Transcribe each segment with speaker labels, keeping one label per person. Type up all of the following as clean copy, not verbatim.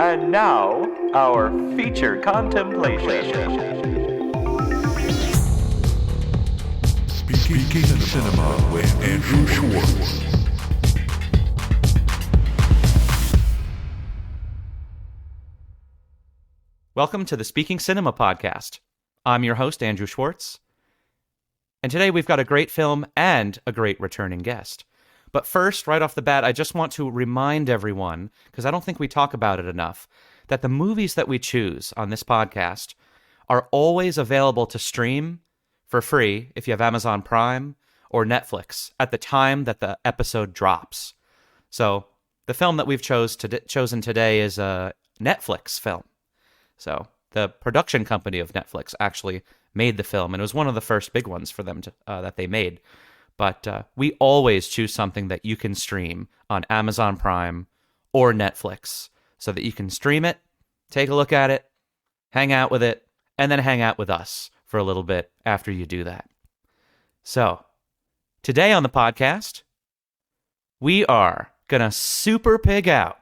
Speaker 1: And now, our feature contemplation.
Speaker 2: Speaking of Cinema with Andrew Schwartz.
Speaker 3: Welcome to the Speaking Cinema podcast. I'm your host, Andrew Schwartz. And today we've got a great film and a great returning guest. But first, right off the bat, I just want to remind everyone, because I don't think we talk about it enough, that the movies that we choose on this podcast are always available to stream for free if you have Amazon Prime or Netflix at the time that the episode drops. So the film that we've chosen today is a Netflix film. So the production company of Netflix actually made the film, and it was one of the first big ones for them that they made. But we always choose something that you can stream on Amazon Prime or Netflix so that you can stream it, take a look at it, hang out with it, and then hang out with us for a little bit after you do that. So today on the podcast, we are going to super pig out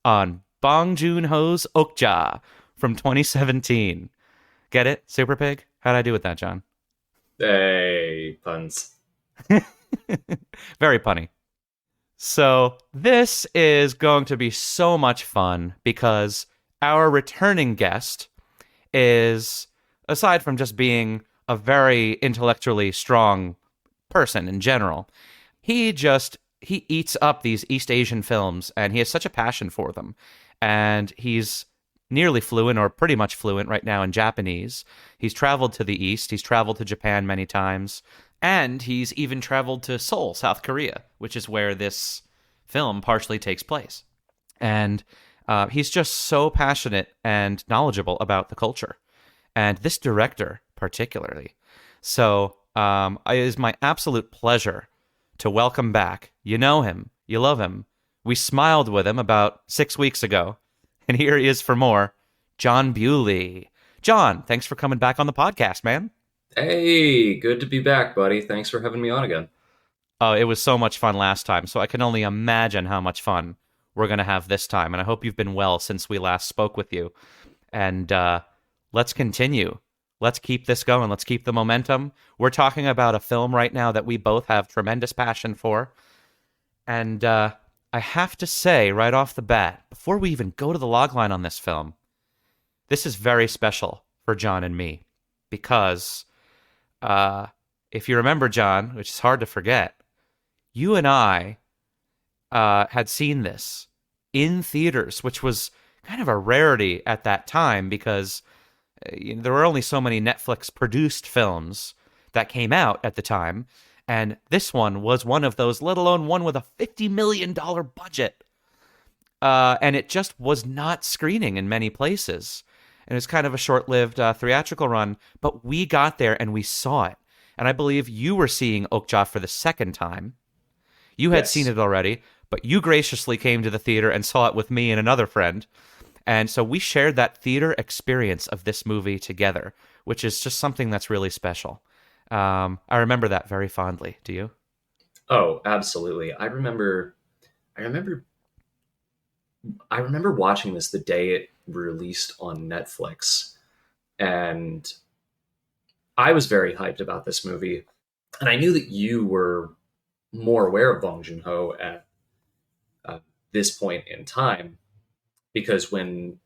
Speaker 3: on Bong Joon Ho's Okja from 2017. Get it? Super pig? How'd I do with that, John?
Speaker 4: Hey, puns.
Speaker 3: Very punny. So this is going to be so much fun because our returning guest is, aside from just being a very intellectually strong person in general, he eats up these East Asian films, and he has such a passion for them. And he's nearly fluent, or pretty much fluent right now, in Japanese. He's traveled to the East. He's traveled to Japan many times. And he's even traveled to Seoul, South Korea, which is where this film partially takes place. And he's just so passionate and knowledgeable about the culture. And this director, particularly. So it is my absolute pleasure to welcome back. You know him. You love him. We smiled with him about 6 weeks ago. And here he is for more, Jon Bewley. John, thanks for coming back on the podcast, man.
Speaker 4: Hey, good to be back, buddy. Thanks for having me on again.
Speaker 3: Oh, it was so much fun last time, so I can only imagine how much fun we're going to have this time. And I hope you've been well since we last spoke with you. And let's continue. Let's keep this going. Let's keep the momentum. We're talking about a film right now that we both have tremendous passion for. And I have to say right off the bat, before we even go to the logline on this film, this is very special for John and me. Because if you remember, John, which is hard to forget, you and I had seen this in theaters, which was kind of a rarity at that time because there were only so many Netflix-produced films that came out at the time, and this one was one of those, let alone one with a $50 million budget. And it just was not screening in many places. And it was kind of a short-lived theatrical run, but we got there and we saw it. And I believe you were seeing Okja for the second time. You had seen it already, but you graciously came to the theater and saw it with me and another friend. And so we shared that theater experience of this movie together, which is just something that's really special. I remember that very fondly. Do you?
Speaker 4: Oh, absolutely. I remember watching this the day it released on Netflix, and I was very hyped about this movie. And I knew that you were more aware of Bong Joon Ho at this point in time, because when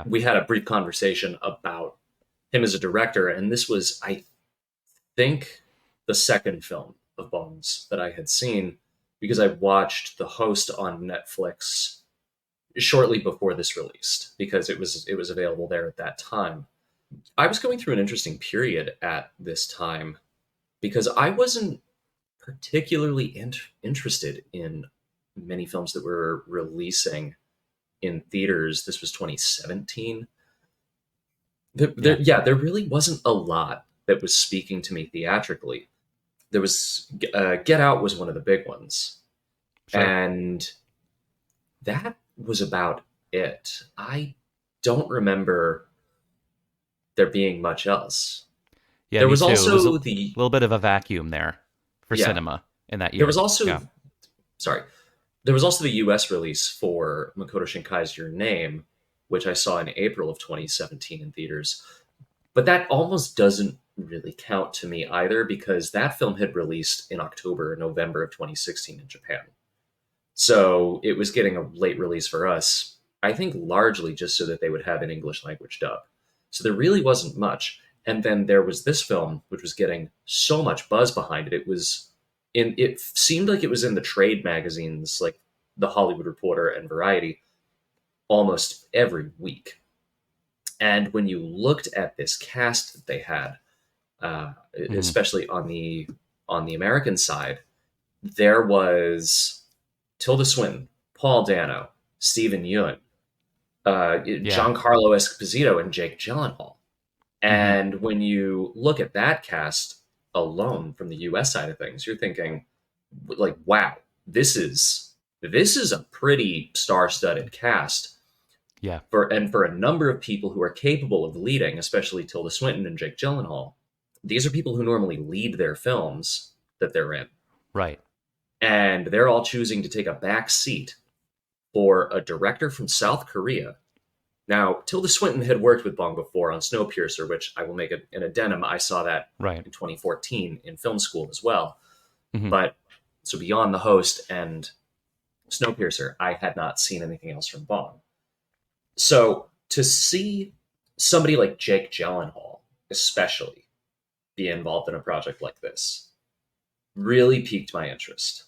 Speaker 4: we had a brief conversation about him as a director, and this was, I think, the second film of Bong's that I had seen, because I watched The Host on Netflix shortly before this released, because it was available there at that time. I was going through an interesting period at this time because I wasn't particularly interested in many films that were releasing in theaters. This was 2017. There really wasn't a lot that was speaking to me theatrically. There was Get Out was one of the big ones. Sure. And that was about it. I don't remember there being much else.
Speaker 3: Yeah,
Speaker 4: there was
Speaker 3: too.
Speaker 4: also
Speaker 3: a little bit of a vacuum there for cinema in that year.
Speaker 4: There was also There was also the US release for Makoto Shinkai's Your Name, which I saw in April of 2017 in theaters. But that almost doesn't really count to me either because that film had released in October or November of 2016 in Japan. So it was getting a late release for us, I think largely just so that they would have an English language dub. So there really wasn't much. And then there was this film, which was getting so much buzz behind it. It seemed like it was in the trade magazines like The Hollywood Reporter and Variety almost every week. And when you looked at this cast that they had, especially on the American side, there was Tilda Swinton, Paul Dano, Stephen Yeun, Giancarlo Esposito, and Jake Gyllenhaal. And when you look at that cast alone from the US side of things, you're thinking, like, wow, this is a pretty star-studded cast.
Speaker 3: Yeah.
Speaker 4: For a number of people who are capable of leading, especially Tilda Swinton and Jake Gyllenhaal, these are people who normally lead their films that they're in.
Speaker 3: Right.
Speaker 4: And they're all choosing to take a back seat for a director from South Korea. Now, Tilda Swinton had worked with Bong before on Snowpiercer, which I will make an addendum. I saw that in 2014 in film school as well. But so beyond The Host and Snowpiercer, I had not seen anything else from Bong. So to see somebody like Jake Gyllenhaal, especially, be involved in a project like this, really piqued my interest.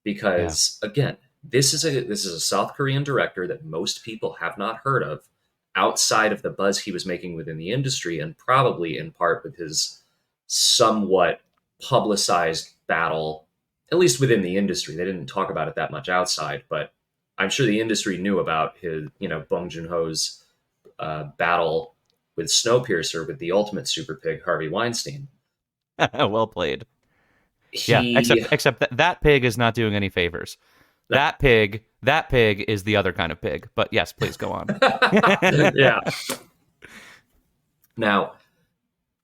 Speaker 4: Because again, this is a South Korean director that most people have not heard of outside of the buzz he was making within the industry, and probably in part with his somewhat publicized battle, at least within the industry. They didn't talk about it that much outside, but I'm sure the industry knew about his, Bong Joon Ho's battle with Snowpiercer with the ultimate super pig, Harvey Weinstein.
Speaker 3: Well played. Except that pig is not doing any favors. No. That pig is the other kind of pig. But yes, please go on.
Speaker 4: Yeah. Now,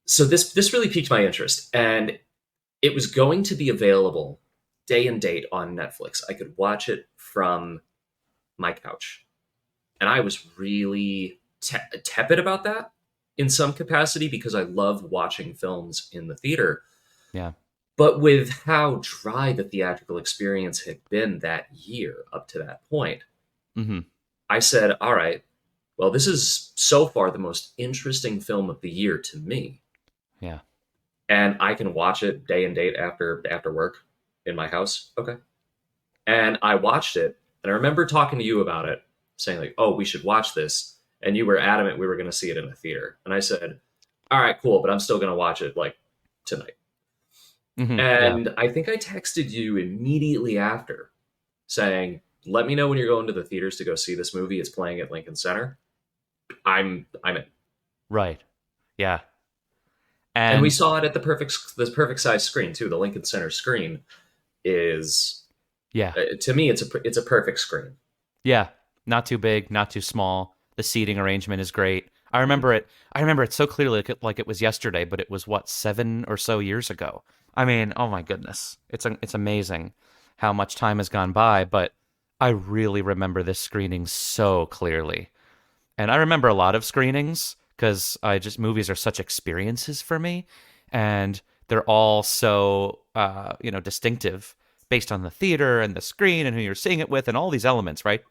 Speaker 4: so this really piqued my interest, and it was going to be available day and date on Netflix. I could watch it from my couch, and I was really tepid about that in some capacity because I love watching films in the theater.
Speaker 3: Yeah.
Speaker 4: But with how dry the theatrical experience had been that year up to that point, I said, all right, well, this is so far the most interesting film of the year to me.
Speaker 3: Yeah.
Speaker 4: And I can watch it day and date after work in my house. Okay. And I watched it, and I remember talking to you about it, saying like, oh, we should watch this. And you were adamant we were going to see it in a theater. And I said, all right, cool, but I'm still going to watch it like tonight. I think I texted you immediately after saying, let me know when you're going to the theaters to go see this movie. It's playing at Lincoln Center. I'm in. Right.
Speaker 3: Yeah.
Speaker 4: And we saw it at the perfect size screen too. The Lincoln Center screen is, to me, it's a perfect screen.
Speaker 3: Yeah. Not too big, not too small. The seating arrangement is great. I remember it so clearly, like it was yesterday, but it was 7 or so years ago. I mean, oh my goodness. It's amazing how much time has gone by, but I really remember this screening so clearly. And I remember a lot of screenings because movies are such experiences for me, and they're all so distinctive based on the theater and the screen and who you're seeing it with and all these elements, right?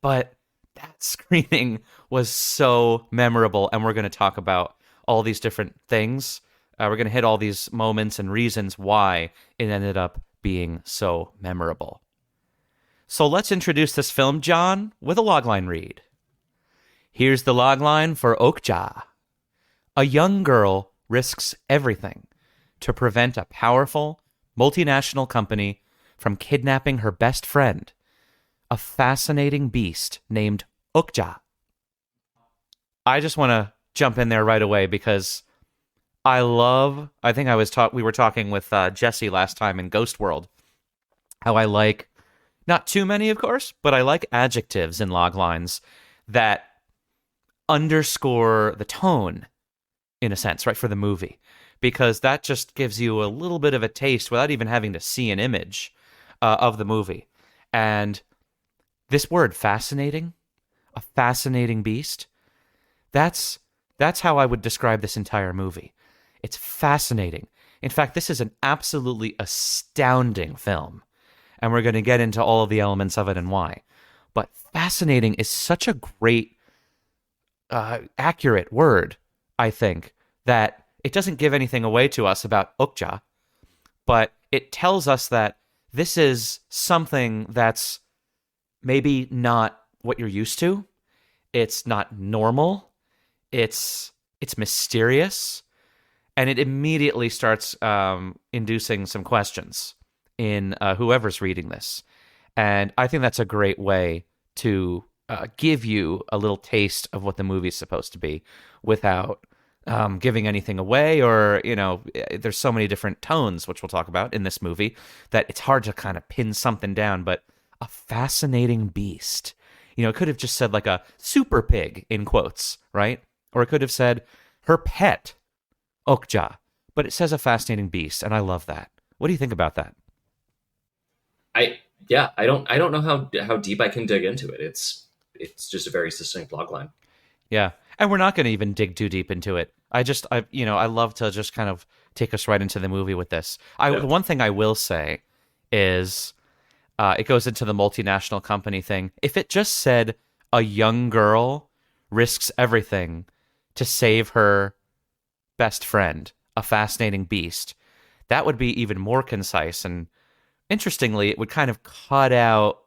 Speaker 3: But that screening was so memorable, and we're going to talk about all these different things. We're going to hit all these moments and reasons why it ended up being so memorable. So let's introduce this film, John, with a logline read. Here's the logline for Okja. A young girl risks everything to prevent a powerful, multinational company from kidnapping her best friend, a fascinating beast named Okja. I just want to jump in there right away because I think we were talking with Jesse last time in Ghost World, how I like, not too many, of course, but I like adjectives in loglines that underscore the tone, in a sense, right, for the movie, because that just gives you a little bit of a taste without even having to see an image of the movie. And this word, fascinating, a fascinating beast, that's how I would describe this entire movie. It's fascinating. In fact, this is an absolutely astounding film. And we're going to get into all of the elements of it and why. But fascinating is such a great, accurate word, I think, that it doesn't give anything away to us about Okja, but it tells us that this is something that's maybe not what you're used to. It's not normal. It's mysterious, and it immediately starts inducing some questions in whoever's reading this. And I think that's a great way to give you a little taste of what the movie's supposed to be without giving anything away, or, there's so many different tones, which we'll talk about in this movie, that it's hard to kind of pin something down. But a fascinating beast, it could have just said like a super pig in quotes, right? Or it could have said her pet, Okja, but it says a fascinating beast, and I love that. What do you think about that?
Speaker 4: I don't know how deep I can dig into it. It's just a very succinct logline.
Speaker 3: Yeah, and we're not going to even dig too deep into it. I love to just kind of take us right into the movie with this. The one thing I will say is, it goes into the multinational company thing. If it just said a young girl risks everything to save her best friend, a fascinating beast, that would be even more concise. And interestingly, it would kind of cut out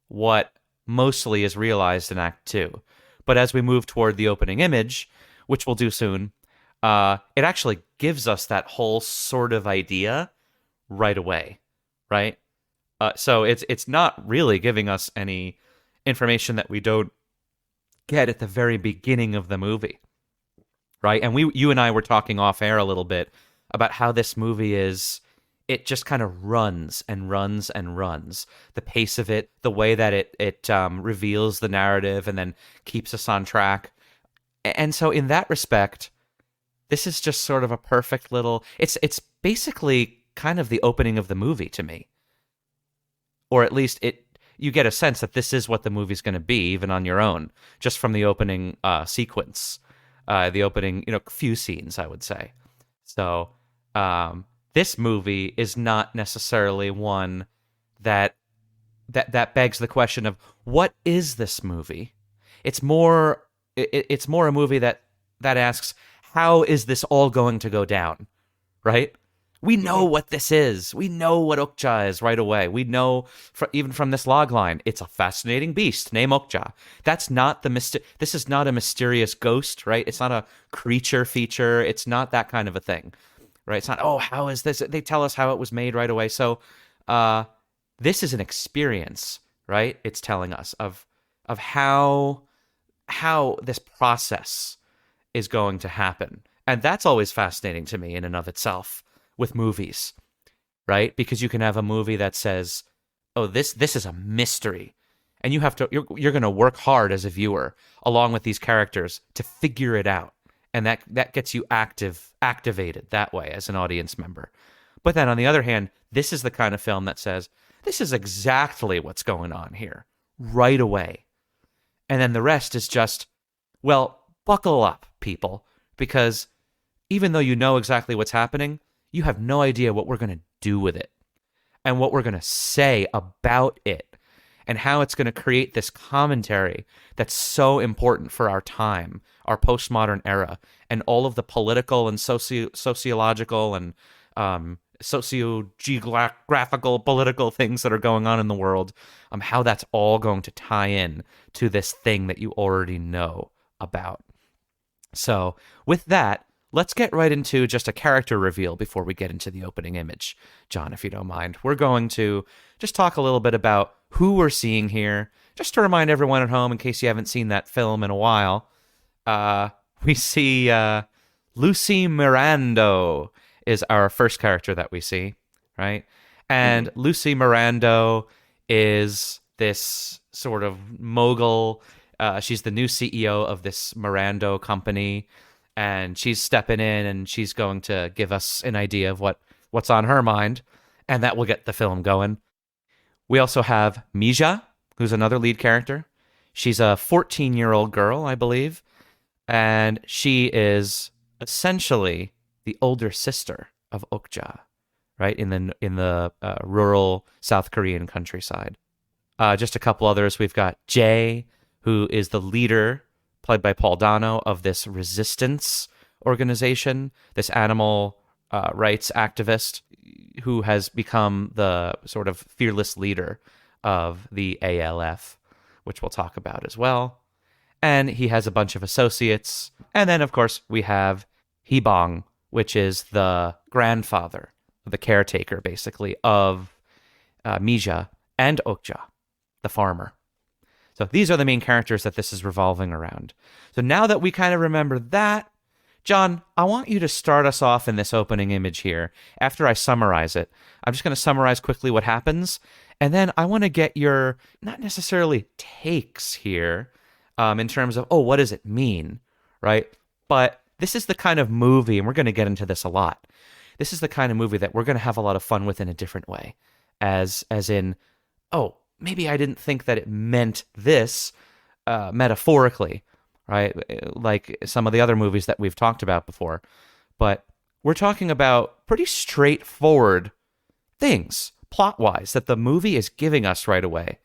Speaker 3: what mostly is realized in Act 2. But as we move toward the opening image, which we'll do soon, it actually gives us that whole sort of idea right away, right? So it's not really giving us any information that we don't get at the very beginning of the movie, right? And you and I were talking off air a little bit about how this movie it just kind of runs and runs and runs. The pace of it, the way that it reveals the narrative and then keeps us on track. And so in that respect, this is just sort of a perfect little... It's basically kind of the opening of the movie to me. Or at least you get a sense that this is what the movie's going to be, even on your own, just from the opening sequence. The opening, few scenes, I would say. So... this movie is not necessarily one that begs the question of what is this movie. It's more a movie that asks, how is this all going to go down, right? We know what this is. We know what Okja is right away. We know even from this log line, it's a fascinating beast named Okja. That's not this is not a mysterious ghost, right? It's not a creature feature. It's not that kind of a thing. Right? It's not, how is this? They tell us how it was made right away. So this is an experience, right? It's telling us of how this process is going to happen. And that's always fascinating to me in and of itself with movies, right? Because you can have a movie that says, this is a mystery. And you're going to work hard as a viewer along with these characters to figure it out. And that gets you activated that way as an audience member. But then on the other hand, this is the kind of film that says, this is exactly what's going on here right away. And then the rest is just, well, buckle up, people, because even though you know exactly what's happening, you have no idea what we're going to do with it and what we're going to say about it and how it's going to create this commentary that's so important for our time, our postmodern era, and all of the political and sociological and socio-geographical political things that are going on in the world, how that's all going to tie in to this thing that you already know about. So with that, let's get right into just a character reveal before we get into the opening image. John, if you don't mind, we're going to just talk a little bit about who we're seeing here, just to remind everyone at home, in case you haven't seen that film in a while. We see Lucy Miranda is our first character that we see, right? And Lucy Miranda is this sort of mogul. She's the new CEO of this Miranda company, and she's stepping in and she's going to give us an idea of what's on her mind, and that will get the film going. We also have Mija, who's another lead character. She's a 14-year-old girl, I believe, and she is essentially the older sister of Okja, right, in the rural South Korean countryside. Just a couple others. We've got Jay, who is the leader, played by Paul Dano, of this resistance organization, this animal rights activist who has become the sort of fearless leader of the ALF, which we'll talk about as well. And he has a bunch of associates. And then, of course, we have Hibong, which is the grandfather, the caretaker, basically, of Mija and Okja, the farmer. So these are the main characters that this is revolving around. So now that we kind of remember that, John, I want you to start us off in this opening image here. After I summarize it, I'm just going to summarize quickly what happens, and then I want to get your, not necessarily takes here, in terms of, what does it mean, right? But this is the kind of movie, and we're going to get into this a lot, this is the kind of movie that we're going to have a lot of fun with in a different way. As in, maybe I didn't think that it meant this metaphorically, right? Like some of the other movies that we've talked about before. But we're talking about pretty straightforward things, plot-wise, that the movie is giving us right away.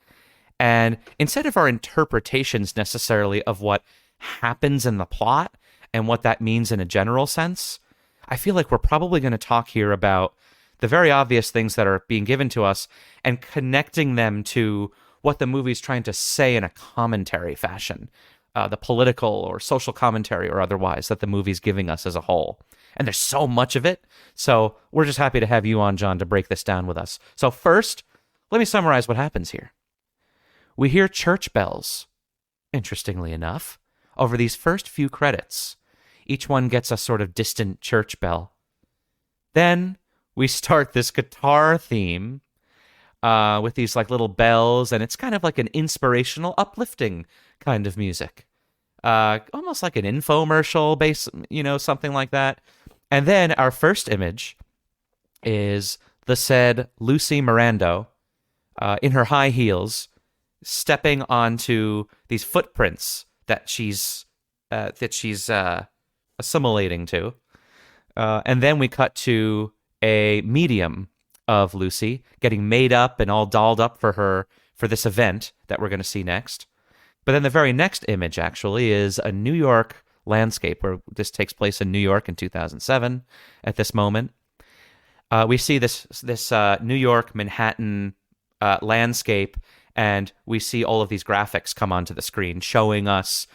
Speaker 3: And instead of our interpretations necessarily of what happens in the plot and what that means in a general sense, I feel like we're probably going to talk here about the very obvious things that are being given to us and connecting them to what the movie's trying to say in a commentary fashion, the political or social commentary or otherwise that the movie's giving us as a whole. And there's so much of it. So we're just happy to have you on, John, to break this down with us. So first, let me summarize what happens here. We hear church bells, interestingly enough, over these first few credits. Each one gets a sort of distant church bell. Then we start this guitar theme with these like little bells, and it's kind of like an inspirational, uplifting kind of music. Almost like an infomercial base, something like that. And then our first image is the said Lucy Miranda in her high heels, stepping onto these footprints that she's assimilating to. And then we cut to a medium of Lucy getting made up and all dolled up for this event that we're going to see next. But then the very next image actually is a New York landscape, where this takes place in New York in 2007 at this moment. We see this New York, Manhattan landscape, and we see all of these graphics come onto the screen showing us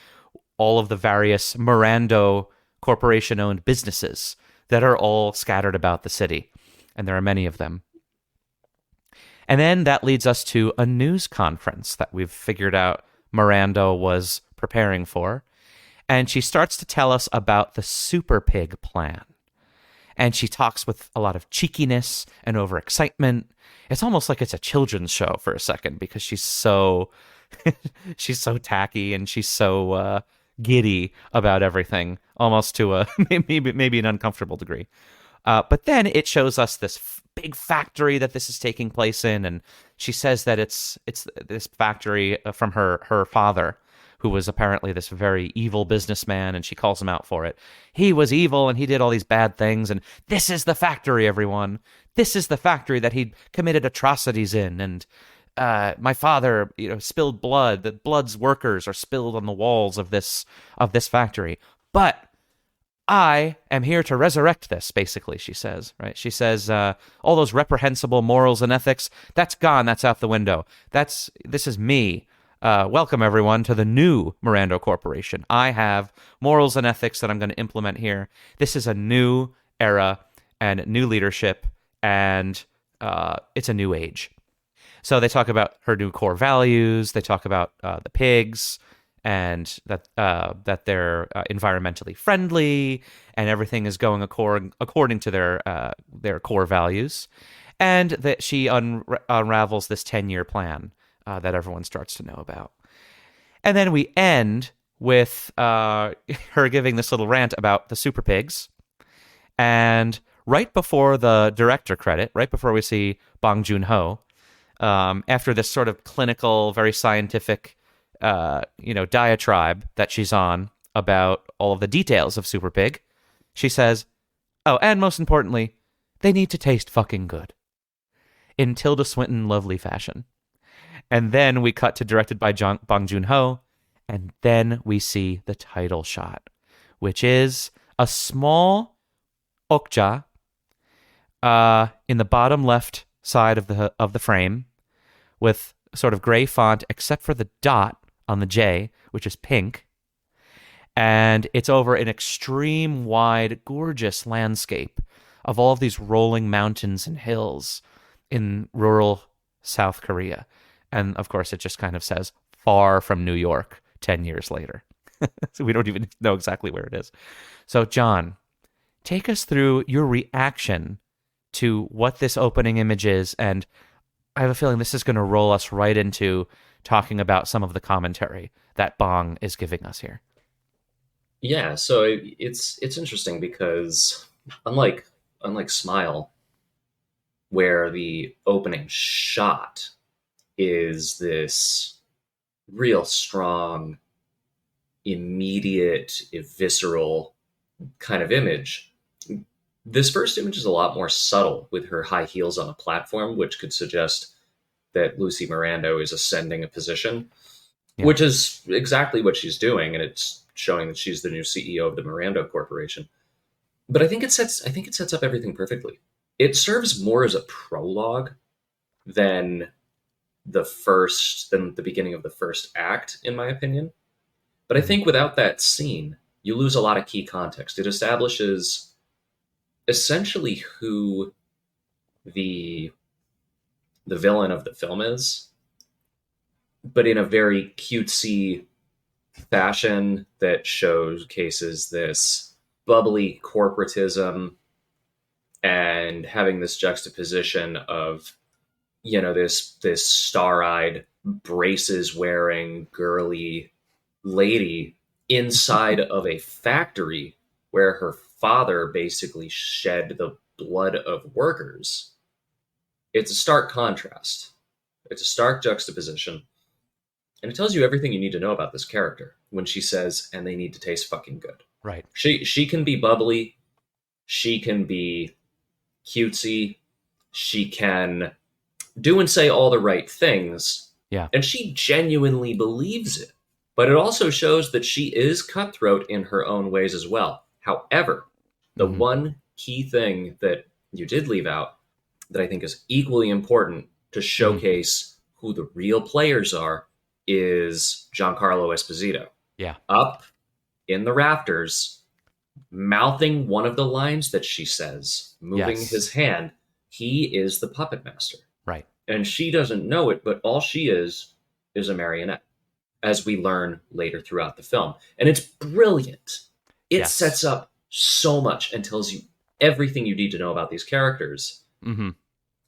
Speaker 3: all of the various Miranda Corporation-owned businesses that are all scattered about the city. And there are many of them. And then that leads us to a news conference that we've figured out Miranda was preparing for. And she starts to tell us about the Super Pig plan. And she talks with a lot of cheekiness and overexcitement. It's almost like it's a children's show for a second, because she's so she's so tacky and she's so giddy about everything, almost to a maybe an uncomfortable degree. But then it shows us this big factory that this is taking place in, and she says that it's this factory from her father, who was apparently this very evil businessman, and she calls him out for it. He was evil, and he did all these bad things, and this is the factory, everyone. This is the factory that he'd committed atrocities in, and my father, spilled blood. The blood's workers are spilled on the walls of this factory. But I am here to resurrect this, basically, she says, right? She says, all those reprehensible morals and ethics, that's gone, that's out the window. This is me. Welcome, everyone, to the new Miranda Corporation. I have morals and ethics that I'm going to implement here. This is a new era and new leadership, and it's a new age. So they talk about her new core values. They talk about the pigs, and that they're environmentally friendly, and everything is going according to their core values, and that she unravels this 10-year plan that everyone starts to know about. And then we end with her giving this little rant about the super pigs, and right before the director credit, right before we see Bong Joon Ho, after this sort of clinical, very scientific, diatribe that she's on about all of the details of Super Pig, she says, "Oh, and most importantly, they need to taste fucking good." In Tilda Swinton lovely fashion. And then we cut to directed by Bong Joon Ho, and then we see the title shot, which is a small Okja in the bottom left side of the frame, with sort of gray font except for the dot on the J, which is pink. And it's over an extreme wide, gorgeous landscape of all of these rolling mountains and hills in rural South Korea. And of course, it just kind of says far from New York 10 years later. So we don't even know exactly where it is. So, John, take us through your reaction to what this opening image is. And I have a feeling this is going to roll us right into talking about some of the commentary that Bong is giving us here.
Speaker 4: Yeah, so it's interesting because unlike Smile, where the opening shot is this real strong, immediate, visceral kind of image, this first image is a lot more subtle with her high heels on a platform, which could suggest that Lucy Miranda is ascending a position, which is exactly what she's doing, and it's showing that she's the new CEO of the Miranda Corporation. But I think it sets up everything perfectly. It serves more as a prologue than the beginning of the first act, in my opinion. But I think without that scene, you lose a lot of key context. It establishes essentially who the villain of the film is, but in a very cutesy fashion that showcases this bubbly corporatism and having this juxtaposition of, this star-eyed, braces-wearing, girly lady inside of a factory where her father basically shed the blood of workers. It's a stark contrast. It's a stark juxtaposition. And it tells you everything you need to know about this character when she says, "and they need to taste fucking good."
Speaker 3: Right.
Speaker 4: She can be bubbly. She can be cutesy. She can do and say all the right things.
Speaker 3: Yeah.
Speaker 4: And she genuinely believes it. But it also shows that she is cutthroat in her own ways as well. However, the one key thing that you did leave out that I think is equally important to showcase who the real players are is Giancarlo Esposito.
Speaker 3: Yeah.
Speaker 4: Up in the rafters, mouthing one of the lines that she says, moving his hand. He is the puppet master.
Speaker 3: Right.
Speaker 4: And she doesn't know it, but all she is a marionette, as we learn later throughout the film. And it's brilliant. It sets up so much and tells you everything you need to know about these characters,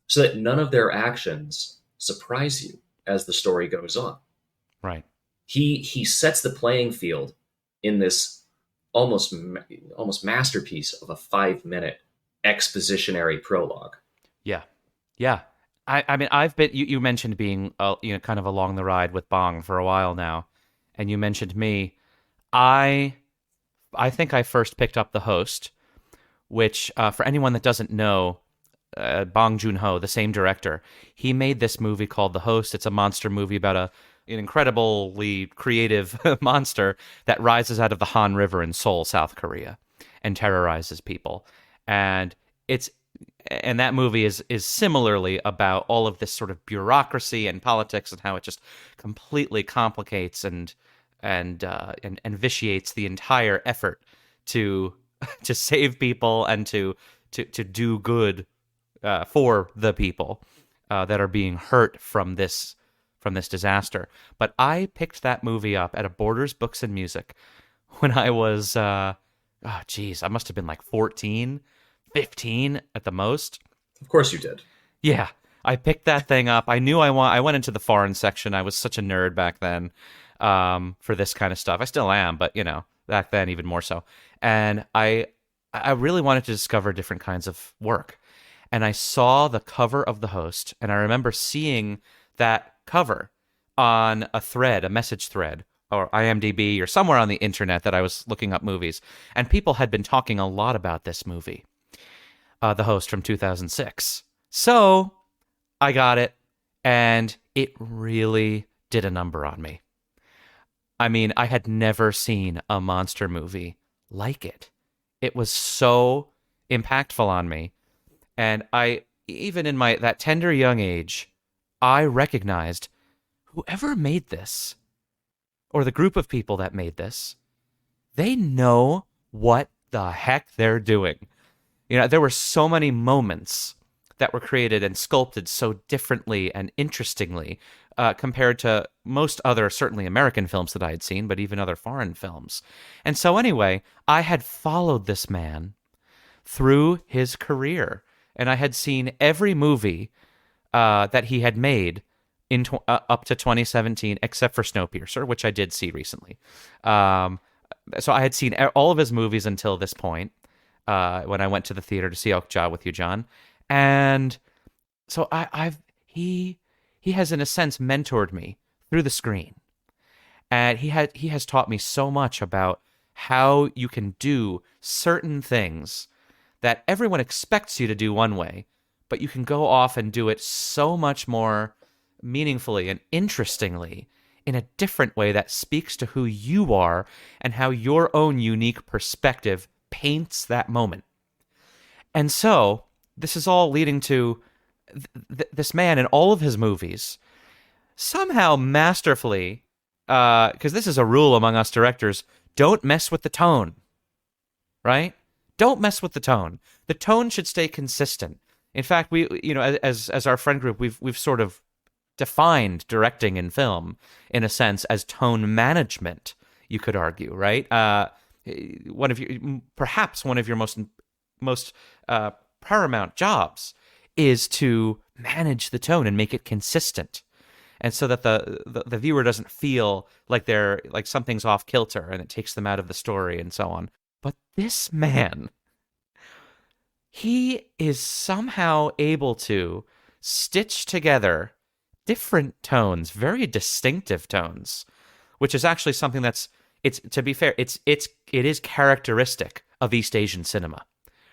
Speaker 4: so that none of their actions surprise you as the story goes on.
Speaker 3: Right.
Speaker 4: He sets the playing field in this almost masterpiece of a 5-minute expositionary prologue.
Speaker 3: Yeah. Yeah. I mean, I've been, you mentioned being, kind of along the ride with Bong for a while now, and you mentioned me. I think I first picked up The Host, which, for anyone that doesn't know, Bong Joon Ho, the same director, he made this movie called The Host. It's a monster movie about an incredibly creative monster that rises out of the Han River in Seoul, South Korea, and terrorizes people. And that movie is similarly about all of this sort of bureaucracy and politics and how it just completely complicates and vitiates the entire effort to save people and to do good for the people that are being hurt from this disaster. But I picked that movie up at a Borders Books and Music when I was I must have been like 14, 15 at the most.
Speaker 4: Of course you did.
Speaker 3: Yeah, I picked that thing up. I knew I went into the foreign section. I was such a nerd back then for this kind of stuff. I still am, but back then even more so. And I really wanted to discover different kinds of work. and I saw the cover of The Host, and I remember seeing that cover on a thread, a message thread, or IMDb, or somewhere on the internet that I was looking up movies, and people had been talking a lot about this movie, The Host from 2006. So I got it, and it really did a number on me. I mean, I had never seen a monster movie like it. It was so impactful on me. And I, even in that tender young age, I recognized whoever made this, or the group of people that made this, they know what the heck they're doing. You know, there were so many moments that were created and sculpted so differently and interestingly compared to most other, certainly American films that I had seen, but even other foreign films. And so anyway, I had followed this man through his career, and I had seen every movie that he had made up to 2017, except for Snowpiercer, which I did see recently. So I had seen all of his movies until this point, when I went to the theater to see Okja with you, John. And so he has, in a sense, mentored me through the screen. And he has taught me so much about how you can do certain things that everyone expects you to do one way, but you can go off and do it so much more meaningfully and interestingly in a different way that speaks to who you are and how your own unique perspective paints that moment. And so this is all leading to this man in all of his movies somehow masterfully, because this is a rule among us directors, don't mess with the tone, right? Don't mess with the tone. The tone should stay consistent. In fact, we, you know, as our friend group, we've sort of defined directing in film in a sense as tone management. You could argue, right? Perhaps one of your most paramount jobs is to manage the tone and make it consistent, and so that the viewer doesn't feel like they're like something's off kilter and it takes them out of the story and so on. But this man, he is somehow able to stitch together different tones, very distinctive tones, which is actually something that's, it's, to be fair, it is characteristic of East Asian cinema,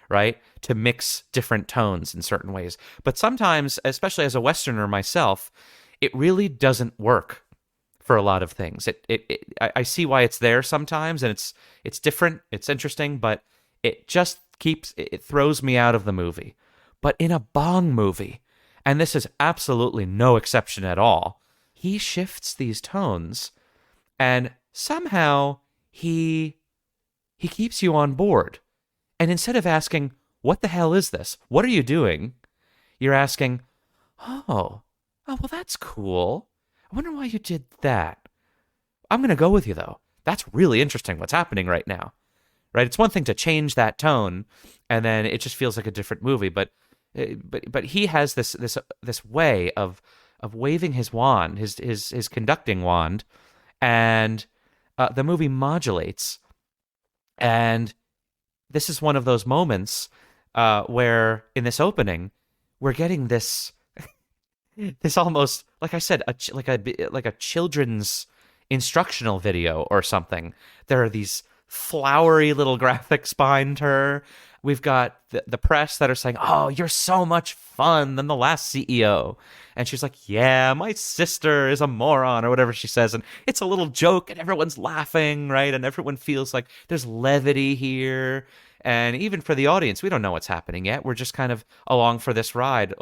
Speaker 3: right? To mix different tones in certain ways. But sometimes, especially as a Westerner myself, it really doesn't work for a lot of things. I see why it's there sometimes, and it's different, it's interesting, but it just it throws me out of the movie. But in a Bong movie, and this is absolutely no exception at all, he shifts these tones, and somehow he keeps you on board. And instead of asking, what the hell is this? What are you doing? You're asking, oh, well, that's cool. I wonder why you did that. I'm going to go with you, though. That's really interesting what's happening right now. Right? It's one thing to change that tone, and then it just feels like a different movie. But he has this way of waving his wand, his conducting wand, and the movie modulates. And this is one of those moments where, in this opening, we're getting this almost, like I said, like a children's instructional video or something. There are these flowery little graphics behind her. We've got the press that are saying, oh, you're so much fun than the last CEO. And she's like, yeah, my sister is a moron, or whatever she says. And it's a little joke, and everyone's laughing, right? And everyone feels like there's levity here. And even for the audience, we don't know what's happening yet. We're just kind of along for this ride,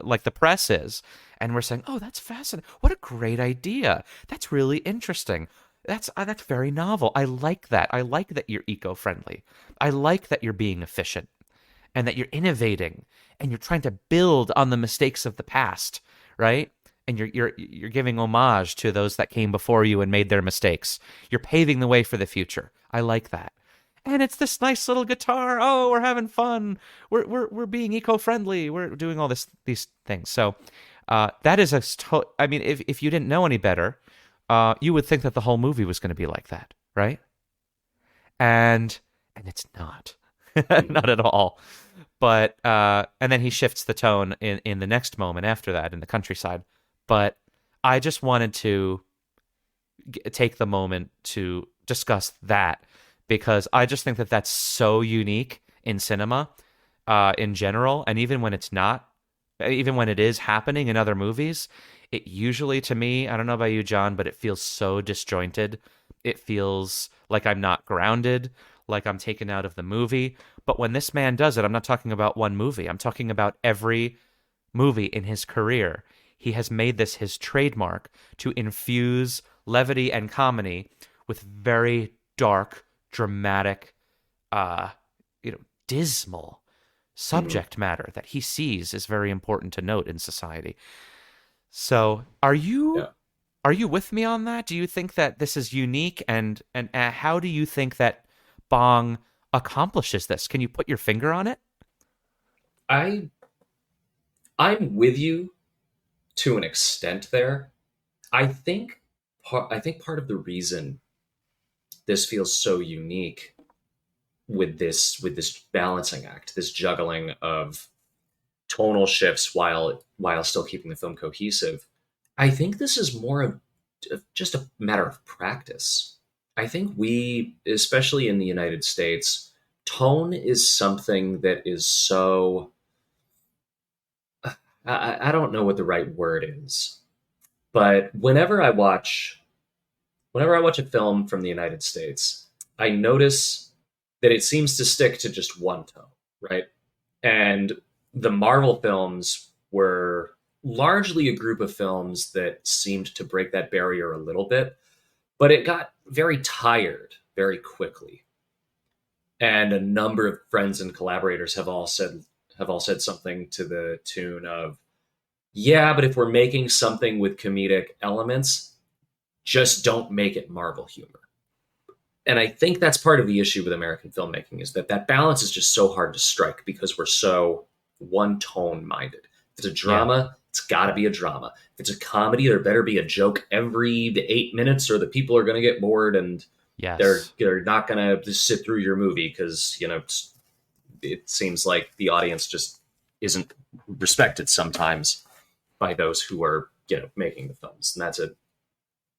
Speaker 3: like the press is. And we're saying, oh, that's fascinating. What a great idea. That's really interesting. That's very novel. I like that. I like that you're eco-friendly. I like that you're being efficient and that you're innovating and you're trying to build on the mistakes of the past, right? And you're giving homage to those that came before you and made their mistakes. You're paving the way for the future. I like that. And it's this nice little guitar. Oh, we're having fun. We're being eco-friendly. We're doing all these things. So that is I mean, if you didn't know any better, you would think that the whole movie was going to be like that, right? And it's not. Not at all. But and then he shifts the tone in the next moment after that in the countryside. But I just wanted to take the moment to discuss that because I just think that that's so unique in cinema in general, and even when it's not, even when it is happening in other movies, it usually, to me, I don't know about you, John, but it feels so disjointed. It feels like I'm not grounded, like I'm taken out of the movie. But when this man does it, I'm not talking about one movie. I'm talking about every movie in his career. He has made this his trademark to infuse levity and comedy with very dark, dramatic, uh, dismal subject matter that he sees is very important to note in society. So,
Speaker 4: Yeah.
Speaker 3: are you with me on that? Do you think that this is unique, and how do you think that Bong accomplishes this? Can you put your finger on it?
Speaker 4: I I'm with you to an extent there. I think part of the reason this feels so unique with this balancing act, this juggling of tonal shifts while still keeping the film cohesive. I think this is more of just a matter of practice. I think we, especially in the United States, tone is something that is so I don't know what the right word is, but whenever I watch a film from the United States, I notice that it seems to stick to just one tone, right? And the Marvel films were largely a group of films that seemed to break that barrier a little bit, but it got very tired very quickly. And a number of friends and collaborators have all said something to the tune of, "Yeah, but if we're making something with comedic elements, just don't make it Marvel humor." And I think that's part of the issue with American filmmaking is that that balance is just so hard to strike because we're so one tone minded. If it's a
Speaker 3: Yeah.
Speaker 4: drama, it's got to be a drama. If it's a comedy, there better be a joke every 8 minutes, or the people are going to get bored and
Speaker 3: Yes.
Speaker 4: they're not going to just sit through your movie because it seems like the audience just isn't respected sometimes by those who are making the films, and that's a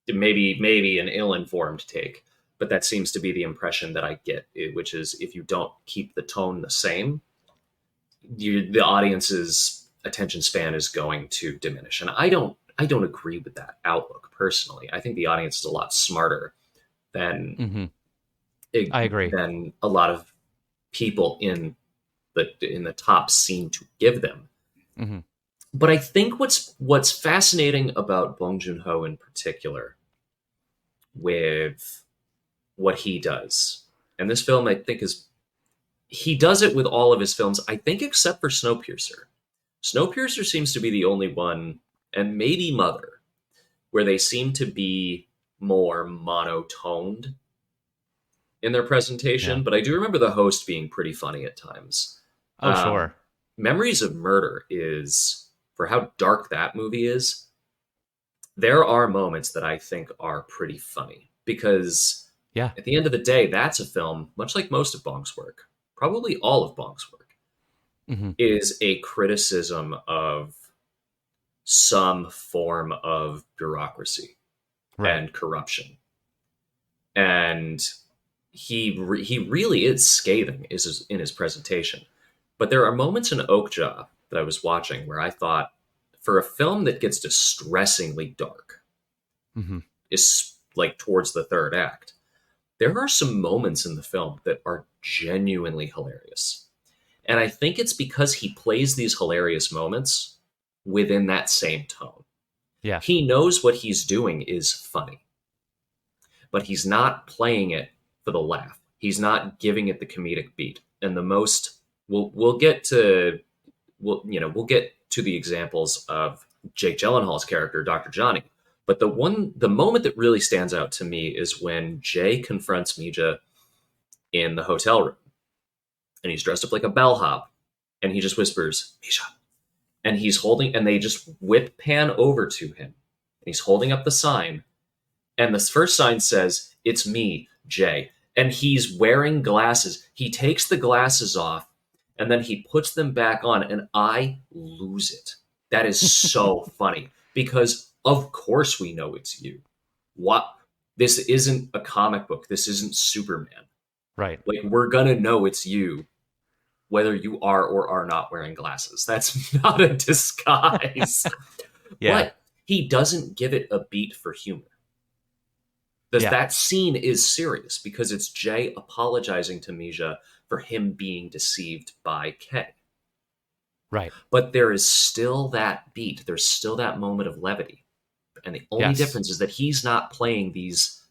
Speaker 4: maybe an ill-informed take, but that seems to be the impression that I get, which is if you don't keep the tone the same, the audience's attention span is going to diminish. And I don't agree with that outlook personally. I think the audience is a lot smarter than
Speaker 3: Hmm. I agree.
Speaker 4: than a lot of people in the top seem to give them.
Speaker 3: Hmm.
Speaker 4: But I think what's fascinating about Bong Joon Ho in particular with what he does, and this film I think is he does it with all of his films, I think, except for Snowpiercer. Snowpiercer seems to be the only one, and maybe Mother, where they seem to be more monotoned in their
Speaker 3: Yeah.
Speaker 4: presentation. But I do remember the host being pretty funny at times.
Speaker 3: Oh,
Speaker 4: Um,
Speaker 3: sure.
Speaker 4: Memories of Murder is, for how dark that movie is, there are moments that I think are pretty funny because
Speaker 3: Yeah.
Speaker 4: at the end of the day, that's a film, much like most of Bong's work, probably all of Bong's work,
Speaker 3: Hmm.
Speaker 4: is a criticism of some form of bureaucracy
Speaker 3: Right.
Speaker 4: and corruption. And he really is scathing in his presentation. But there are moments in Okja that I was watching where I thought, for a film that gets distressingly dark,
Speaker 3: Hmm.
Speaker 4: is like towards the third act, there are some moments in the film that are genuinely hilarious. And I think it's because he plays these hilarious moments within that same tone.
Speaker 3: Yeah.
Speaker 4: He knows what he's doing is funny, but he's not playing it for the laugh. He's not giving it the comedic beat. And the most we'll get to we'll get to the examples of Jake Gyllenhaal's character, Dr. Johnny. But the moment that really stands out to me is when Jay confronts Mija in the hotel room, and he's dressed up like a bellhop, and he just whispers, "Misha," and they just whip pan over to him, and he's holding up the sign, and the first sign says, "It's me, Jay," and he's wearing glasses. He takes the glasses off, and then he puts them back on, and I lose it. That is so funny because, of course, we know it's you. What? This isn't a comic book. This isn't Superman.
Speaker 3: Right.
Speaker 4: Like, we're gonna know it's you, whether you are or are not wearing glasses. That's not a disguise.
Speaker 3: Yeah.
Speaker 4: But he doesn't give it a beat for humor.
Speaker 3: Yeah.
Speaker 4: That scene is serious because it's Jay apologizing to Misha for him being deceived by Kay.
Speaker 3: Right.
Speaker 4: But there is still that beat. There's still that moment of levity. And the only
Speaker 3: Yes.
Speaker 4: difference is that he's not playing these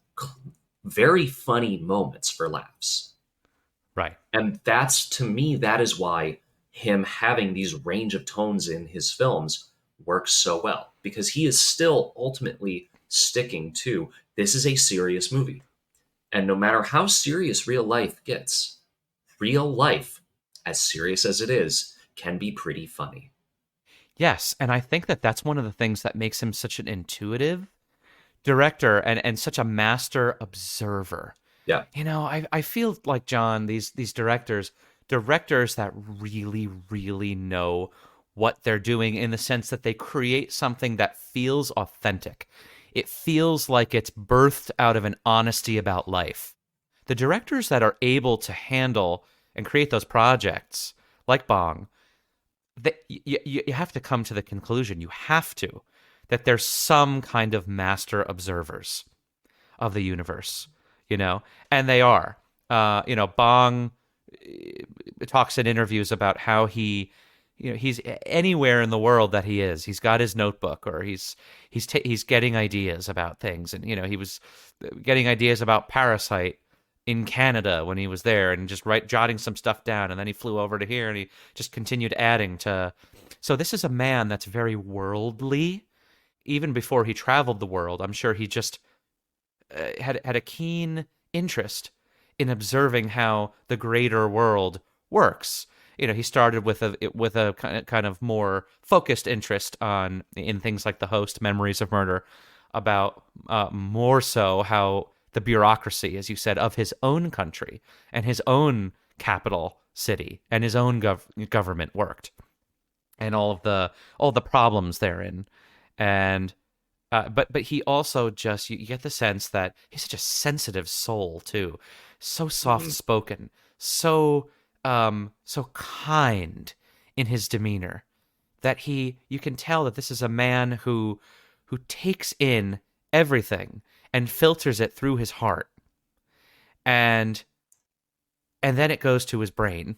Speaker 4: very funny moments for laughs.
Speaker 3: Right.
Speaker 4: And that's, to me, that is why him having these range of tones in his films works so well. Because he is still ultimately sticking to, this is a serious movie. And no matter how serious real life gets, real life, as serious as it is, can be pretty funny.
Speaker 3: Yes, and I think that that's one of the things that makes him such an intuitive director and such a master observer.
Speaker 4: Yeah.
Speaker 3: You know, I feel like, John, these directors that really, really know what they're doing, in the sense that they create something that feels authentic. It feels like it's birthed out of an honesty about life. The directors that are able to handle and create those projects, like Bong, you have to come to the conclusion, you have to, that there's some kind of master observers of the universe, you know, and they are. Bong talks in interviews about how he's anywhere in the world that he is. He's got his notebook, or he's getting ideas about things, and he was getting ideas about Parasite in Canada when he was there, and just jotting some stuff down, and then he flew over to here and he just continued adding to. So this is a man that's very worldly. Even before he traveled the world, I'm sure he just had a keen interest in observing how the greater world works. He started with a kind of more focused interest in things like The Host, Memories of Murder, about more so how the bureaucracy, as you said, of his own country and his own capital city and his own government worked, and all the problems therein. And but he also just, you get the sense that he's such a sensitive soul too, so soft spoken, so kind in his demeanor, that you can tell that this is a man who takes in everything and filters it through his heart, and then it goes to his brain,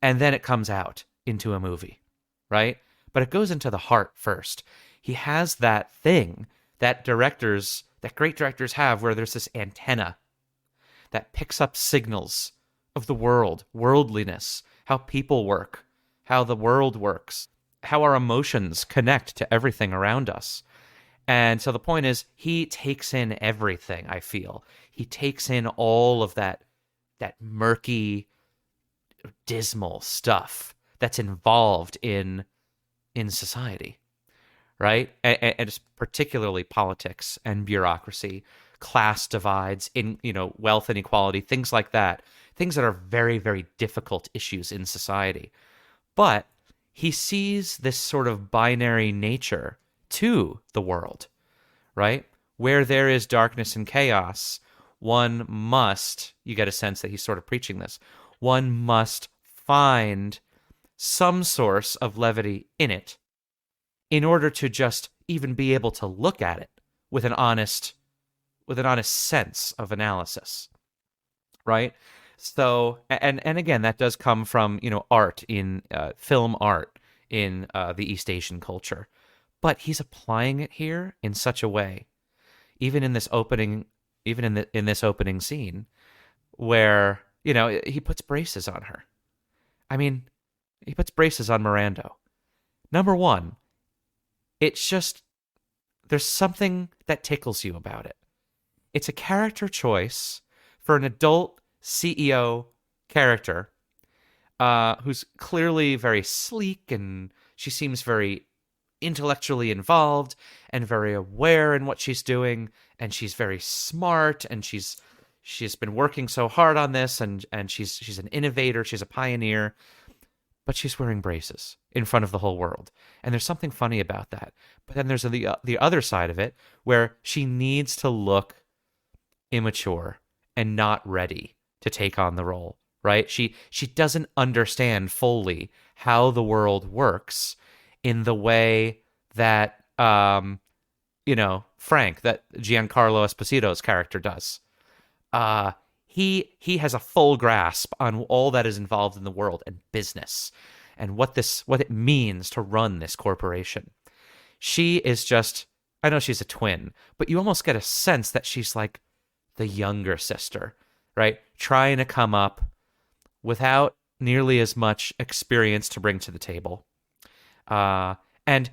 Speaker 3: and then it comes out into a movie, right? But it goes into the heart first. He has that thing that great directors have, where there's this antenna that picks up signals of the world, worldliness, how people work, how the world works, how our emotions connect to everything around us. And so the point is, he takes in everything, I feel. He takes in all of that murky, dismal stuff that's involved in society, right? And it's particularly politics and bureaucracy, class divides, wealth inequality, things like that. Things that are very, very difficult issues in society. But he sees this sort of binary nature to the world, right? Where there is darkness and chaos, you get a sense that he's sort of preaching this, one must find some source of levity in it in order to just even be able to look at it with an honest sense of analysis, right? So, and again, that does come from, art in film art in the East Asian culture. But he's applying it here in such a way, even in this opening scene, where he puts braces on her. I mean, he puts braces on Miranda. Number one, it's just, there's something that tickles you about it. It's a character choice for an adult CEO character who's clearly very sleek, and she seems very intellectually involved and very aware in what she's doing, and she's very smart, and she's been working so hard on this, and she's an innovator, she's a pioneer. but she's wearing braces in front of the whole world. And there's something funny about that. But then there's the other side of it where she needs to look immature and not ready to take on the role, right? She doesn't understand fully how the world works in the way that Frank, that Giancarlo Esposito's character does. He has a full grasp on all that is involved in the world and business and what it means to run this corporation. She is just, I know she's a twin, but you almost get a sense that she's like the younger sister, right? Trying to come up without nearly as much experience to bring to the table. And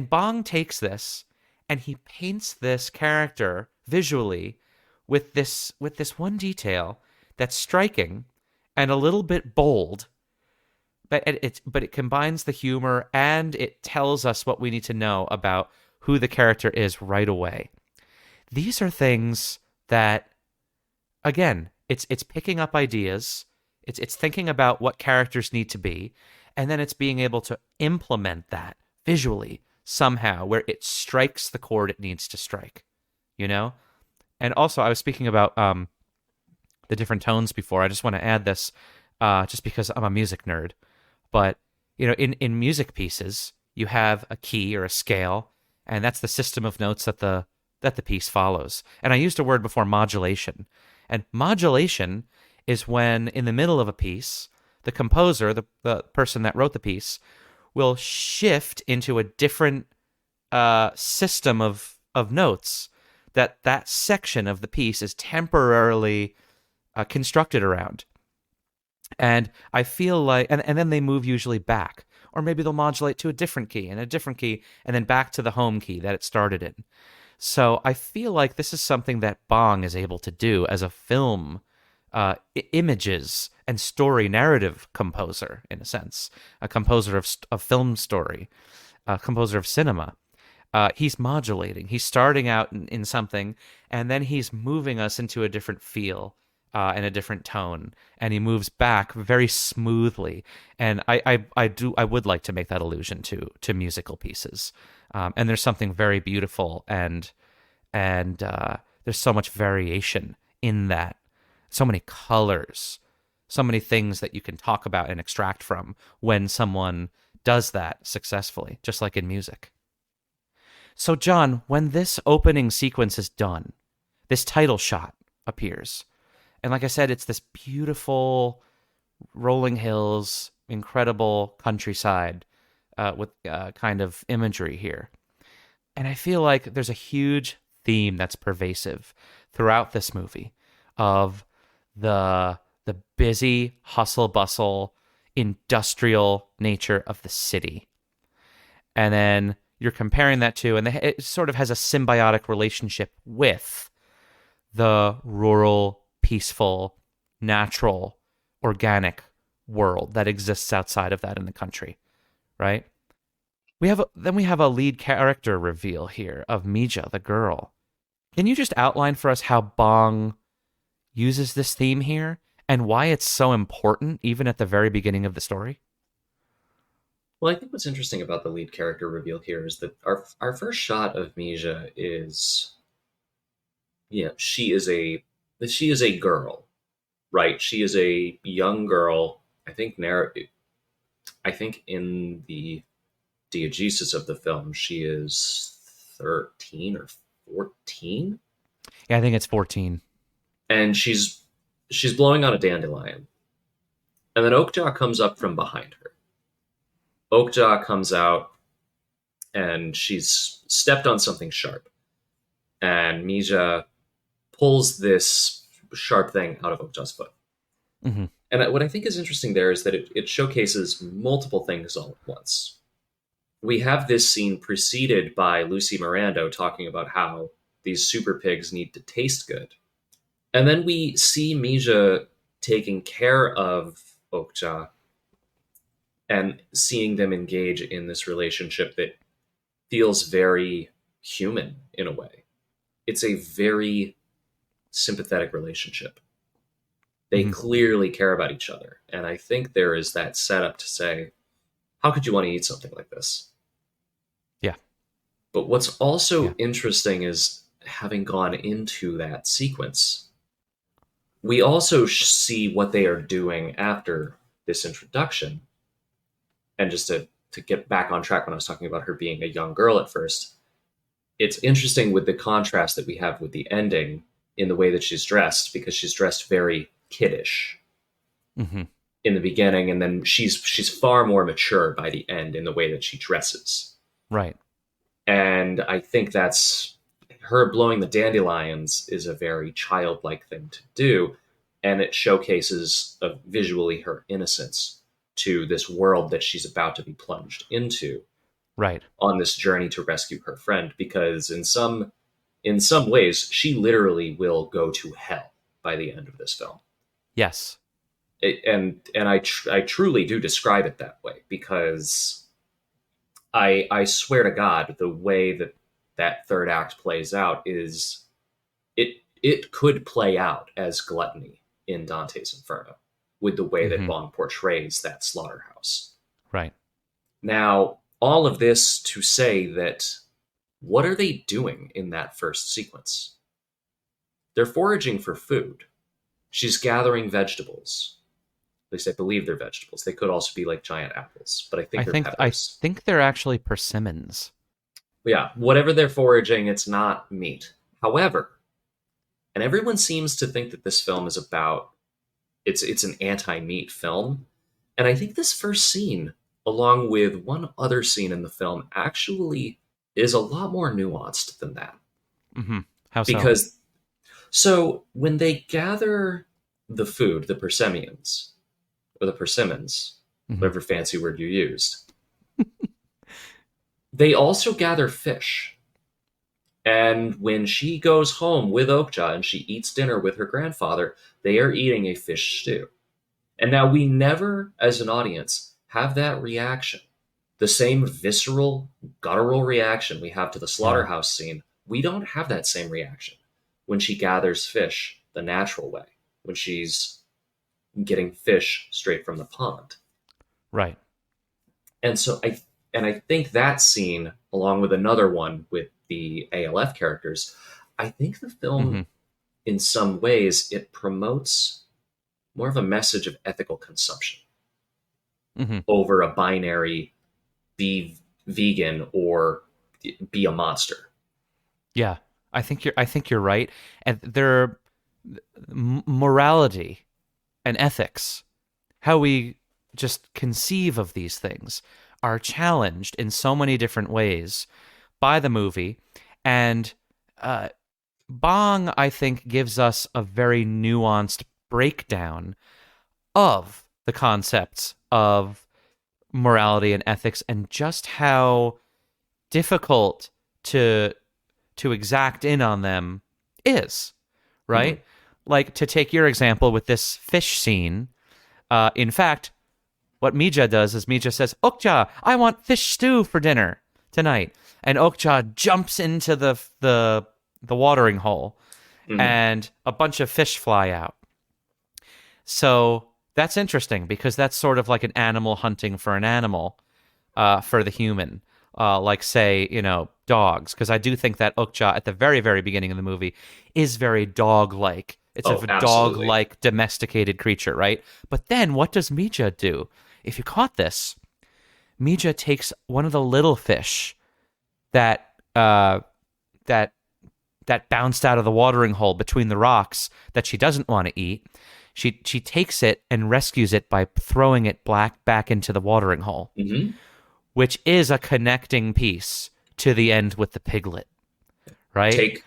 Speaker 3: Bong takes this and he paints this character visually with this one detail that's striking and a little bit bold, but it combines the humor and it tells us what we need to know about who the character is right away. These are things that, again, it's picking up ideas, it's thinking about what characters need to be, and then it's being able to implement that visually somehow where it strikes the chord it needs to strike, you know? And also, I was speaking about the different tones before. I just want to add this just because I'm a music nerd. But, in music pieces, you have a key or a scale, and that's the system of notes that the piece follows. And I used a word before, modulation. And modulation is when, in the middle of a piece, the composer, the person that wrote the piece, will shift into a different system of notes that section of the piece is temporarily constructed around. And I feel like, and then they move usually back, or maybe they'll modulate to a different key, and then back to the home key that it started in. So I feel like this is something that Bong is able to do as a film images and story narrative composer, in a sense, a composer of film story, a composer of cinema. He's modulating. He's starting out in something, and then he's moving us into a different feel and a different tone, and he moves back very smoothly. And I would like to make that allusion to musical pieces. And there's something very beautiful, and there's so much variation in that, so many colors, so many things that you can talk about and extract from when someone does that successfully, just like in music. So, John, when this opening sequence is done, this title shot appears. And like I said, it's this beautiful rolling hills, incredible countryside with kind of imagery here. And I feel like there's a huge theme that's pervasive throughout this movie of the busy, hustle-bustle, industrial nature of the city. And then you're comparing that to, and it sort of has a symbiotic relationship with the rural, peaceful, natural, organic world that exists outside of that in the country, right? We have a lead character reveal here of Mija, the girl. Can you just outline for us how Bong uses this theme here and why it's so important even at the very beginning of the story?
Speaker 4: Well, I think what's interesting about the lead character reveal here is that our first shot of Mija is, she is a girl, right? She is a young girl. I think in the diegesis of the film, she is 13 or 14.
Speaker 3: Yeah, I think it's 14.
Speaker 4: And she's blowing on a dandelion. And then Okja comes up from behind her. Okja comes out and she's stepped on something sharp. And Mija pulls this sharp thing out of Okja's foot.
Speaker 3: Mm-hmm.
Speaker 4: And what I think is interesting there is that it showcases multiple things all at once. We have this scene preceded by Lucy Mirando talking about how these super pigs need to taste good. And then we see Mija taking care of Okja and seeing them engage in this relationship that feels very human in a way. It's a very sympathetic relationship. They clearly care about each other. And I think there is that setup to say, how could you want to eat something like this?
Speaker 3: Yeah.
Speaker 4: But what's also interesting is, having gone into that sequence, we also see what they are doing after this introduction. And just to get back on track when I was talking about her being a young girl at first, it's interesting with the contrast that we have with the ending in the way that she's dressed, because she's dressed very kiddish in the beginning, and then she's far more mature by the end in the way that she dresses.
Speaker 3: Right.
Speaker 4: And I think that's her blowing the dandelions is a very childlike thing to do, and it showcases visually her innocence to this world that she's about to be plunged into.
Speaker 3: Right.
Speaker 4: On this journey to rescue her friend, because in some ways she literally will go to hell by the end of this film.
Speaker 3: Yes.
Speaker 4: And I truly do describe it that way, because I swear to God, the way that third act plays out is it could play out as gluttony in Dante's Inferno, with the way that Bong portrays that slaughterhouse.
Speaker 3: Right.
Speaker 4: Now, all of this to say that, what are they doing in that first sequence? They're foraging for food. She's gathering vegetables. At least I believe they're vegetables. They could also be like giant apples, but I think they're peppers.
Speaker 3: I think they're actually persimmons.
Speaker 4: Yeah, whatever they're foraging, it's not meat. However, and everyone seems to think that this film is about, it's an anti-meat film, and I think this first scene, along with one other scene in the film, actually is a lot more nuanced than that.
Speaker 3: How so?
Speaker 4: Because, when they gather the food, the persimmons, or the persimmons, whatever fancy word you used, they also gather fish. And when she goes home with Okja and she eats dinner with her grandfather, they are eating a fish stew. And now we never, as an audience, have that reaction. The same visceral, guttural reaction we have to the slaughterhouse scene, we don't have that same reaction when she gathers fish the natural way, when she's getting fish straight from the pond.
Speaker 3: Right.
Speaker 4: And so I think that scene, along with another one with the ALF characters, I think the film, in some ways, it promotes more of a message of ethical consumption over a binary be vegan or be a monster.
Speaker 3: Yeah, I think you're right. And their morality and ethics, how we just conceive of these things, are challenged in so many different ways by the movie. And Bong, I think, gives us a very nuanced breakdown of the concepts of morality and ethics, and just how difficult to exact in on them is, right? Like, to take your example with this fish scene, in fact, what Mija does is Mija says, "Okja, I want fish stew for dinner tonight." And Okja jumps into the watering hole, and a bunch of fish fly out. So that's interesting, because that's sort of like an animal hunting for an animal, for the human. Like, say, dogs, because I do think that Okja at the very, very beginning of the movie is very dog-like. It's a dog-like domesticated creature, right? But then what does Mija do? If you caught this, Mija takes one of the little fish that bounced out of the watering hole between the rocks that she doesn't want to eat. She takes it and rescues it by throwing it back into the watering hole, which is a connecting piece to the end with the piglet, right?
Speaker 4: Take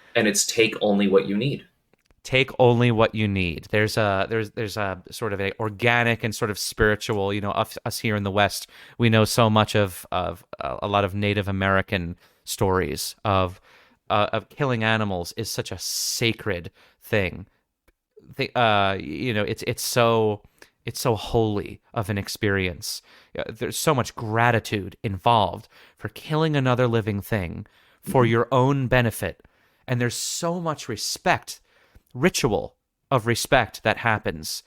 Speaker 4: only what you need.
Speaker 3: Take only what you need. There's a sort of a organic and sort of spiritual. Us here in the West, we know so much of a lot of Native American stories of killing animals is such a sacred thing. It's so holy of an experience. There's so much gratitude involved for killing another living thing for your own benefit, and there's so much respect, ritual of respect that happens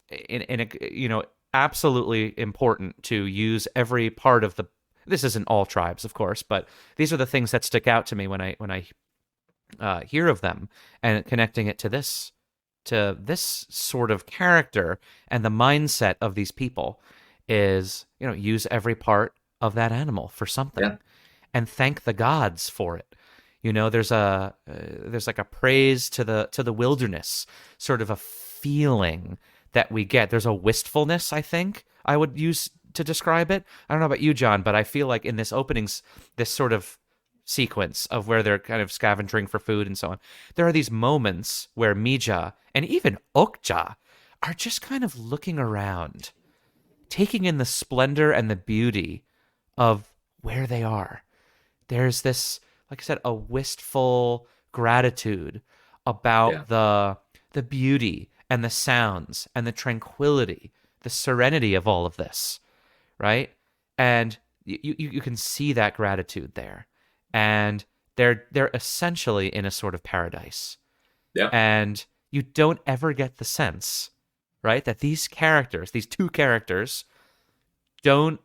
Speaker 3: in a, absolutely important to use every part of the. This isn't all tribes, of course, but these are the things that stick out to me when I hear of them, and connecting it to this sort of character and the mindset of these people is, use every part of that animal for something,
Speaker 4: Yeah.
Speaker 3: and thank the gods for it. There's like a praise to the wilderness, sort of a feeling that we get. There's a wistfulness, I think I would use to describe it. I don't know about you, John, but I feel like in this openings, this sort of sequence of where they're kind of scavenging for food and so on, there are these moments where Mija and even Okja are just kind of looking around, taking in the splendor and the beauty of where they are. There's this, like I said, a wistful gratitude
Speaker 4: Yeah.
Speaker 3: about the beauty and the sounds and the tranquility, the serenity of all of this, right? And you can see that gratitude there, and they're essentially in a sort of paradise,
Speaker 4: Yeah.
Speaker 3: and you don't ever get the sense, right, that these two characters, don't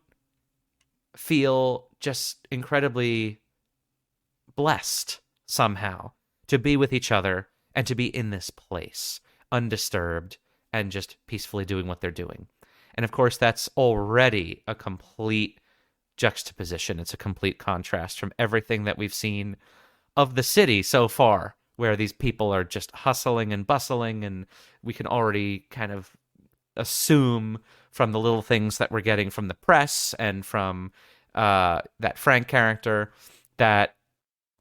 Speaker 3: feel just incredibly blessed somehow to be with each other and to be in this place, undisturbed and just peacefully doing what they're doing. And of course, that's already a complete juxtaposition. It's a complete contrast from everything that we've seen of the city so far, where these people are just hustling and bustling, and we can already kind of assume from the little things that we're getting from the press and from that Frank character that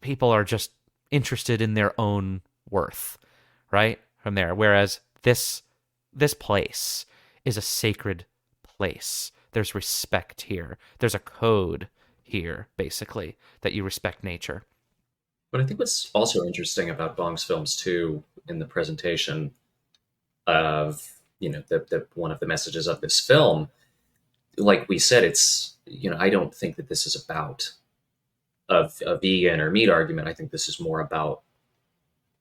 Speaker 3: people are just interested in their own worth, right? From there. Whereas this place is a sacred place. There's respect here. There's a code here, basically, that you respect nature.
Speaker 4: But I think what's also interesting about Bong's films too, in the presentation of the one of the messages of this film, like we said, it's I don't think that this is about a vegan or meat argument. I think this is more about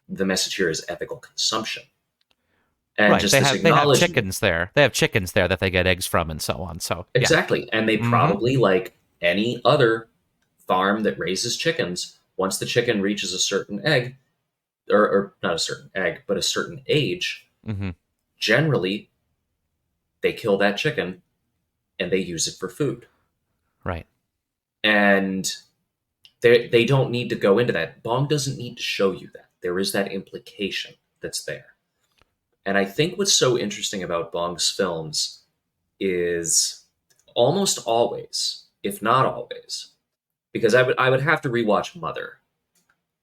Speaker 4: the message here is ethical consumption, and
Speaker 3: Right.
Speaker 4: just
Speaker 3: They
Speaker 4: this
Speaker 3: have
Speaker 4: acknowledgement.
Speaker 3: chickens there. They have chickens there that they get eggs from and so on. So yeah.
Speaker 4: Exactly, and they
Speaker 3: Mm-hmm.
Speaker 4: probably, like any other farm that raises chickens, once the chicken reaches a certain egg, or not a certain egg, but a certain age,
Speaker 3: Mm-hmm.
Speaker 4: generally they kill that chicken and they use it for food.
Speaker 3: Right.
Speaker 4: And they don't need to go into that. Bong doesn't need to show you that. There is that implication that's there. And I think what's so interesting about Bong's films is almost always, if not always, because I would have to rewatch Mother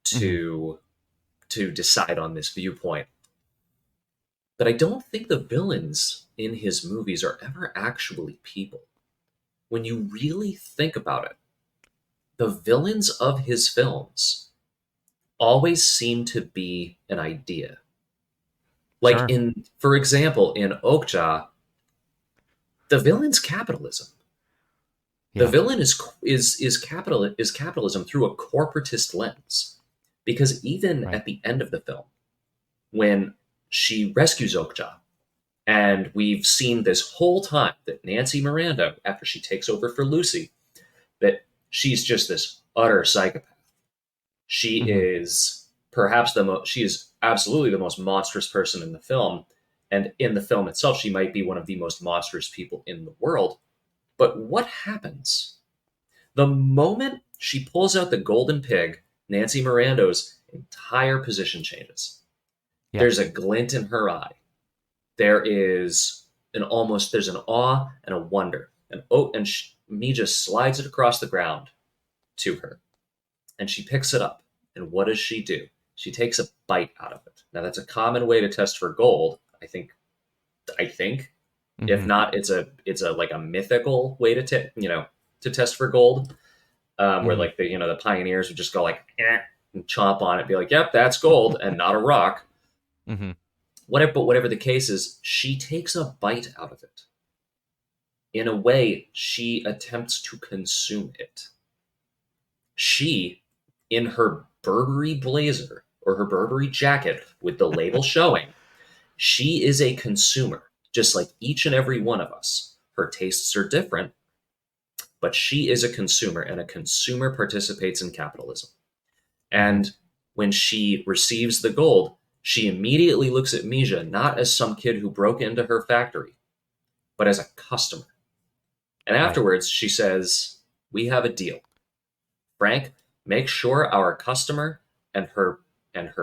Speaker 4: to decide on this viewpoint. But I don't think the villains in his movies are ever actually people. When you really think about it, the villains of his films always seem to be an idea. Like
Speaker 3: Sure.
Speaker 4: for example, in Okja, the villain's capitalism. The
Speaker 3: Yeah.
Speaker 4: villain is capitalism through a corporatist lens. Because even
Speaker 3: Right.
Speaker 4: at the end of the film, when she rescues Okja, and we've seen this whole time that Nancy Miranda, after she takes over for Lucy, that she's just this utter psychopath. She
Speaker 3: Mm-hmm.
Speaker 4: is she is absolutely the most monstrous person in the film, and in the film itself, she might be one of the most monstrous people in the world. But what happens the moment she pulls out the golden pig? Nancy Miranda's entire position changes.
Speaker 3: Yeah.
Speaker 4: There's a glint in her eye. There's an awe and a wonder. Mija slides it across the ground to her, and she picks it up. And what does she do? She takes a bite out of it. Now that's a common way to test for gold. I think. If
Speaker 3: Mm-hmm.
Speaker 4: not, it's a like a mythical way to test for gold, where
Speaker 3: Mm-hmm.
Speaker 4: like the pioneers would just go like and chomp on it, be like, "Yep, that's gold," and not a rock.
Speaker 3: Mm-hmm.
Speaker 4: Whatever the case is, she takes a bite out of it. In a way, she attempts to consume it. She, in her Burberry blazer or her Burberry jacket with the label showing, She is a consumer, just like each and every one of us. Her tastes are different, but she is a consumer, and a consumer participates in capitalism. And when she receives the gold, she immediately looks at Misha not as some kid who broke into her factory, but as a customer. And
Speaker 3: Right.
Speaker 4: afterwards, she says, "We have a deal. Frank, make sure our customer and her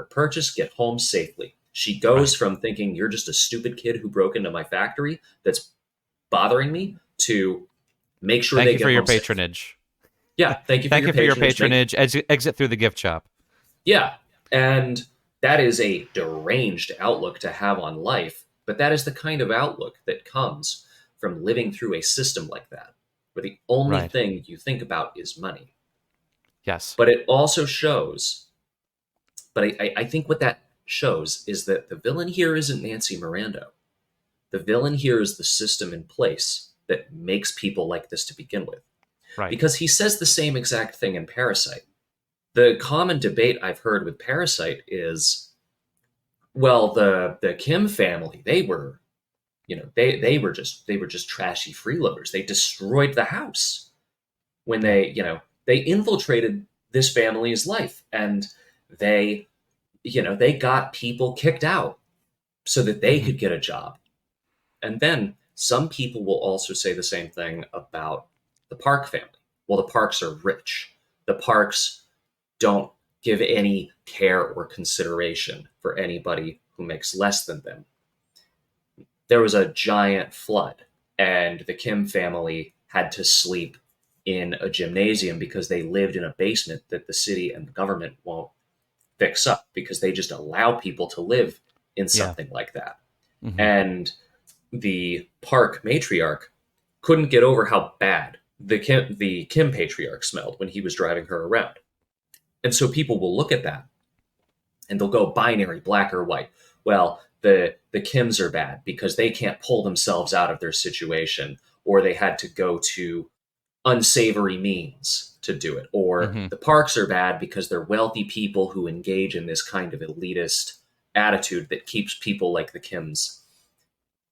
Speaker 4: purchase get home safely." She goes
Speaker 3: Right.
Speaker 4: from thinking you're just a stupid kid who broke into my factory that's bothering me to make sure
Speaker 3: Thank
Speaker 4: they
Speaker 3: you for
Speaker 4: get
Speaker 3: your
Speaker 4: home safe.
Speaker 3: patronage.
Speaker 4: Yeah, thank you for
Speaker 3: Thank
Speaker 4: your
Speaker 3: you for your
Speaker 4: patronage.
Speaker 3: patronage. Exit through the gift shop.
Speaker 4: Yeah, and that is a deranged outlook to have on life, but that is the kind of outlook that comes from living through a system like that, where the only
Speaker 3: Right.
Speaker 4: thing you think about is money.
Speaker 3: Yes.
Speaker 4: But it also shows, I think what that shows is that the villain here isn't Nancy Miranda. The villain here is the system in place that makes people like this to begin with.
Speaker 3: Right.
Speaker 4: Because he says the same exact thing in Parasite. The common debate I've heard with Parasite is, well, the Kim family, they were, they were just trashy freeloaders. They destroyed the house when they infiltrated this family's life, and they they got people kicked out so that they
Speaker 3: Mhm.
Speaker 4: could get a job. And then some people will also say the same thing about the Park family. Well, the Parks are rich. The Parks don't give any care or consideration for anybody who makes less than them. There was a giant flood, and the Kim family had to sleep in a gymnasium because they lived in a basement that the city and the government won't fix up, because they just allow people to live in
Speaker 3: Yeah.
Speaker 4: something like that.
Speaker 3: Hmm.
Speaker 4: And the Park matriarch couldn't get over how bad the Kim patriarch smelled when he was driving her around. And so people will look at that and they'll go binary, black or white. Well, the Kims are bad because they can't pull themselves out of their situation, or they had to go to unsavory means to do it. Or
Speaker 3: Hmm.
Speaker 4: the Parks are bad because they're wealthy people who engage in this kind of elitist attitude that keeps people like the Kims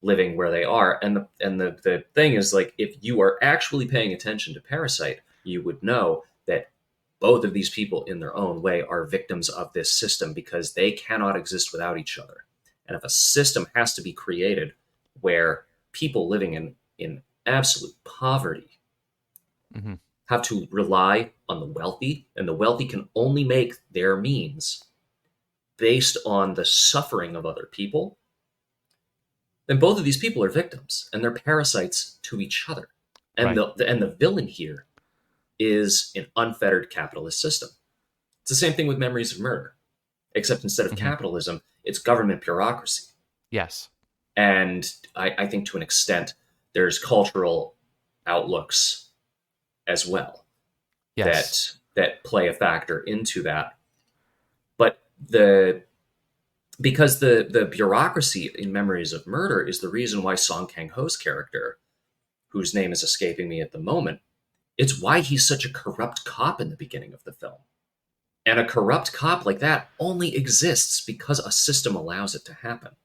Speaker 4: living where they are. And the thing is, like, if you are actually paying attention to Parasite, you would know that both of these people in their own way are victims of this system, because they cannot exist without each other. And if a system has to be created where people living in absolute poverty
Speaker 3: Hmm.
Speaker 4: have to rely on the wealthy, and the wealthy can only make their means based on the suffering of other people, then both of these people are victims and they're parasites to each other. And
Speaker 3: Right.
Speaker 4: the villain here is an unfettered capitalist system. It's the same thing with Memories of Murder, except instead of
Speaker 3: Hmm.
Speaker 4: capitalism, it's government bureaucracy.
Speaker 3: Yes.
Speaker 4: And I think to an extent, there's cultural outlooks as well
Speaker 3: Yes.
Speaker 4: that play a factor into that. But because the bureaucracy in Memories of Murder is the reason why Song Kang Ho's character, whose name is escaping me at the moment, it's why he's such a corrupt cop in the beginning of the film. And a corrupt cop like that only exists because a system allows it to happen.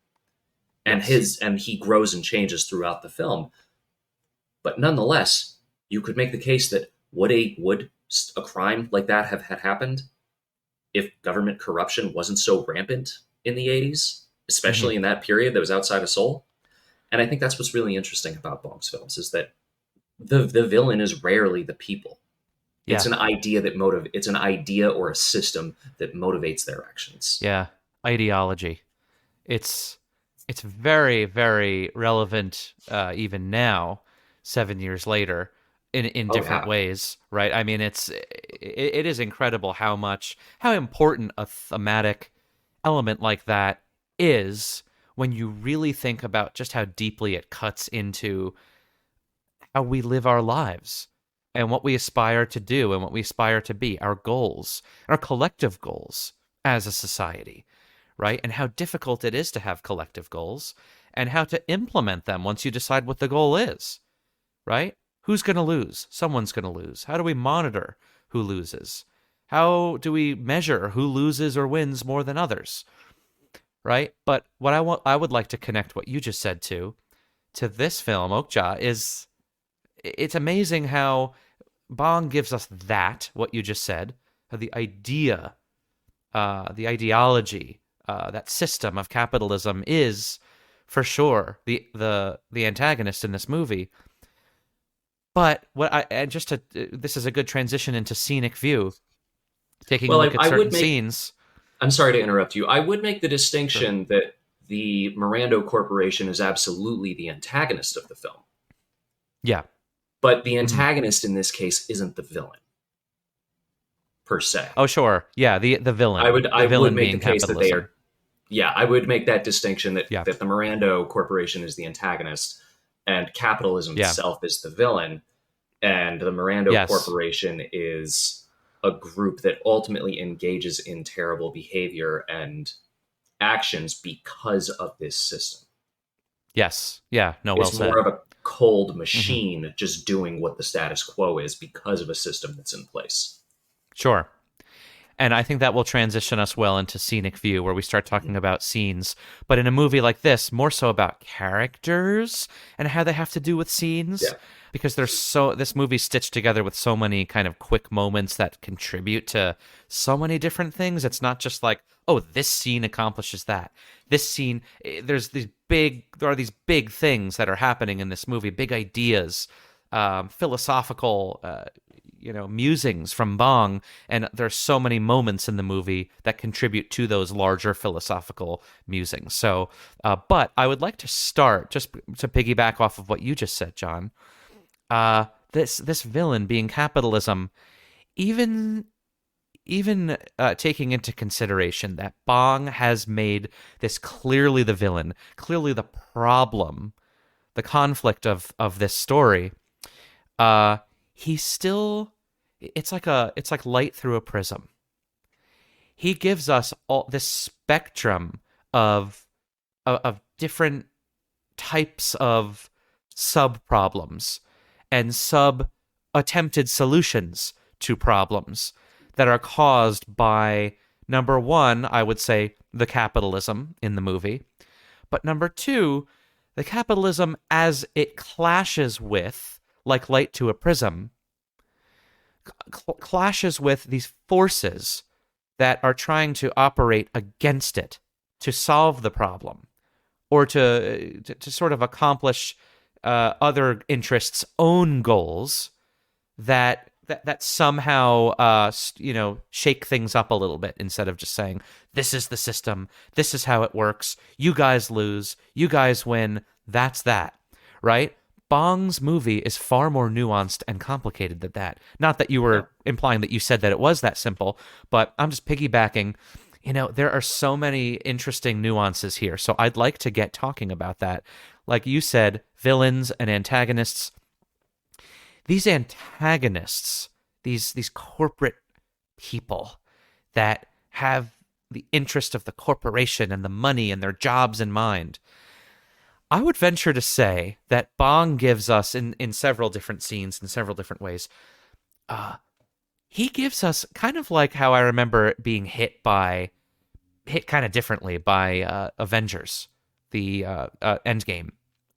Speaker 4: And
Speaker 3: Yes.
Speaker 4: he grows and changes throughout the film. But nonetheless, you could make the case that would a crime like that have had happened if government corruption wasn't so rampant in the 80s,
Speaker 3: Hmm.
Speaker 4: especially in that period that was outside of Seoul? And I think that's what's really interesting about Bong's films, is that the villain is rarely the people. It's
Speaker 3: Yeah.
Speaker 4: an idea it's an idea or a system that motivates their actions.
Speaker 3: Yeah. Ideology. It's it's very, very relevant even now, 7 years later, in
Speaker 4: Oh
Speaker 3: different
Speaker 4: yeah.
Speaker 3: ways, right? I mean, it is incredible how important a thematic element like that is when you really think about just how deeply it cuts into how we live our lives and what we aspire to do and what we aspire to be, our goals, our collective goals as a society, right? And how difficult it is to have collective goals and how to implement them once you decide what the goal is, right? Who's going to lose? Someone's going to lose. How do we monitor who loses? How do we measure who loses or wins more than others? right? But what I would like to connect what you just said to this film, Okja, is it's amazing how Bong gives us that, what you just said, the idea, the ideology, that system of capitalism is for sure the antagonist in this movie. But what I and just to this is a good transition into scenic view, taking a
Speaker 4: Well,
Speaker 3: look at
Speaker 4: I would
Speaker 3: certain
Speaker 4: make.
Speaker 3: scenes.
Speaker 4: I'm sorry to interrupt you. I would make the
Speaker 3: Sure.
Speaker 4: distinction that the Mirando Corporation is absolutely the antagonist of the film,
Speaker 3: Yeah.
Speaker 4: but the
Speaker 3: hmm
Speaker 4: antagonist in this case isn't the villain per se.
Speaker 3: Oh, sure. Yeah. The villain,
Speaker 4: I
Speaker 3: the
Speaker 4: would
Speaker 3: villain
Speaker 4: make the
Speaker 3: being
Speaker 4: case that they
Speaker 3: capitalism.
Speaker 4: are. Yeah, I would make that distinction that
Speaker 3: Yeah.
Speaker 4: that the Mirando Corporation is the antagonist and capitalism
Speaker 3: Yeah.
Speaker 4: itself is the villain, and the Mirando
Speaker 3: Yes.
Speaker 4: Corporation is a group that ultimately engages in terrible behavior and actions because of this system.
Speaker 3: Yes. Yeah. No. Well
Speaker 4: It's more
Speaker 3: said.
Speaker 4: of a cold
Speaker 3: hmm
Speaker 4: machine just doing what the status quo is because of a system that's in place.
Speaker 3: Sure. And I think that will transition us well into scenic view, where we start
Speaker 4: Mhm.
Speaker 3: talking about scenes. But in a movie like this, more so about characters and how they have to do with scenes,
Speaker 4: Yeah.
Speaker 3: because this movie's stitched together with so many kind of quick moments that contribute to so many different things. It's not just like, oh, this scene accomplishes that. This scene, there are these big things that are happening in this movie, big ideas, philosophical, musings from Bong, and there's so many moments in the movie that contribute to those larger philosophical musings. So, but I would like to start just to piggyback off of what you just said, John. This villain being capitalism, even taking into consideration that Bong has made this clearly the villain, clearly the problem, the conflict of this story. He's still it's like light through a prism. He gives us all this spectrum of different types of sub problems and sub attempted solutions to problems that are caused by, number one, I would say, the capitalism in the movie, but number two, the capitalism as it clashes with, like light to a prism, clashes with these forces that are trying to operate against it to solve the problem or to sort of accomplish other interests' own goals that somehow shake things up a little bit, instead of just saying, this is the system, this is how it works, you guys lose, you guys win, that's that, right? Bong's movie is far more nuanced and complicated than that. Not that you
Speaker 4: Yeah.
Speaker 3: were implying that you said that it was that simple, but I'm just piggybacking. There are so many interesting nuances here. So I'd like to get talking about that. Like you said, villains and antagonists. These antagonists, these corporate people that have the interest of the corporation and the money and their jobs in mind. I would venture to say that Bong gives us in several different scenes, in several different ways. He gives us kind of like how I remember it being hit kind of differently by Avengers, the Endgame,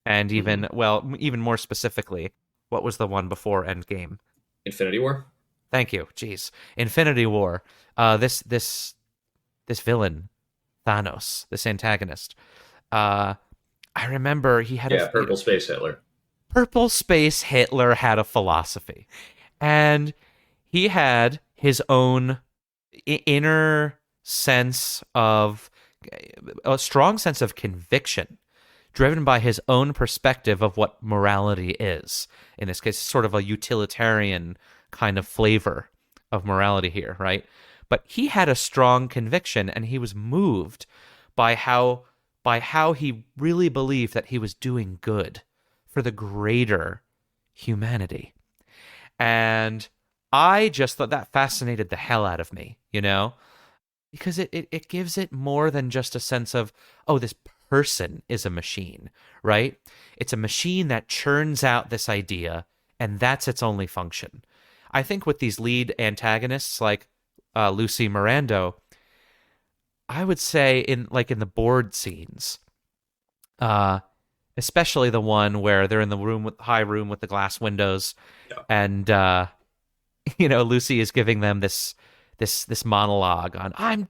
Speaker 3: and
Speaker 4: Mhm.
Speaker 3: even more specifically, what was the one before Endgame?
Speaker 4: Infinity War?
Speaker 3: Thank you. Jeez, Infinity War. This villain, Thanos, this antagonist. I remember he had
Speaker 4: Yeah, Purple Space Hitler.
Speaker 3: Purple Space Hitler had a philosophy, and he had his own inner sense of a strong sense of conviction driven by his own perspective of what morality is. In this case, sort of a utilitarian kind of flavor of morality here, right? But he had a strong conviction, and he was moved by how he really believed that he was doing good for the greater humanity. And I just thought that fascinated the hell out of me, because it gives it more than just a sense of, oh, this person is a machine, right? It's a machine that churns out this idea, and that's its only function. I think with these lead antagonists like Lucy Mirando, I would say in the board scenes, uh, especially the one where they're in the high room with the glass windows,
Speaker 4: Yeah.
Speaker 3: and Lucy is giving them this monologue on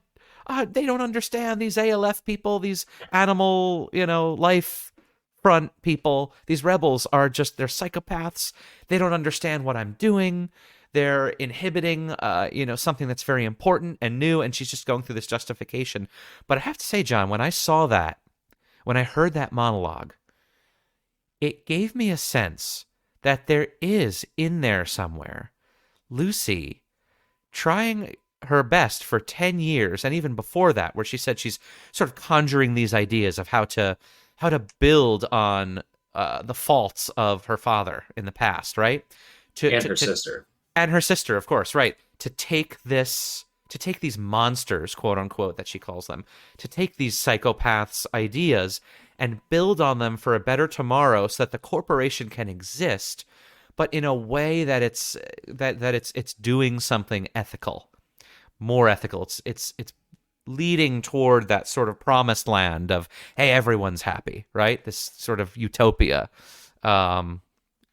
Speaker 3: they don't understand these ALF people, these animal, life front people. These rebels they're psychopaths. They don't understand what I'm doing. They're inhibiting, something that's very important and new. And she's just going through this justification. But I have to say, John, when I heard that monologue, it gave me a sense that there is in there somewhere Lucy trying her best for 10 years, and even before that, where she said she's sort of conjuring these ideas of how to build on the faults of her father in the past, right?
Speaker 4: Her sister.
Speaker 3: And her sister, of course, right? To take these monsters, quote unquote, that she calls them, to take these psychopaths' ideas and build on them for a better tomorrow so that the corporation can exist, but in a way that it's doing something ethical, more ethical. It's leading toward that sort of promised land of, hey, everyone's happy, right? This sort of utopia.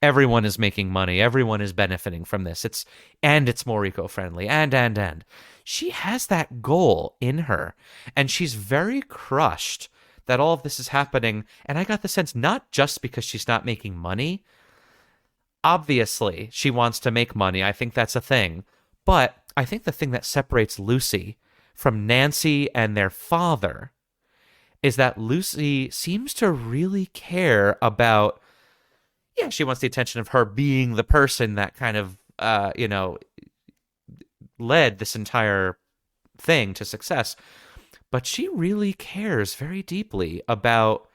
Speaker 3: Everyone is making money. Everyone is benefiting from this. It's more eco-friendly. And she has that goal in her, and she's very crushed that all of this is happening. And I got the sense not just because she's not making money. Obviously, she wants to make money. I think that's a thing. But I think the thing that separates Lucy from Nancy and their father is that Lucy seems to really care about, she wants the attention of her being the person that kind of, led this entire thing to success. But she really cares very deeply about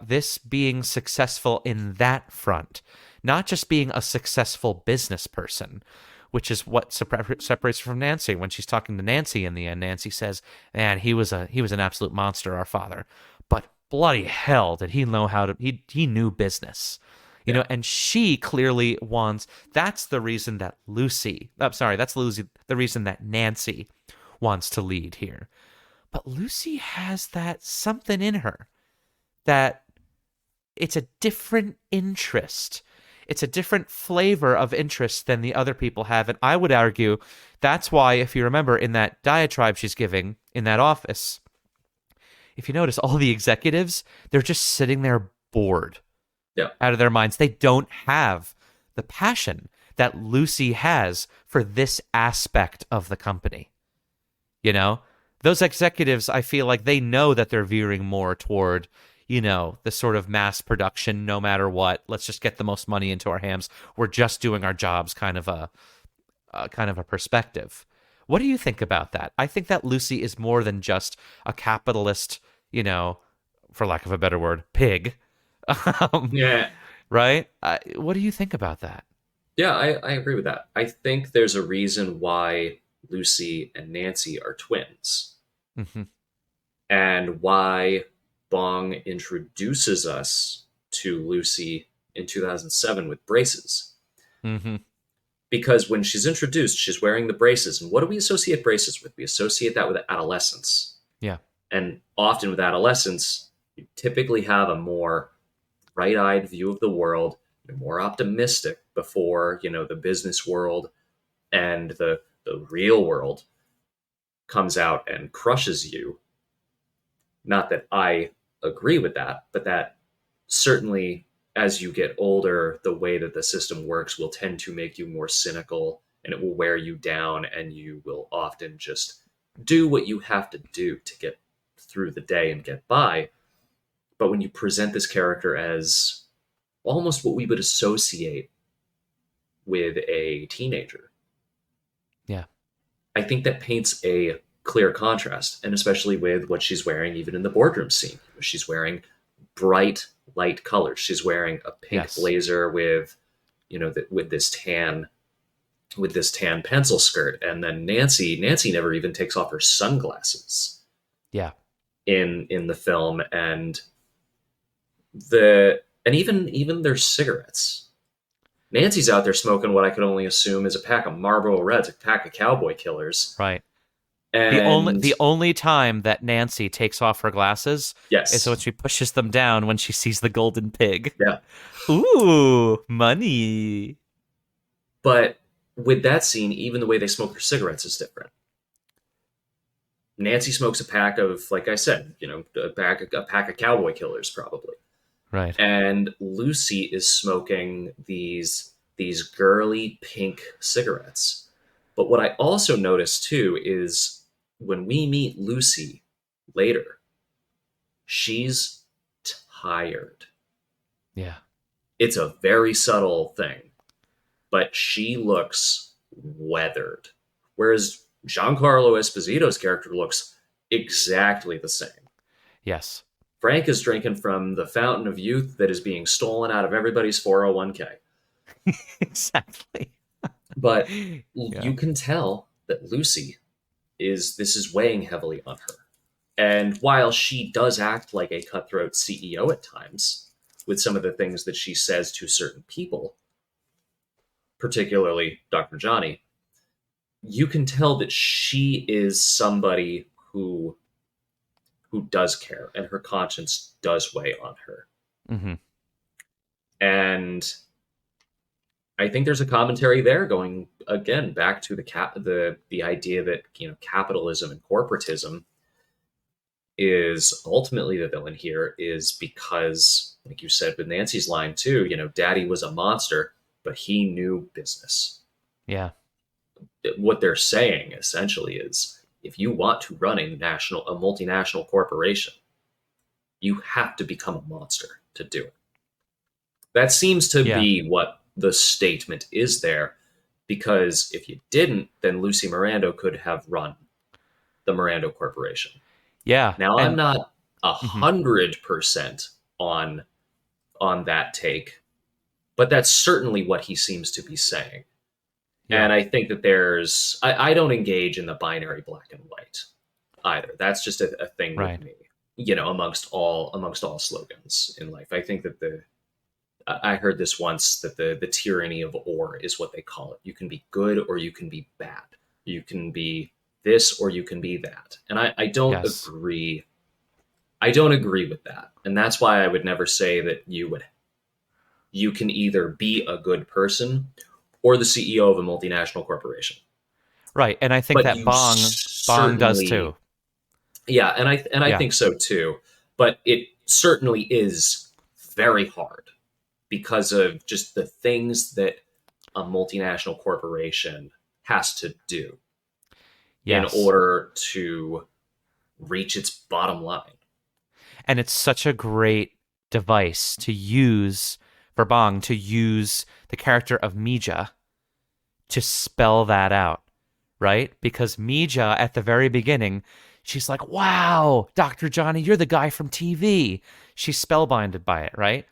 Speaker 3: this being successful in that front, not just being a successful business person, which is what separates her from Nancy. When she's talking to Nancy in the end, Nancy says, "Man, he was an absolute monster, our father, but bloody hell, did he know how to? He knew business." And she clearly wants. That's the reason that the reason that Nancy wants to lead here. But Lucy has that something in her that it's a different interest. It's a different flavor of interest than the other people have. And I would argue that's why, if you remember in that diatribe she's giving in that office, if you notice all the executives, they're just sitting there bored out of their minds. They don't have the passion that Lucy has for this aspect of the company. Those executives, I feel like they know that they're veering more toward, the sort of mass production, no matter what. Let's just get the most money into our hands. We're just doing our jobs kind of a perspective. What do you think about that? I think that Lucy is more than just a capitalist, for lack of a better word, pig.
Speaker 4: Yeah.
Speaker 3: Right? What do you think about that?
Speaker 4: Yeah, I agree with that. I think there's a reason why Lucy and Nancy are twins.
Speaker 3: Mm-hmm.
Speaker 4: And why Bong introduces us to Lucy in 2007 with braces.
Speaker 3: Mm-hmm.
Speaker 4: Because when she's introduced, she's wearing the braces. And what do we associate braces with? We associate that with adolescence.
Speaker 3: Yeah.
Speaker 4: And often with adolescence, you typically have a more bright-eyed view of the world. You're more optimistic before, the business world and the real world comes out and crushes you. Not that I agree with that, but that certainly as you get older, the way that the system works will tend to make you more cynical, and it will wear you down, and you will often just do what you have to do to get through the day and get by. But when you present this character as almost what we would associate with a teenager, I think that paints a clear contrast, and especially with what she's wearing even in the boardroom scene. She's wearing bright light colors. She's wearing a pink blazer with with this tan pencil skirt. And then Nancy never even takes off her sunglasses in the film. And even their cigarettes. Nancy's out there smoking what I could only assume is a pack of Marlboro Reds, a pack of Cowboy Killers.
Speaker 3: Right.
Speaker 4: And
Speaker 3: The only time that Nancy takes off her glasses is when
Speaker 4: yes,
Speaker 3: she pushes them down when she sees the golden pig.
Speaker 4: yeah.
Speaker 3: Ooh, money.
Speaker 4: But with that scene, even the way they smoke their cigarettes is different. Nancy smokes a pack of, like I said, a pack of cowboy killers probably,
Speaker 3: Right.
Speaker 4: and Lucy is smoking these girly pink cigarettes. But what I also noticed too is when we meet Lucy later, she's tired.
Speaker 3: Yeah.
Speaker 4: It's a very subtle thing, but she looks weathered. Whereas Giancarlo Esposito's character looks exactly the same.
Speaker 3: Yes.
Speaker 4: Frank is drinking from the fountain of youth that is being stolen out of everybody's 401k.
Speaker 3: Exactly.
Speaker 4: But
Speaker 3: Yeah.
Speaker 4: you can tell that Lucy this is weighing heavily on her. And while she does act like a cutthroat CEO at times with some of the things that she says to certain people, particularly Dr. Johnny, you can tell that she is somebody who does care and her conscience does weigh on her.
Speaker 3: Mm-hmm.
Speaker 4: And I think there's a commentary there going again back to the idea that capitalism and corporatism is ultimately the villain here is because, like you said with Nancy's line too, Daddy was a monster, but he knew business.
Speaker 3: Yeah.
Speaker 4: What they're saying essentially is if you want to run a multinational corporation, you have to become a monster to do it. That seems to
Speaker 3: Yeah.
Speaker 4: be what the statement is there, because if you didn't, then Lucy Miranda could have run the Miranda Corporation.
Speaker 3: Yeah.
Speaker 4: Now, I'm
Speaker 3: And
Speaker 4: not
Speaker 3: mhm.
Speaker 4: 100% on that take, but that's certainly what he seems to be saying.
Speaker 3: Yeah.
Speaker 4: And I think that I don't engage in the binary black and white either. That's just a thing with
Speaker 3: Right.
Speaker 4: me, amongst all slogans in life. I think that I heard this once that the tyranny of or is what they call it. You can be good or you can be bad. You can be this or you can be that. And I don't
Speaker 3: Yes.
Speaker 4: agree. I don't agree with that. And that's why I would never say that you can either be a good person or the CEO of a multinational corporation.
Speaker 3: Right. And I think
Speaker 4: But
Speaker 3: that
Speaker 4: you
Speaker 3: Bong does
Speaker 4: certainly,
Speaker 3: too.
Speaker 4: yeah, and I
Speaker 3: Yeah.
Speaker 4: think so too. But it certainly is very hard because of just the things that a multinational corporation has to do in
Speaker 3: Yes.
Speaker 4: order to reach its bottom line.
Speaker 3: And it's such a great device to use for Bong to use the character of Mija to spell that out, right? Because Mija at the very beginning, she's like, "Wow, Dr. Johnny, you're the guy from TV." She's spellbinded by it, right?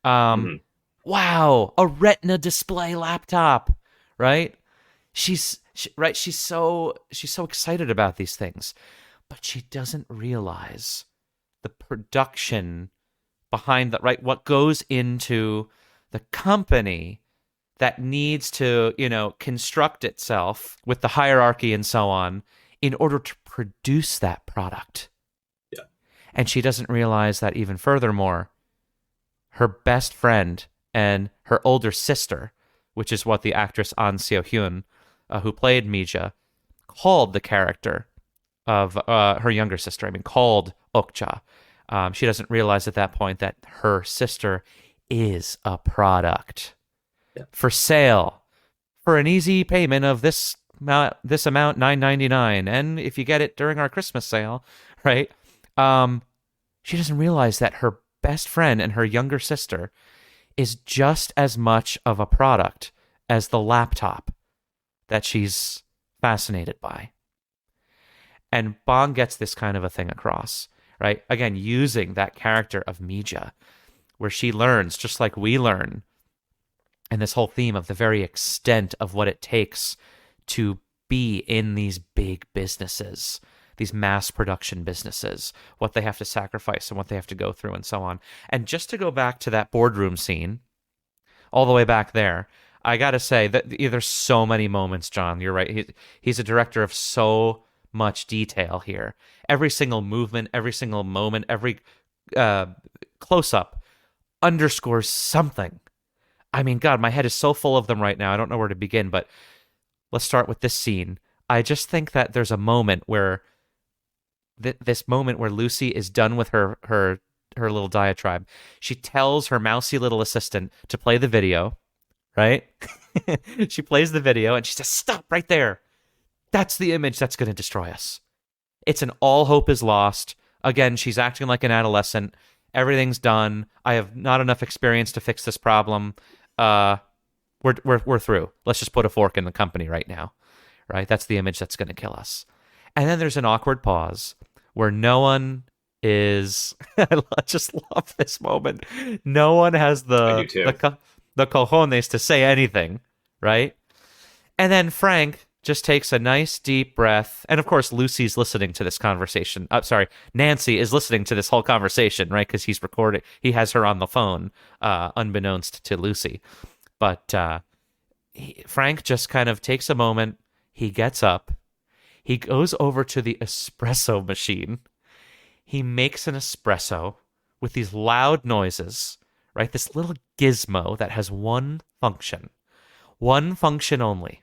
Speaker 3: Um,
Speaker 4: Mhm.
Speaker 3: wow, a Retina display laptop, right? Right. She's so excited about these things, but she doesn't realize the production behind that, right? What goes into the company that needs to, construct itself with the hierarchy and so on in order to produce that product.
Speaker 4: Yeah.
Speaker 3: And she doesn't realize that even furthermore, her best friend and her older sister, which is what the actress An Seo Hyun, who played Mija, called the character of her younger sister. I mean, called Okja. She doesn't realize at that point that her sister is a product
Speaker 4: Yeah.
Speaker 3: for sale for an easy payment of this amount, $9.99, and if you get it during our Christmas sale, right? She doesn't realize that her best friend and her younger sister is just as much of a product as the laptop that she's fascinated by. And Bong gets this kind of a thing across, right? Again, using that character of Mija, where she learns, just like we learn, and this whole theme of the very extent of what it takes to be in these big businesses, these mass production businesses, what they have to sacrifice and what they have to go through and so on. And just to go back to that boardroom scene, all the way back there, I got to say that there's so many moments, John. You're right. He's a director of so much detail here. Every single movement, every single moment, every close-up underscores something. I mean, God, my head is so full of them right now. I don't know where to begin, but let's start with this scene. I just think that there's a moment where this moment where Lucy is done with her little diatribe. She tells her mousy little assistant to play the video, right? She plays the video and she says, "Stop right there. That's the image that's going to destroy us." It's an all hope is lost. Again, she's acting like an adolescent. Everything's done. I have not enough experience to fix this problem. We're through. Let's just put a fork in the company right now, right? That's the image that's going to kill us. And then there's an awkward pause where no one is. I just love this moment. No one has the cojones to say anything, right? And then Frank just takes a nice deep breath. And of course, Lucy's listening to this conversation. Nancy is listening to this whole conversation, right? Because he's recording. He has her on the phone, unbeknownst to Lucy. But Frank just kind of takes a moment. He gets up. He goes over to the espresso machine. He makes an espresso with these loud noises, right? This little gizmo that has one function only,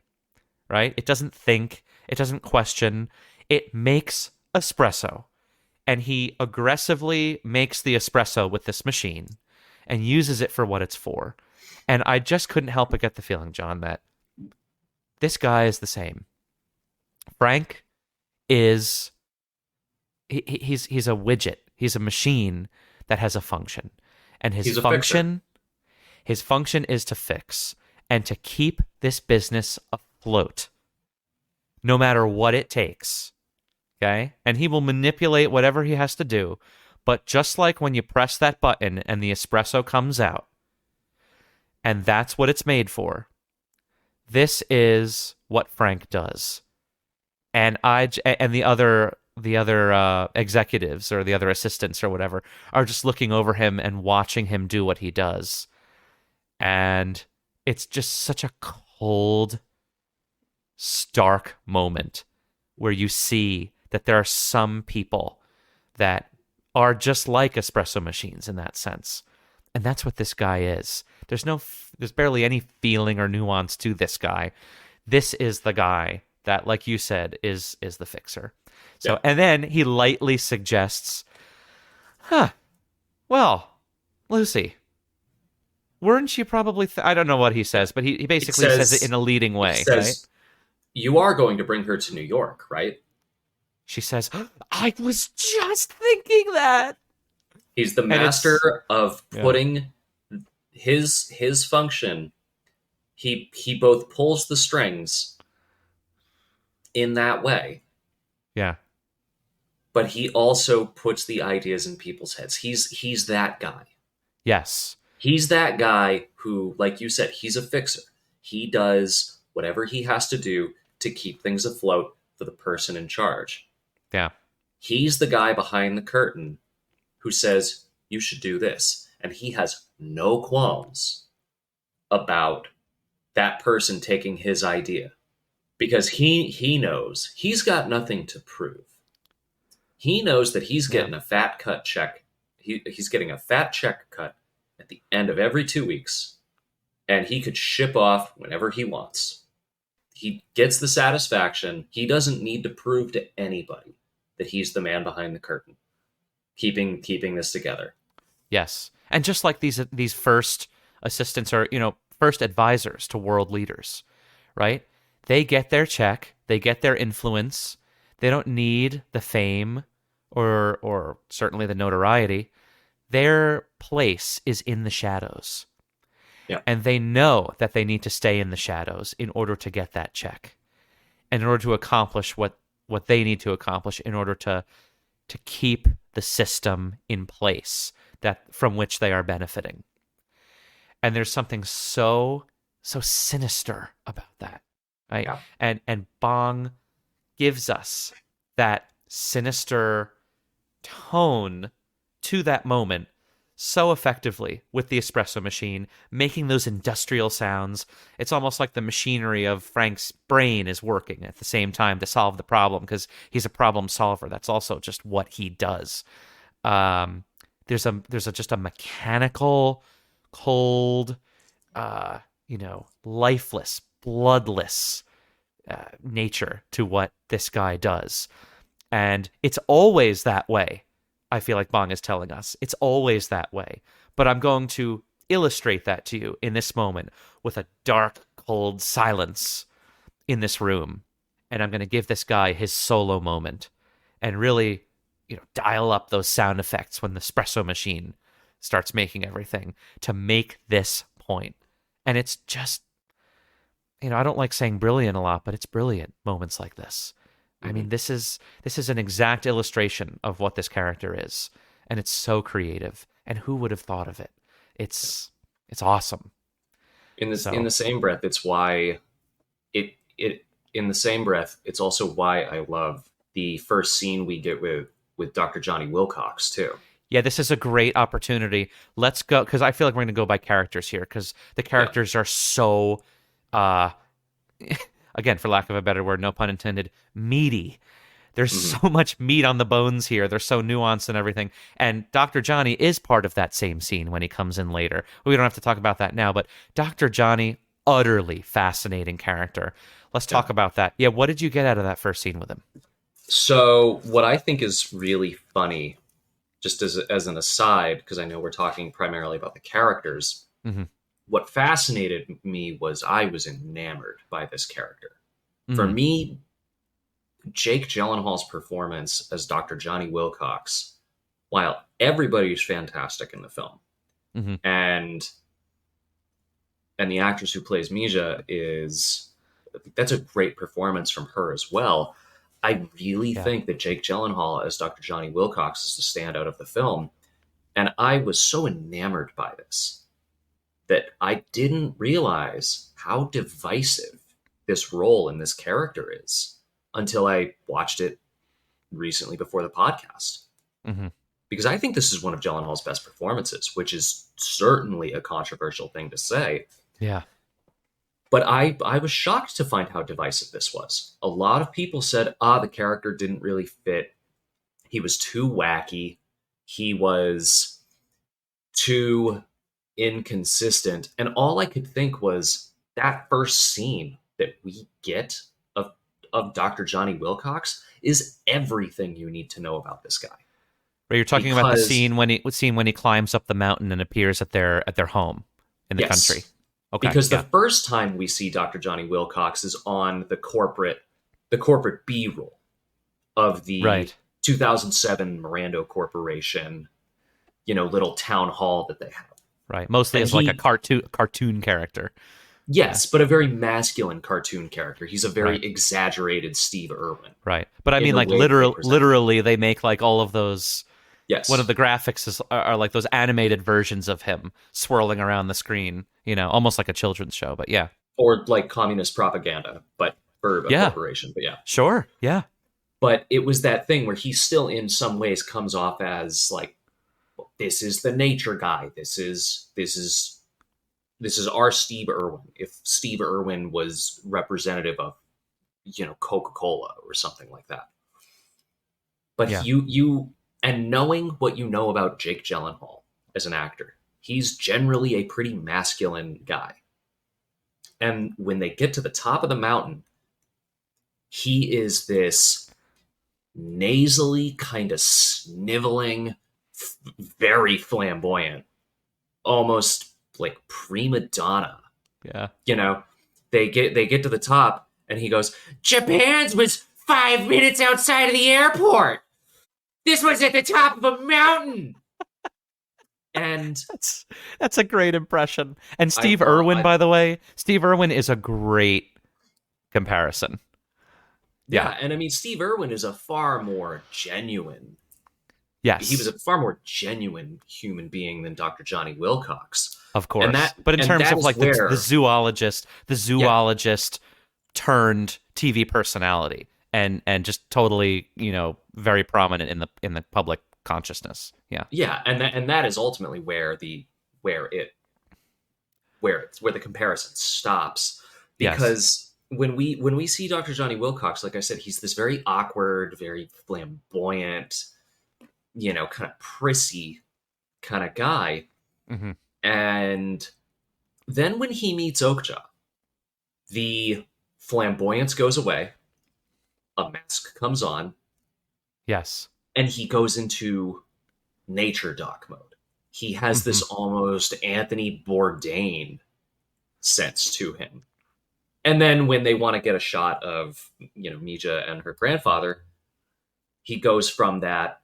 Speaker 3: right? It doesn't think, it doesn't question, it makes espresso. And he aggressively makes the espresso with this machine and uses it for what it's for. And I just couldn't help but get the feeling, John, that this guy is the same. Frank is he's a widget. He's a machine that has a function. And his function is to fix and to keep this business afloat no matter what it takes. Okay? And he will manipulate whatever he has to do, but just like when you press that button and the espresso comes out, and that's what it's made for. This is what Frank does. And the other executives or the other assistants or whatever are just looking over him and watching him do what he does. And it's just such a cold, stark moment where you see that there are some people that are just like espresso machines in that sense. And that's what this guy is. There's barely any feeling or nuance to this guy. This is the guy that, like you said, is the fixer. So, yeah. And then he lightly suggests, well, Lucy, weren't you probably... I don't know what he says, but he basically says it in a leading way. He says, right?
Speaker 4: You are going to bring her to New York, right?
Speaker 3: She says, I was just thinking that.
Speaker 4: He's the master of putting his function. He both pulls the strings in that way.
Speaker 3: Yeah.
Speaker 4: But he also puts the ideas in people's heads. He's that guy.
Speaker 3: Yes.
Speaker 4: He's that guy who, like you said, he's a fixer. He does whatever he has to do to keep things afloat for the person in charge.
Speaker 3: Yeah.
Speaker 4: He's the guy behind the curtain who says, you should do this. And he has no qualms about that person taking his idea. Because he knows he's got nothing to prove. He knows that he's getting a fat cut check. He's getting a fat check cut at the end of every 2 weeks. And he could ship off whenever he wants. He gets the satisfaction. He doesn't need to prove to anybody that he's the man behind the curtain, keeping this together.
Speaker 3: Yes. And just like these first assistants are, first advisors to world leaders, right? They get their check, they get their influence. They don't need the fame or certainly the notoriety. Their place is in the shadows.
Speaker 4: Yeah.
Speaker 3: And they know that they need to stay in the shadows in order to get that check. And in order to accomplish what they need to accomplish in order to keep the system in place that from which they are benefiting. And there's something so sinister about that. Right? Yeah. And Bong gives us that sinister tone to that moment so effectively with the espresso machine, making those industrial sounds. It's almost like the machinery of Frank's brain is working at the same time to solve the problem, because he's a problem solver. That's also just what he does. There's just a mechanical, cold, lifeless, bloodless nature to what this guy does. And it's always that way. I feel like Bong is telling us it's always that way. But I'm going to illustrate that to you in this moment with a dark, cold silence in this room. And I'm going to give this guy his solo moment and really, dial up those sound effects when the espresso machine starts making everything to make this point. And it's just, I don't like saying brilliant a lot, but it's brilliant moments like this. I mean, this is an exact illustration of what this character is, and it's so creative. And who would have thought of it? It's awesome.
Speaker 4: In the same breath, it's why it in the same breath, it's also why I love the first scene we get with Dr. Johnny Wilcox too.
Speaker 3: Yeah, this is a great opportunity. Let's go, because I feel like we're going to go by characters here, because the characters are so. Again, for lack of a better word, no pun intended, meaty. There's so much meat on the bones here. They're so nuanced and everything. And Dr. Johnny is part of that same scene when he comes in later. We don't have to talk about that now, but Dr. Johnny, utterly fascinating character. Let's talk about that. Yeah, what did you get out of that first scene with him?
Speaker 4: So what I think is really funny, just as an aside, because I know we're talking primarily about the characters, what fascinated me was I was enamored by this character. For me, Jake Gyllenhaal's performance as Dr. Johnny Wilcox, while everybody's fantastic in the film, and the actress who plays Mija that's a great performance from her as well. I really think that Jake Gyllenhaal as Dr. Johnny Wilcox is the standout of the film. And I was so enamored by this that I didn't realize how divisive this role and this character is until I watched it recently before the podcast. Because I think this is one of Gyllenhaal's best performances, which is certainly a controversial thing to say.
Speaker 3: Yeah.
Speaker 4: But I was shocked to find how divisive this was. A lot of people said, the character didn't really fit. He was too wacky. He was too inconsistent. And all I could think was that first scene that we get of Dr. Johnny Wilcox is everything you need to know about this guy.
Speaker 3: Right, you're talking about the scene when he climbs up the mountain and appears at their home in the country. Okay,
Speaker 4: because the first time we see Dr. Johnny Wilcox is on the corporate B-roll of the 2007 Mirando Corporation, little town hall that they have.
Speaker 3: Right, mostly as like a cartoon character.
Speaker 4: Yes, but a very masculine cartoon character. He's a very exaggerated Steve Irwin.
Speaker 3: Right, but I mean, like literally, they make like all of those.
Speaker 4: Yes.
Speaker 3: One of the graphics are like those animated versions of him swirling around the screen, almost like a children's show, but yeah.
Speaker 4: Or like communist propaganda, but for a corporation, but yeah.
Speaker 3: Sure, yeah.
Speaker 4: But it was that thing where he still in some ways comes off as like, this is the nature guy. This is our Steve Irwin. If Steve Irwin was representative of, Coca-Cola or something like that. But and knowing what you know about Jake Gyllenhaal as an actor, he's generally a pretty masculine guy. And when they get to the top of the mountain, he is this nasally, kind of sniveling, very flamboyant, almost like prima donna.
Speaker 3: Yeah.
Speaker 4: They get to the top and he goes, Japan's was 5 minutes outside of the airport. This was at the top of a mountain. And
Speaker 3: that's a great impression. And Steve Irwin, by the way, Steve Irwin is a great comparison.
Speaker 4: Yeah, and I mean, Steve Irwin is a far more genuine.
Speaker 3: Yes.
Speaker 4: He was a far more genuine human being than Dr. Johnny Wilcox.
Speaker 3: Of course. But in terms of like the zoologist turned TV personality and just totally, very prominent in the public consciousness. Yeah.
Speaker 4: Yeah, and that is ultimately where the comparison stops,
Speaker 3: Yes.
Speaker 4: because when we see Dr. Johnny Wilcox, like I said, he's this very awkward, very flamboyant, kind of prissy kind of guy.
Speaker 3: Hmm.
Speaker 4: And then when he meets Okja, the flamboyance goes away, a mask comes on,
Speaker 3: Yes.
Speaker 4: and he goes into nature doc mode. He has
Speaker 3: Hmm.
Speaker 4: this almost Anthony Bourdain sense to him. And then when they want to get a shot of, Mija and her grandfather, he goes from that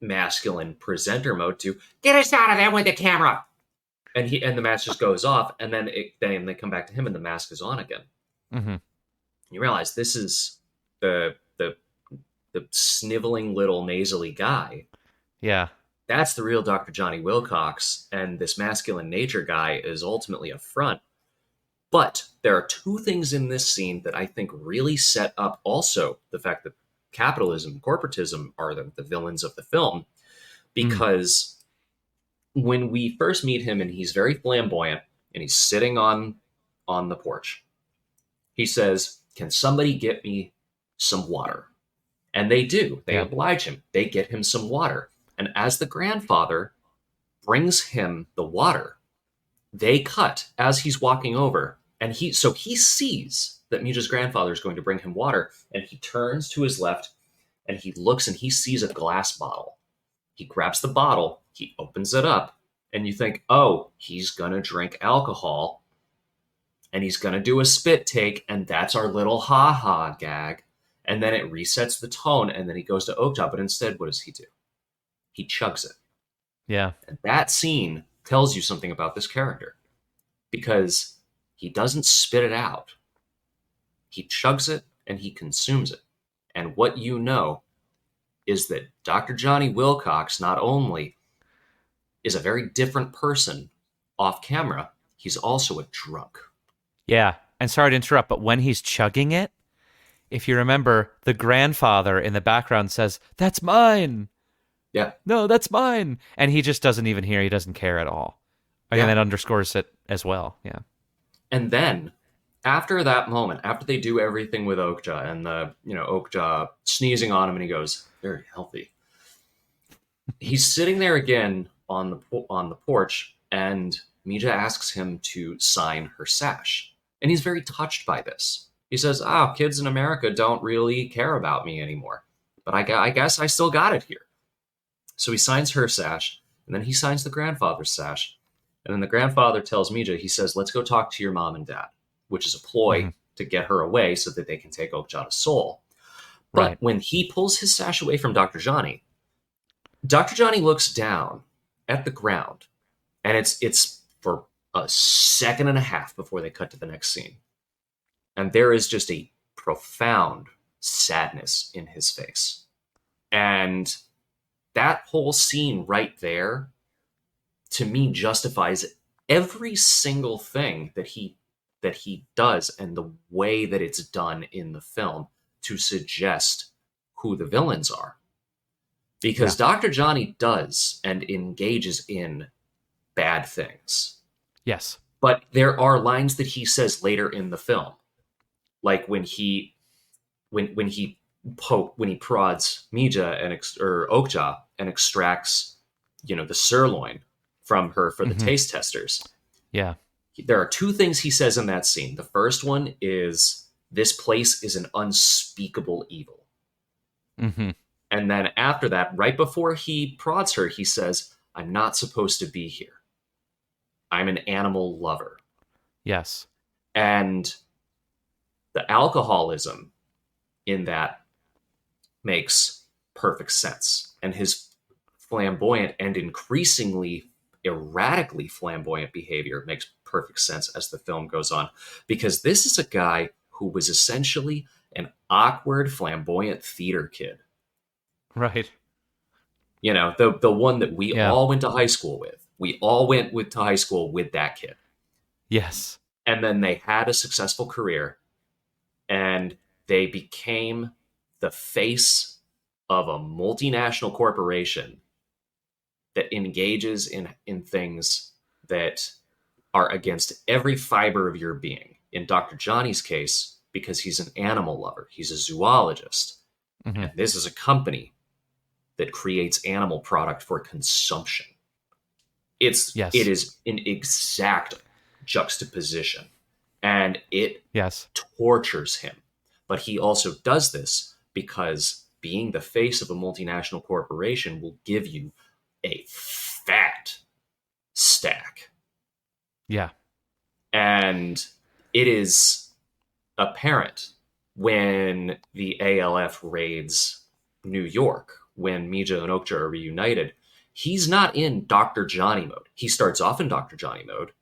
Speaker 4: masculine presenter mode to get us out of there with the camera. And the mask just goes off, and then they come back to him and the mask is on again.
Speaker 3: Hmm.
Speaker 4: You realize this is the sniveling little nasally guy.
Speaker 3: Yeah.
Speaker 4: That's the real Dr. Johnny Wilcox, and this masculine nature guy is ultimately a front. But there are two things in this scene that I think really set up also the fact that capitalism and corporatism are the villains of the film.
Speaker 3: Mm.
Speaker 4: Because when we first meet him and he's very flamboyant and he's sitting on the porch, he says, "Can somebody get me some water?" And they do. They
Speaker 3: Yeah.
Speaker 4: oblige him. They get him some water. And as the grandfather brings him the water, they cut as he's walking over, and he sees that Mija's grandfather is going to bring him water, and he turns to his left and he looks and he sees a glass bottle. He grabs the bottle, he opens it up, and you think, oh, he's gonna drink alcohol and he's gonna do a spit take, and that's our little ha-ha gag. And then it resets the tone, and then he goes to Okja, but instead, what does he do? He chugs it.
Speaker 3: Yeah.
Speaker 4: And that scene tells you something about this character, because he doesn't spit it out. He chugs it and he consumes it. And what you know is that Dr. Johnny Wilcox not only is a very different person off camera, he's also a drunk.
Speaker 3: Yeah. And sorry to interrupt, but when he's chugging it, if you remember, the grandfather in the background says, "That's mine."
Speaker 4: Yeah.
Speaker 3: No, that's mine. And he just doesn't even hear. He doesn't care at all. And
Speaker 4: Yeah.
Speaker 3: that underscores it as well. Yeah.
Speaker 4: And then after that moment, after they do everything with Okja and Okja sneezing on him and he goes, very healthy. He's sitting there again on the porch, and Mija asks him to sign her sash. And he's very touched by this. He says, "Oh, kids in America don't really care about me anymore. But I guess I still got it here." So he signs her sash, and then he signs the grandfather's sash. And then the grandfather tells Mija, he says, "Let's go talk to your mom and dad," which is a ploy
Speaker 3: Hmm.
Speaker 4: to get her away so that they can take Okja to Seoul. But
Speaker 3: Right.
Speaker 4: when he pulls his sash away from Dr. Johnny looks down at the ground, and it's for a second and a half before they cut to the next scene. And there is just a profound sadness in his face. And that whole scene right there, to me, justifies every single thing that he does and the way that it's done in the film to suggest who the villains are. Because
Speaker 3: Yeah.
Speaker 4: Dr. Johnny does and engages in bad things.
Speaker 3: Yes.
Speaker 4: But there are lines that he says later in the film, like when he prods Mija or Okja and extracts, the sirloin from her for the
Speaker 3: Hmm.
Speaker 4: taste testers.
Speaker 3: Yeah.
Speaker 4: There are two things he says in that scene. The first one is, "This place is an unspeakable evil."
Speaker 3: Hmm.
Speaker 4: And then after that, right before he prods her, he says, "I'm not supposed to be here. I'm an animal lover."
Speaker 3: Yes.
Speaker 4: And the alcoholism in that makes perfect sense. And his flamboyant and increasingly erratically flamboyant behavior makes perfect sense as the film goes on. Because this is a guy who was essentially an awkward, flamboyant theater kid.
Speaker 3: Right.
Speaker 4: The one that we
Speaker 3: Yeah.
Speaker 4: all went to high school with. We all went to high school with that kid.
Speaker 3: Yes.
Speaker 4: And then they had a successful career, and they became the face of a multinational corporation that engages in things that are against every fiber of your being. In Dr. Johnny's case, because he's an animal lover, he's a zoologist, and this is a company that creates animal product for consumption. It is an exact juxtaposition, and it tortures him. But he also does this because being the face of a multinational corporation will give you a fat stack.
Speaker 3: Yeah.
Speaker 4: And it is apparent when the ALF raids New York, when Mija and Okja are reunited, he's not in Dr. Johnny mode. He starts off in Dr. Johnny mode,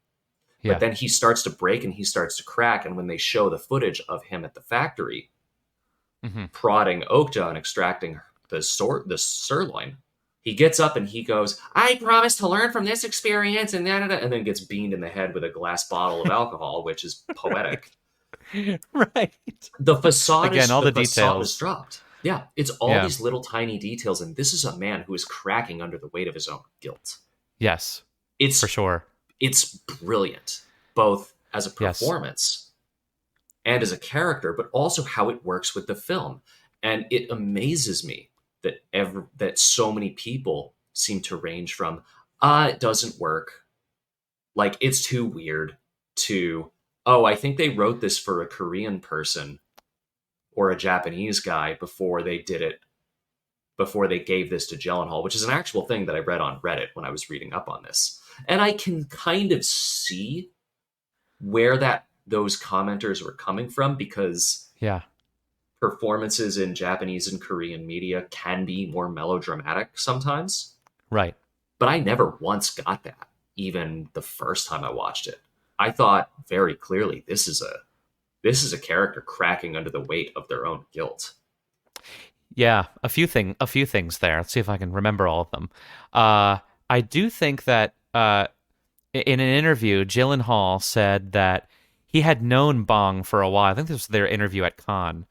Speaker 4: but then he starts to break and he starts to crack. And when they show the footage of him at the factory prodding Okja and extracting the sirloin, he gets up and he goes, "I promise to learn from this experience," and then gets beamed in the head with a glass bottle of alcohol, which is poetic.
Speaker 3: Right.
Speaker 4: The facade
Speaker 3: Again, all the
Speaker 4: facade
Speaker 3: details
Speaker 4: is dropped. Yeah, it's all these little tiny details, and this is a man who is cracking under the weight of his own guilt.
Speaker 3: Yes,
Speaker 4: it's
Speaker 3: for sure.
Speaker 4: It's brilliant, both as a performance and as a character, but also how it works with the film. And it amazes me that so many people seem to range from it doesn't work, like it's too weird, to I think they wrote this for a Korean person or a Japanese guy before they gave this to Gyllenhaal, which is an actual thing that I read on Reddit when I was reading up on this. And I can kind of see where those commenters were coming from, because performances in Japanese and Korean media can be more melodramatic sometimes.
Speaker 3: Right.
Speaker 4: But I never once got that, even the first time I watched it. I thought very clearly, this is a character cracking under the weight of their own guilt.
Speaker 3: Yeah, a few things there. Let's see if I can remember all of them. I do think that in an interview, Gyllenhaal said that he had known Bong for a while. I think this was their interview at Cannes.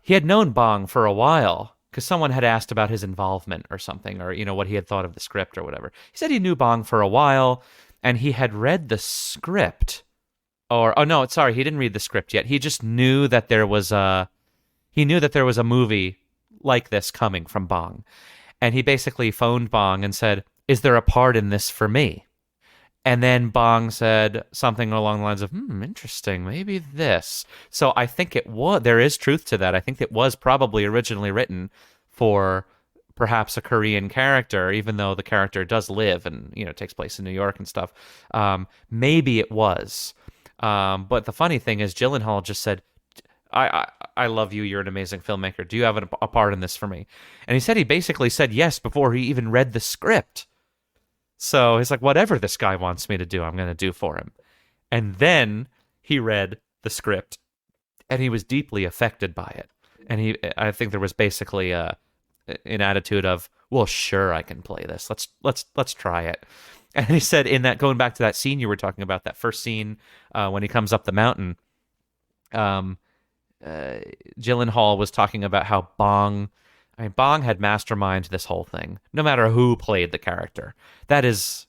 Speaker 3: He had known Bong for a while because someone had asked about his involvement or something, or what he had thought of the script or whatever. He said he knew Bong for a while, and he had read the script. He didn't read the script yet. He just knew that there was a movie like this coming from Bong. And he basically phoned Bong and said, "Is there a part in this for me?" And then Bong said something along the lines of, interesting, maybe this. So I think there is truth to that. I think it was probably originally written for perhaps a Korean character, even though the character does live and, takes place in New York and stuff. Maybe it was. But the funny thing is, Gyllenhaal just said, I love you. You're an amazing filmmaker. Do you have a part in this for me? And he basically said yes before he even read the script. So he's like, whatever this guy wants me to do, I'm going to do for him. And then he read the script, and he was deeply affected by it. And I think there was basically an attitude of, well, sure, I can play this. Let's try it. And he said, going back to that scene you were talking about, that first scene when he comes up the mountain, Gyllenhaal was talking about how Bong had masterminded this whole thing, no matter who played the character. That does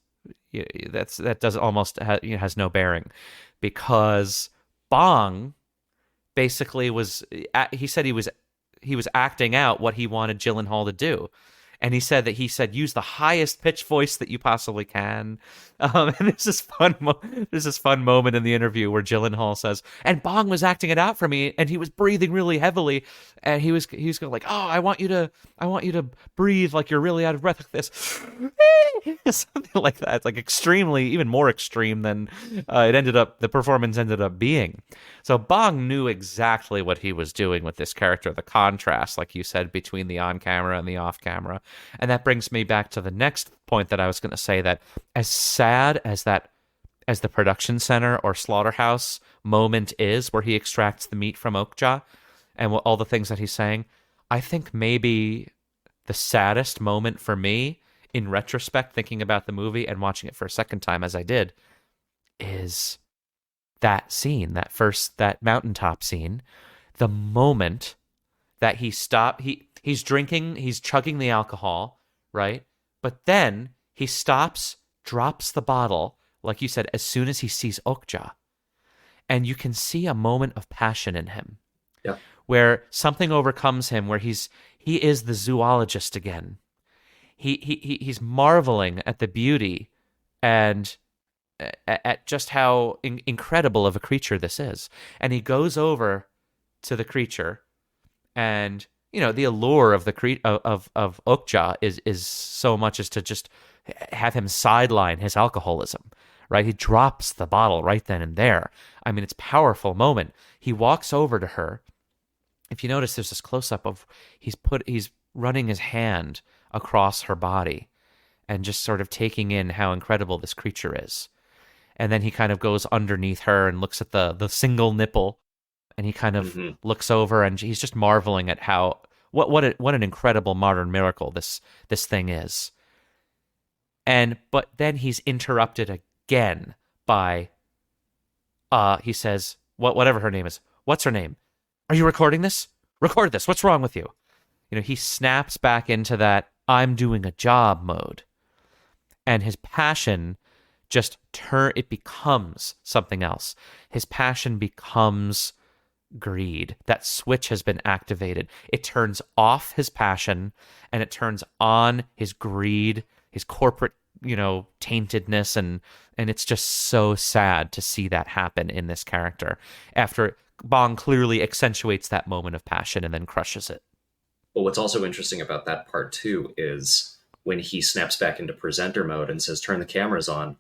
Speaker 3: almost has no bearing, because Bong basically he said he was acting out what he wanted Gyllenhaal to do. And he said use the highest pitched voice that you possibly can. And there's this fun moment in the interview where Gyllenhaal says, and Bong was acting it out for me, and he was breathing really heavily, and he was going like, I want you to breathe like you're really out of breath like this, something like that. It's like extremely, even more extreme than the performance ended up being. So Bong knew exactly what he was doing with this character, the contrast, like you said, between the on-camera and the off-camera. And that brings me back to the next point that I was going to say, that as sad as the production center or slaughterhouse moment is, where he extracts the meat from Okja and all the things that he's saying, I think maybe the saddest moment for me, in retrospect, thinking about the movie and watching it for a second time as I did, is that scene, that mountaintop scene, the moment that he's chugging the alcohol, right? But then he stops, drops the bottle, like you said, as soon as he sees Okja. And you can see a moment of passion in him.
Speaker 4: Yeah.
Speaker 3: Where something overcomes him, where he is the zoologist again. He's marveling at the beauty and at just how incredible of a creature this is. And he goes over to the creature, and the allure of the of Okja is so much as to just have him sideline his alcoholism. Right? He drops the bottle right then and there. I mean, it's a powerful moment. He walks over to her. If you notice, there's this close-up of he's running his hand across her body and just sort of taking in how incredible this creature is. And then he kind of goes underneath her and looks at the single nipple, and he kind of looks over, and he's just marveling at how what an incredible modern miracle this thing is. But then he's interrupted again by he says, whatever her name is. What's her name? Are you recording this? Record this. What's wrong with you? He snaps back into that I'm doing a job mode. And his passion it becomes something else. His passion becomes greed. That switch has been activated. It turns off his passion and it turns on his greed, his corporate, taintedness, and it's just so sad to see that happen in this character after Bong clearly accentuates that moment of passion and then crushes it.
Speaker 4: Well, what's also interesting about that part too is when he snaps back into presenter mode and says, turn the cameras on,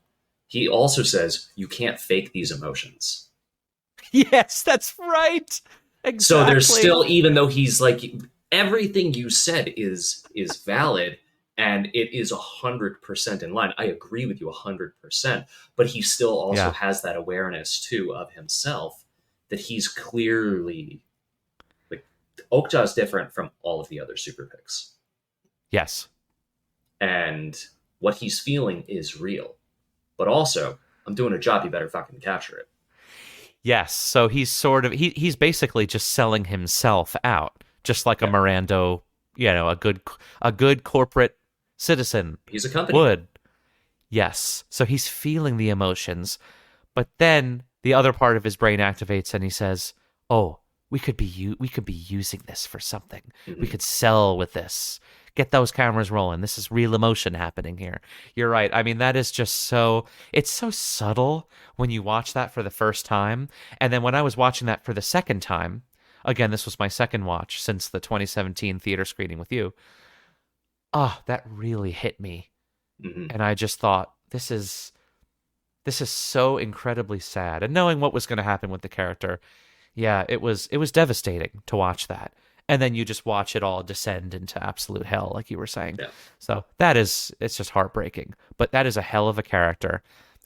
Speaker 4: he also says, you can't fake these emotions.
Speaker 3: Yes, that's right. Exactly.
Speaker 4: So there's still, even though he's like, everything you said is valid and it is 100% in line. I agree with you 100%, but he still also has that awareness too of himself that he's clearly like Okja is different from all of the other super picks.
Speaker 3: Yes.
Speaker 4: And what he's feeling is real, but also I'm doing a job. You better fucking capture it.
Speaker 3: Yes. So he's sort of, he's basically just selling himself out, just like a Mirando, a good corporate citizen.
Speaker 4: He's a company.
Speaker 3: Would. Yes. So he's feeling the emotions, but then the other part of his brain activates and he says, "Oh, we could be using this for something. Mm-hmm. We could sell with this. Get those cameras rolling. This is real emotion happening here." You're right. I mean, that is just it's so subtle when you watch that for the first time. And then when I was watching that for the second time, again, this was my second watch since the 2017 theater screening with you. That really hit me. Mm-hmm. And I just thought, this is so incredibly sad. And knowing what was going to happen with the character, it was devastating to watch that. And then you just watch it all descend into absolute hell, like you were saying. Yeah. So it's just heartbreaking. But that is a hell of a character.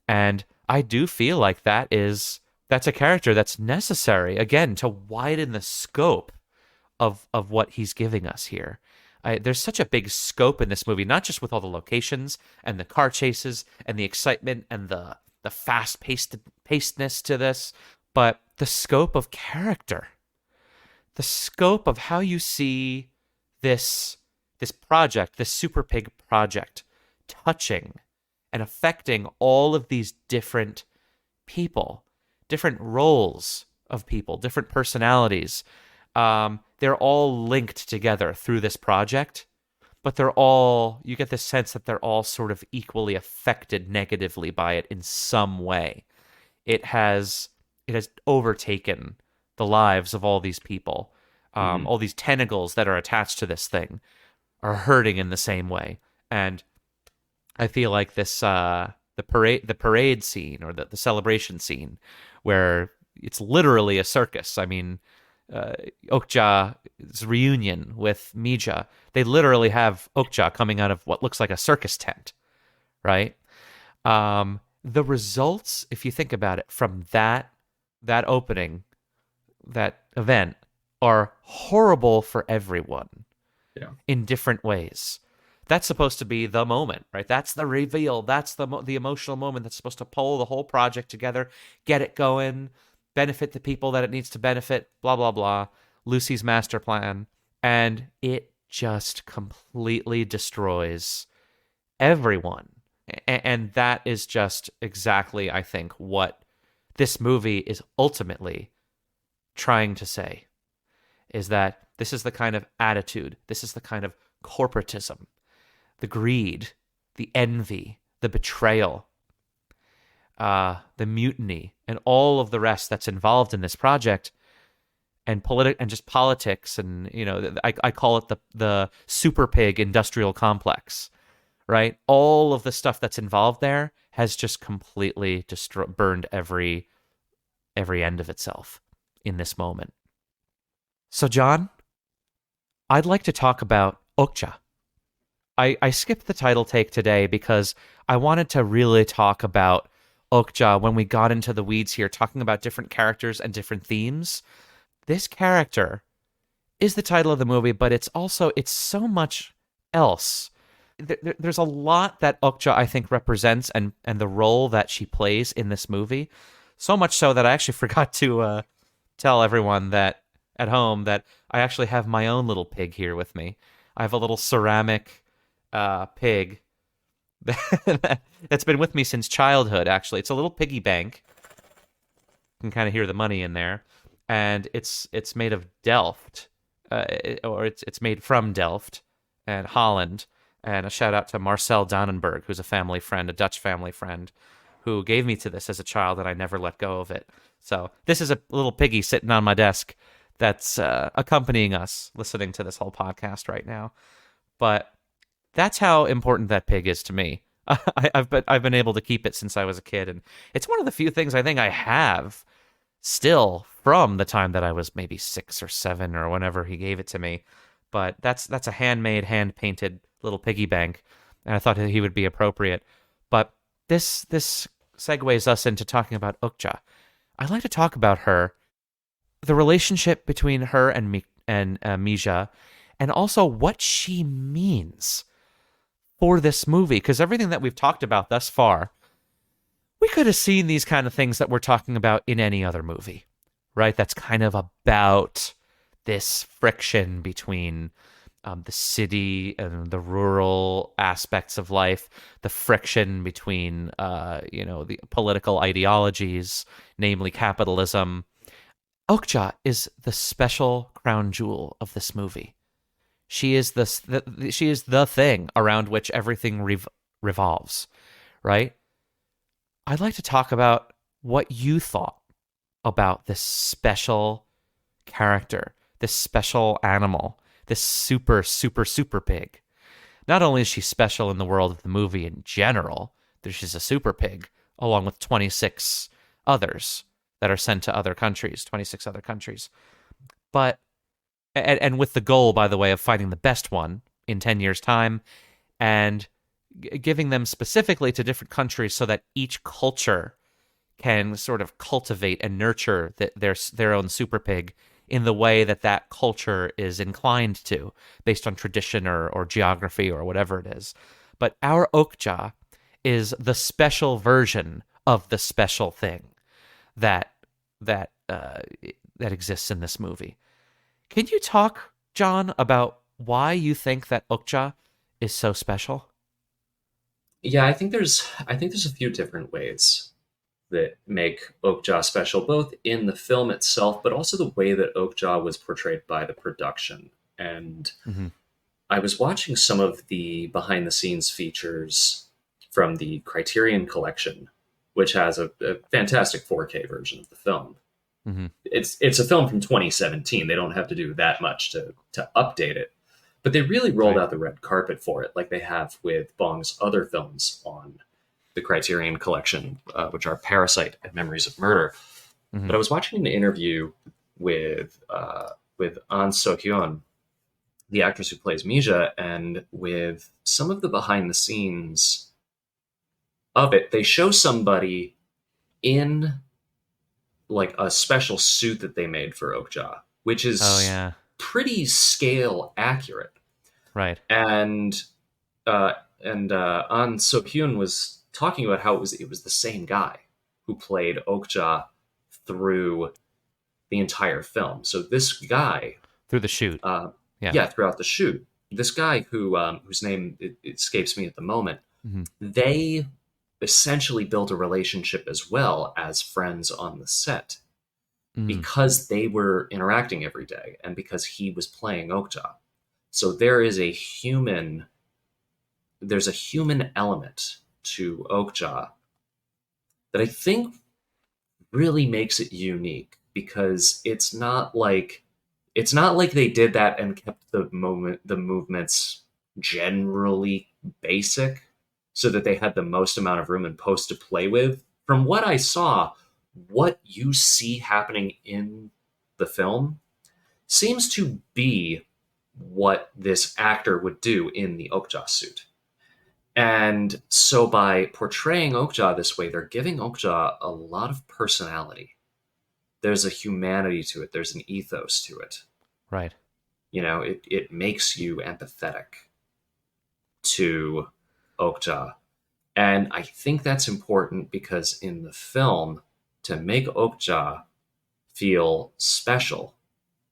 Speaker 3: And I do feel like that's a character that's necessary, again, to widen the scope of what he's giving us here. There's such a big scope in this movie, not just with all the locations and the car chases and the excitement and the fast-pacedness to this, but the scope of character. The scope of how you see this project, this Super Pig project, touching and affecting all of these different people, different roles of people, different personalities. They're all linked together through this project, but you get the sense that they're all sort of equally affected negatively by it in some way. It has overtaken the lives of all these people. All these tentacles that are attached to this thing are hurting in the same way. And I feel like this the parade scene or the celebration scene, where it's literally a circus. I mean, Okja's reunion with Mija, they literally have Okja coming out of what looks like a circus tent, right? The results, if you think about it, from that opening, that event, are horrible for everyone in different ways. That's supposed to be the moment, right? That's the reveal. That's the emotional moment that's supposed to pull the whole project together, get it going, benefit the people that it needs to benefit, blah, blah, blah. Lucy's master plan. And it just completely destroys everyone. And that is just exactly, I think, what this movie is ultimately trying to say, is that this is the kind of attitude, this is the kind of corporatism, the greed, the envy, the betrayal, the mutiny, and all of the rest that's involved in this project, and just politics, and I call it the super pig industrial complex, right? All of the stuff that's involved there has just completely burned every end of itself in this moment. So, John, I'd like to talk about Okja. I skipped the title take today because I wanted to really talk about Okja when we got into the weeds here, talking about different characters and different themes. This character is the title of the movie, but it's so much else. There's a lot that Okja, I think, represents, and the role that she plays in this movie. So much so that I actually forgot to tell everyone that at home that I actually have my own little pig here with me. I have a little ceramic pig that's been with me since childhood, actually. It's a little piggy bank. You can kind of hear the money in there. And it's made of Delft, or it's made from Delft and Holland. And a shout out to Marcel Dannenberg, who's a family friend, a Dutch family friend, who gave me to this as a child, and I never let go of it. So this is a little piggy sitting on my desk that's accompanying us, listening to this whole podcast right now. But that's how important that pig is to me. I've been able to keep it since I was a kid, and it's one of the few things I think I have still from the time that I was maybe 6 or 7 or whenever he gave it to me. But that's a handmade, hand-painted little piggy bank, and I thought he would be appropriate. But this segues us into talking about Okja. I'd like to talk about her, the relationship between her and Mija, and also what she means for this movie. Because everything that we've talked about thus far, we could have seen these kind of things that we're talking about in any other movie, right? That's kind of about this friction between the city and the rural aspects of life, the friction between, the political ideologies, namely capitalism. Okja is the special crown jewel of this movie. She is she is the thing around which everything revolves, right? I'd like to talk about what you thought about this special character, this special animal, this super, super, super pig. Not only is she special in the world of the movie in general, she's a super pig, along with 26 others that are sent to other countries, 26 other countries. But, and with the goal, by the way, of finding the best one in 10 years' time, and giving them specifically to different countries so that each culture can sort of cultivate and nurture their own super pig in the way that culture is inclined to, based on tradition or geography or whatever it is. But our Okja is the special version of the special thing that exists in this movie. Can you talk, John, about why you think that Okja is so special?
Speaker 4: Yeah, I think there's a few different ways that make Okja special, both in the film itself, but also the way that Okja was portrayed by the production. And I was watching some of the behind the scenes features from the Criterion Collection, which has a fantastic 4K version of the film. It's a film from 2017. They don't have to do that much to update it. But they really rolled out the red carpet for it, like they have with Bong's other films on the Criterion Collection, which are Parasite and Memories of Murder. But I was watching an interview with An So-hyun, the actress who plays Mija, and with some of the behind the scenes of it, they show somebody in like a special suit that they made for Okja, which is pretty scale accurate.
Speaker 3: Right.
Speaker 4: And An So-hyun was talking about how it was the same guy who played Okja through the entire film. So this guy
Speaker 3: through the shoot,
Speaker 4: throughout the shoot. this guy whose name it escapes me at the moment,
Speaker 3: Hmm.
Speaker 4: they essentially built a relationship as well as friends on the set
Speaker 3: Mm.
Speaker 4: because they were interacting every day and because he was playing Okja. So there's a human element to Okja that I think really makes it unique because it's not like they did that and kept the movements generally basic so that they had the most amount of room in post to play with. From what I saw, what you see happening in the film seems to be what this actor would do in the Okja suit. And so by portraying Okja this way, they're giving Okja a lot of personality. There's a humanity to it, there's an ethos to it.
Speaker 3: Right.
Speaker 4: It makes you empathetic to Okja. And I think that's important because in the film, to make Okja feel special,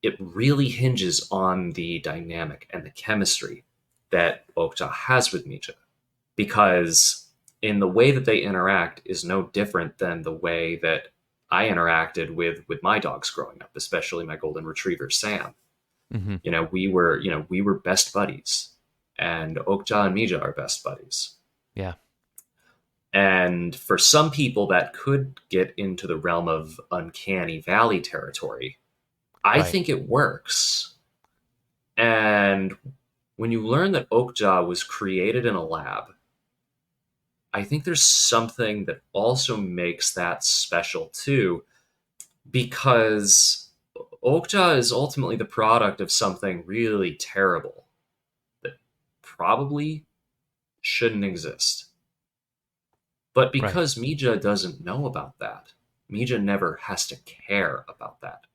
Speaker 4: it really hinges on the dynamic and the chemistry that Okja has with Mija. Because in the way that they interact is no different than the way that I interacted with my dogs growing up, especially my golden retriever Sam.
Speaker 3: Hmm.
Speaker 4: We were best buddies, and Okja and Mija are best buddies.
Speaker 3: Yeah.
Speaker 4: And for some people, that could get into the realm of uncanny valley territory. I
Speaker 3: Right.
Speaker 4: think it works. And when you learn that Okja was created in a lab, I think there's something that also makes that special too, because Okja is ultimately the product of something really terrible that probably shouldn't exist. But
Speaker 3: Right.
Speaker 4: because Mija doesn't know about that, Mija never has to care about that.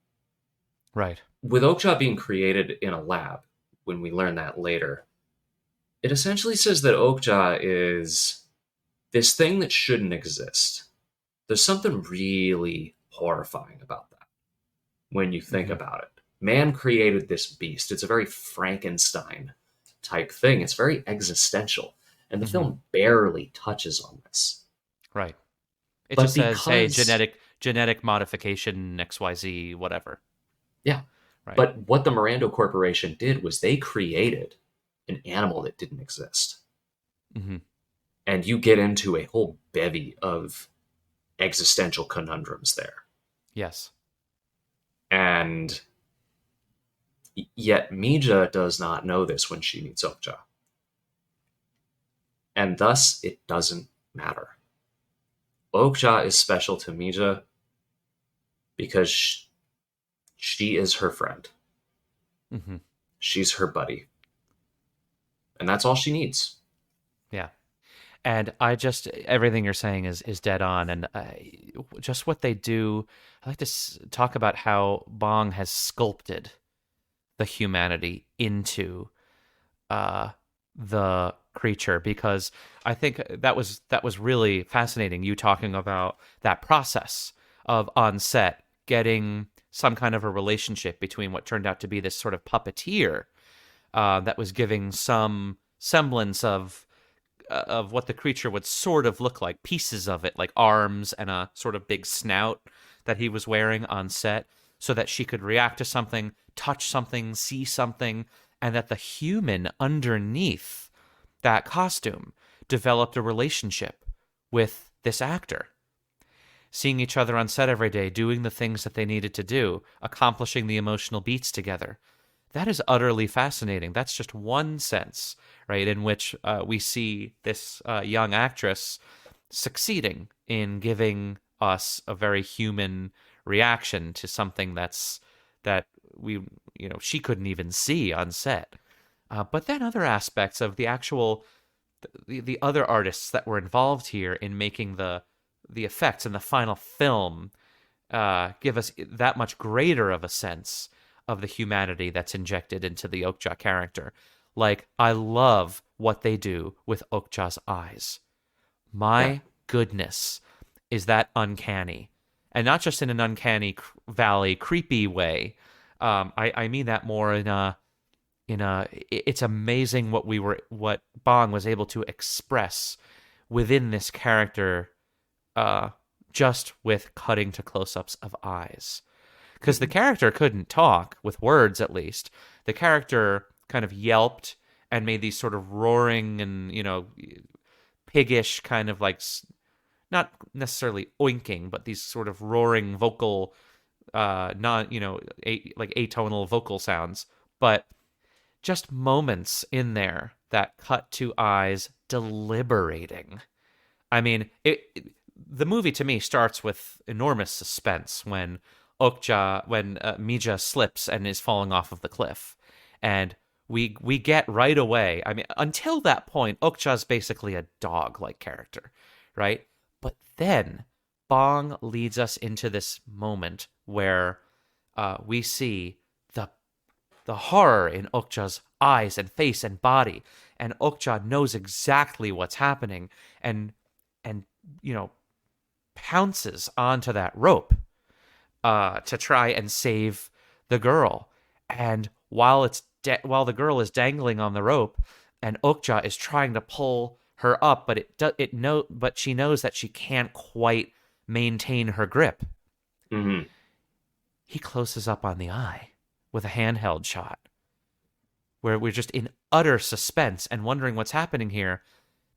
Speaker 3: Right.
Speaker 4: With Okja being created in a lab, when we learn that later, it essentially says that Okja is this thing that shouldn't exist. There's something really horrifying about that when you think
Speaker 3: Hmm.
Speaker 4: about it. Man created this beast. It's a very Frankenstein type thing. It's very existential. And the
Speaker 3: Hmm.
Speaker 4: film barely touches on this.
Speaker 3: Right. It
Speaker 4: But
Speaker 3: just says, hey,
Speaker 4: because,
Speaker 3: genetic modification, XYZ, whatever.
Speaker 4: yeah,
Speaker 3: Right.
Speaker 4: but what the Mirando Corporation did was they created an animal that didn't exist.
Speaker 3: Hmm.
Speaker 4: And you get into a whole bevy of existential conundrums there.
Speaker 3: Yes.
Speaker 4: And yet Mija does not know this when she meets Okja. And thus it doesn't matter. Okja is special to Mija because she is her friend.
Speaker 3: Hmm.
Speaker 4: She's her buddy. And that's all she needs.
Speaker 3: Yeah. And I just everything you're saying is dead on, and just what they do. I like to talk about how Bong has sculpted the humanity into uh, the creature, because I think that was really fascinating. You talking about that process of on set getting some kind of a relationship between what turned out to be this sort of puppeteer that was giving some semblance of what the creature would sort of look like, pieces of it, like arms and a sort of big snout that he was wearing on set, so that she could react to something, touch something, see something, and that the human underneath that costume developed a relationship with this actor. Seeing each other on set every day, doing the things that they needed to do, accomplishing the emotional beats together. That is utterly fascinating. That's just one sense, right, in which we see this young actress succeeding in giving us a very human reaction to something that we she couldn't even see on set. But then other aspects of the actual the other artists that were involved here in making the effects in the final film give us that much greater of a sense of the humanity that's injected into the Okja character. Like, I love what they do with Okja's eyes.
Speaker 4: Yeah.
Speaker 3: My goodness, is that uncanny? And not just in an uncanny valley, creepy way. I mean that more it's amazing what Bong was able to express within this character, just with cutting to close-ups of eyes. Because the character couldn't talk, with words at least. The character kind of yelped and made these sort of roaring and, piggish kind of like, not necessarily oinking, but these sort of roaring vocal, like atonal vocal sounds. But just moments in there that cut to eyes deliberating. I mean, the movie to me starts with enormous suspense when Mija slips and is falling off of the cliff. And we get right away, I mean, until that point, Okja's basically a dog-like character, right? But then Bong leads us into this moment where we see the horror in Okja's eyes and face and body, and Okja knows exactly what's happening and pounces onto that rope to try and save the girl. And while the girl is dangling on the rope and Okja is trying to pull her up, but she knows that she can't quite maintain her grip.
Speaker 4: Mm-hmm.
Speaker 3: He closes up on the eye with a handheld shot where we're just in utter suspense and wondering what's happening here.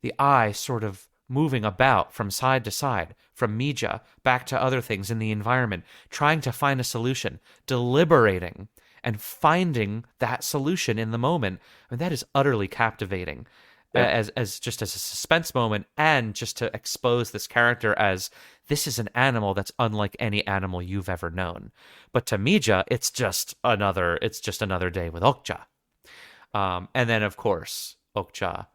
Speaker 3: The eye sort of moving about from side to side, from Mija back to other things in the environment, trying to find a solution, deliberating and finding that solution in the moment. I mean, that is utterly captivating. Yeah. As just as a suspense moment, and just to expose this character as this is an animal that's unlike any animal you've ever known. But to Mija, it's just another day with Okja. And then of course, Okja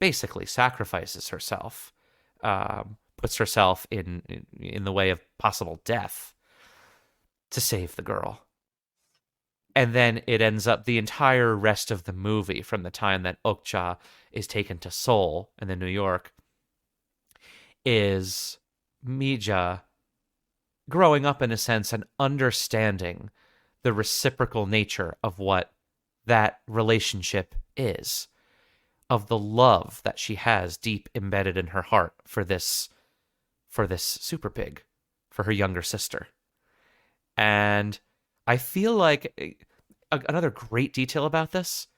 Speaker 3: basically sacrifices herself, puts herself in the way of possible death to save the girl. And then it ends up the entire rest of the movie, from the time that Okja is taken to Seoul and then New York, is Mija growing up in a sense and understanding the reciprocal nature of what that relationship is, of the love that she has deep embedded in her heart for this super pig, for her younger sister. And I feel like another great detail about this,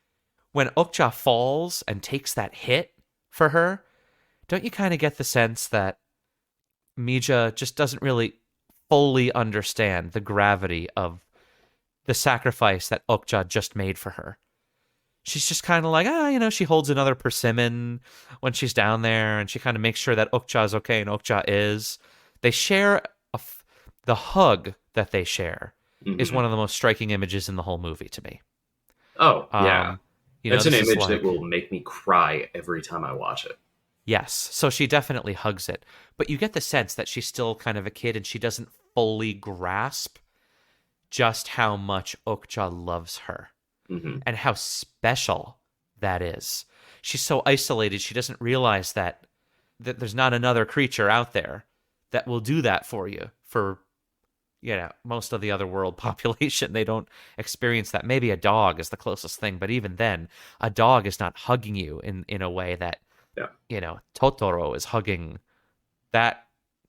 Speaker 3: when Okja falls and takes that hit for her, don't you kind of get the sense that Mija just doesn't really fully understand the gravity of the sacrifice that Okja just made for her? She's just kind of like, she holds another persimmon when she's down there, and she kind of makes sure that Okja is okay, and Okja is. They share the hug that they share. Mm-hmm. Is one of the most striking images in the whole movie to me.
Speaker 4: Oh, yeah. It's an image that will make me cry every time I watch it.
Speaker 3: Yes, so she definitely hugs it. But you get the sense that she's still kind of a kid and she doesn't fully grasp just how much Okja loves her. Mm-hmm. And how special that is. She's so isolated, she doesn't realize that there's not another creature out there that will do that for you. For most of the other world population, they don't experience that. Maybe a dog is the closest thing, but even then, a dog is not hugging you in a way that, Totoro is hugging that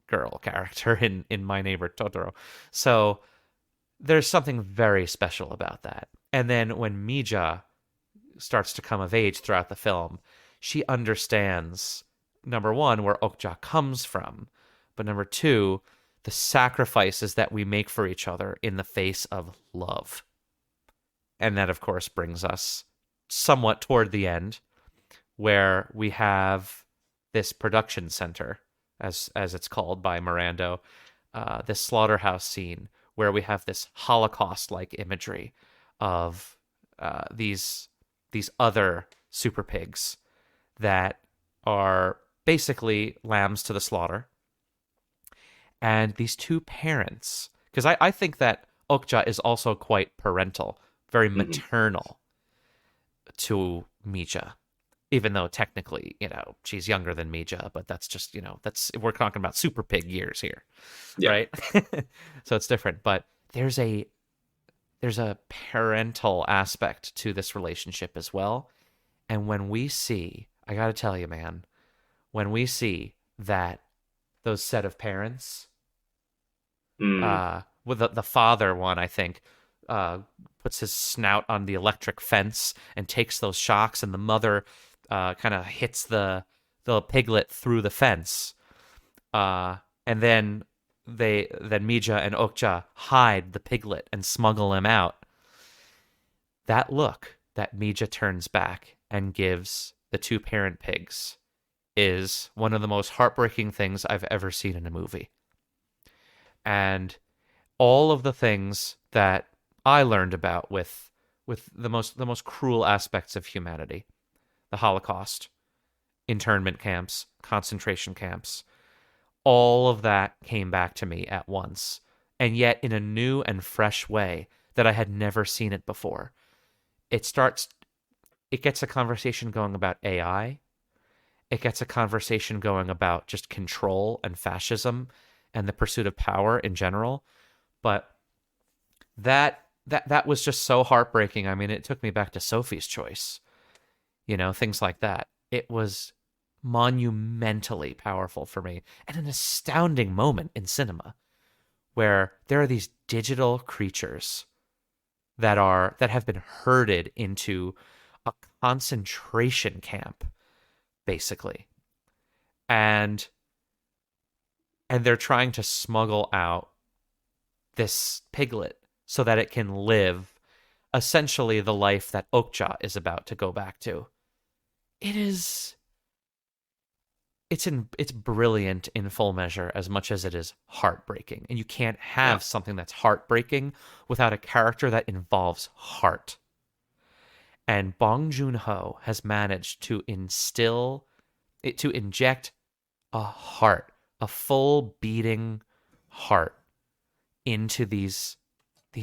Speaker 3: girl character in My Neighbor Totoro. So there's something very special about that. And then when Mija starts to come of age throughout the film, she understands, number one, where Okja comes from, but number two, the sacrifices that we make for each other in the face of love. And that, of course, brings us somewhat toward the end, where we have this production center, as it's called by Mirando, this slaughterhouse scene, where we have this Holocaust-like imagery of these other super pigs that are basically lambs to the slaughter. And these two parents, because I think that Okja is also quite parental, very maternal to Mija, even though technically, she's younger than Mija, but that's just, we're talking about super pig years here, right? So it's different. But there's there's a parental aspect to this relationship as well. And when we see, I got to tell you, man, when we see that those set of parents,
Speaker 4: Mm.
Speaker 3: with the father one, I think, puts his snout on the electric fence and takes those shocks, and the mother kind of hits the piglet through the fence, and then Mija and Okja hide the piglet and smuggle him out. That look that Mija turns back and gives the two parent pigs is one of the most heartbreaking things I've ever seen in a movie. And all of the things that I learned about with the most cruel aspects of humanity, the Holocaust, internment camps, concentration camps, all of that came back to me at once, and yet in a new and fresh way that I had never seen it before. It gets a conversation going about AI. It gets a conversation going about just control and fascism and the pursuit of power in general. But that was just so heartbreaking. I mean, it took me back to Sophie's Choice, things like that. It was monumentally powerful for me, and an astounding moment in cinema where there are these digital creatures that have been herded into a concentration camp, basically, and they're trying to smuggle out this piglet so that it can live essentially the life that Okja is about to go back to. It's brilliant in full measure as much as it is heartbreaking. And you can't have something that's heartbreaking without a character that involves heart. And Bong Joon Ho has managed to inject a heart, a full beating heart into these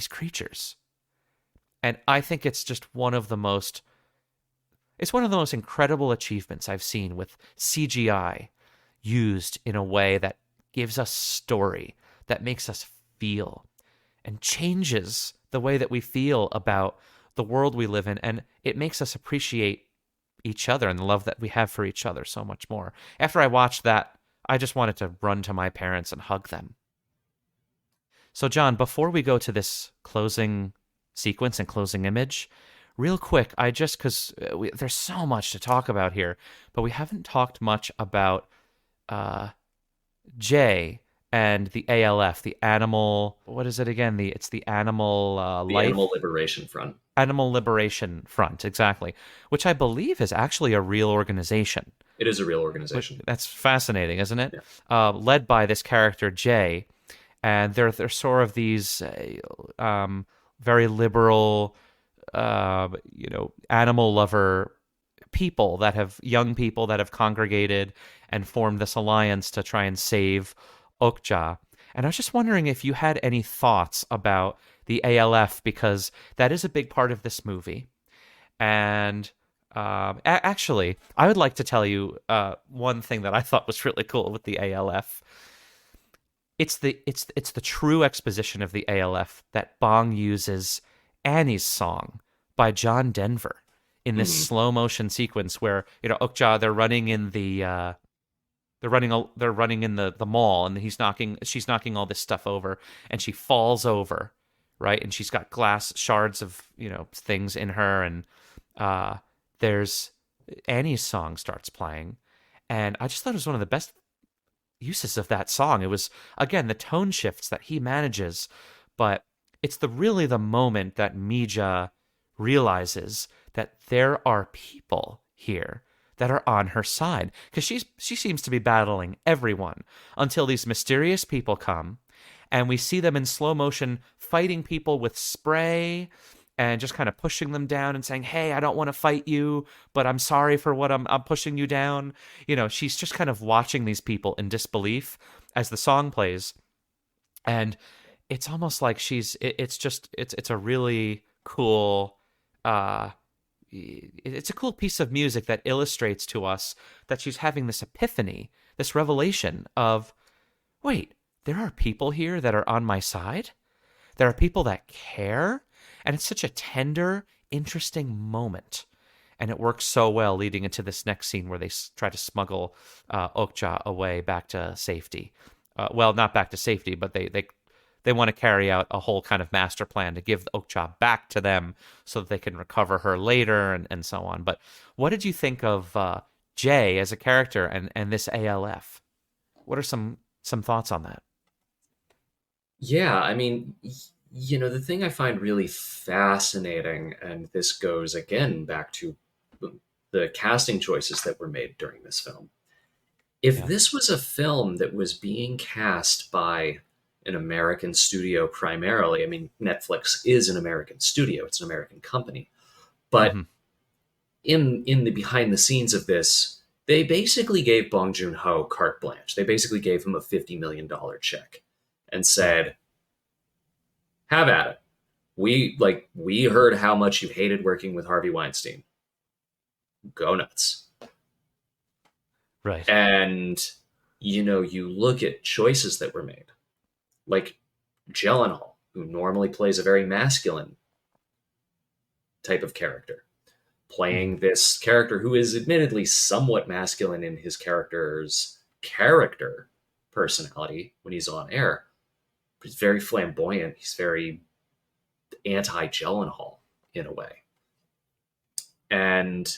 Speaker 3: creatures. And I think it's just one of the most incredible achievements I've seen with CGI used in a way that gives us story, that makes us feel, and changes the way that we feel about the world we live in. And it makes us appreciate each other and the love that we have for each other so much more. After I watched that, I just wanted to run to my parents and hug them. So, John, before we go to this closing sequence and closing image, real quick, because there's so much to talk about here, but we haven't talked much about Jay and the ALF, the animal. What is it again? It's the animal life.
Speaker 4: Animal Liberation Front.
Speaker 3: Animal Liberation Front, exactly. Which I believe is actually a real organization.
Speaker 4: It is a real organization.
Speaker 3: That's fascinating, isn't it?
Speaker 4: Yeah.
Speaker 3: Led by this character Jay, and they're sort of these very liberal, animal lover young people that have congregated and formed this alliance to try and save Okja. And I was just wondering if you had any thoughts about the ALF, because that is a big part of this movie. And actually, I would like to tell you one thing that I thought was really cool with the ALF. It's the true exposition of the ALF that Bong uses Annie's song by John Denver in this slow motion sequence where Okja, they're running in the the mall, and she's knocking all this stuff over, and she falls over, right, and she's got glass shards of things in her, and there's Annie's song starts playing, and I just thought it was one of the best uses of that song. It was, again, the tone shifts that he manages, but it's really the moment that Mija realizes that there are people here that are on her side, because she seems to be battling everyone until these mysterious people come, and we see them in slow motion fighting people with spray and just kind of pushing them down and saying, "Hey, I don't want to fight you, but I'm sorry for what I'm pushing you down." She's just kind of watching these people in disbelief as the song plays, and it's almost like it's a really cool it's a cool piece of music that illustrates to us that she's having this epiphany, this revelation of, wait, there are people here that are on my side. There are people that care. And it's such a tender, interesting moment. And it works so well leading into this next scene where they try to smuggle Okja away back to safety. Well, not back to safety, but they want to carry out a whole kind of master plan to give Okja back to them so that they can recover her later and so on. But what did you think of Jay as a character and this ALF? What are some thoughts on that?
Speaker 4: Yeah, I mean, the thing I find really fascinating, and this goes again back to the casting choices that were made during this film. If
Speaker 3: Yeah.
Speaker 4: this was a film that was being cast by an American studio primarily, I mean, Netflix is an American studio, it's an American company, but
Speaker 3: Hmm.
Speaker 4: in the behind the scenes of this, they basically gave Bong Joon Ho carte blanche. They basically gave him a $50 million check and
Speaker 3: Yeah.
Speaker 4: said, "Have at it. We heard how much you hated working with Harvey Weinstein. Go nuts."
Speaker 3: Right.
Speaker 4: And you look at choices that were made, like Gyllenhaal, who normally plays a very masculine type of character,
Speaker 3: Hmm.
Speaker 4: playing this character who is admittedly somewhat masculine in his character's character personality when he's on air. But he's very flamboyant. He's very anti Gyllenhaal in a way. And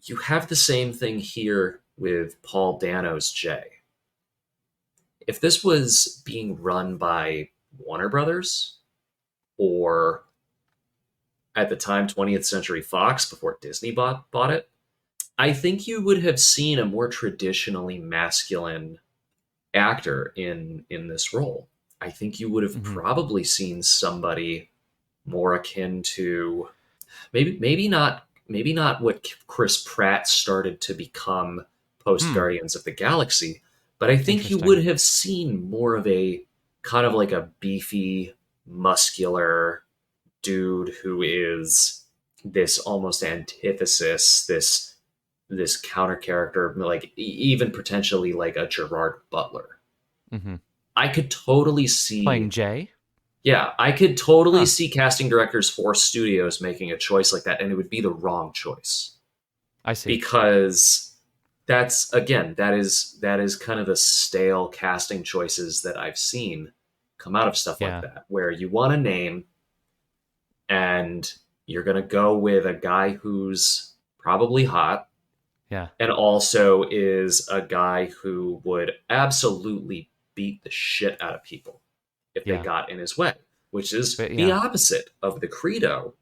Speaker 4: you have the same thing here with Paul Dano's Jay. If this was being run by Warner Brothers or at the time 20th Century Fox before Disney bought it, I think you would have seen a more traditionally masculine actor in this role. I think you would have
Speaker 3: Hmm.
Speaker 4: probably seen somebody more akin to maybe not what Chris Pratt started to become post
Speaker 3: Hmm.
Speaker 4: Guardians of the Galaxy, but I think you
Speaker 3: Interesting.
Speaker 4: would have seen more of a kind of like a beefy, muscular dude who is this almost antithesis, this counter character, like even potentially like a Gerard Butler.
Speaker 3: Hmm.
Speaker 4: I could totally see,
Speaker 3: Playing Jay?
Speaker 4: yeah, I could totally
Speaker 3: Huh.
Speaker 4: see casting directors for studios making a choice like that, and it would be the wrong choice
Speaker 3: I see.
Speaker 4: because that is kind of the stale casting choices that I've seen come out of stuff like
Speaker 3: Yeah.
Speaker 4: that, where you want a name and you're gonna go with a guy who's probably hot
Speaker 3: Yeah.
Speaker 4: and also is a guy who would absolutely beat the shit out of people if they
Speaker 3: Yeah.
Speaker 4: got in his way, which is
Speaker 3: But
Speaker 4: the
Speaker 3: yeah.
Speaker 4: opposite of the credo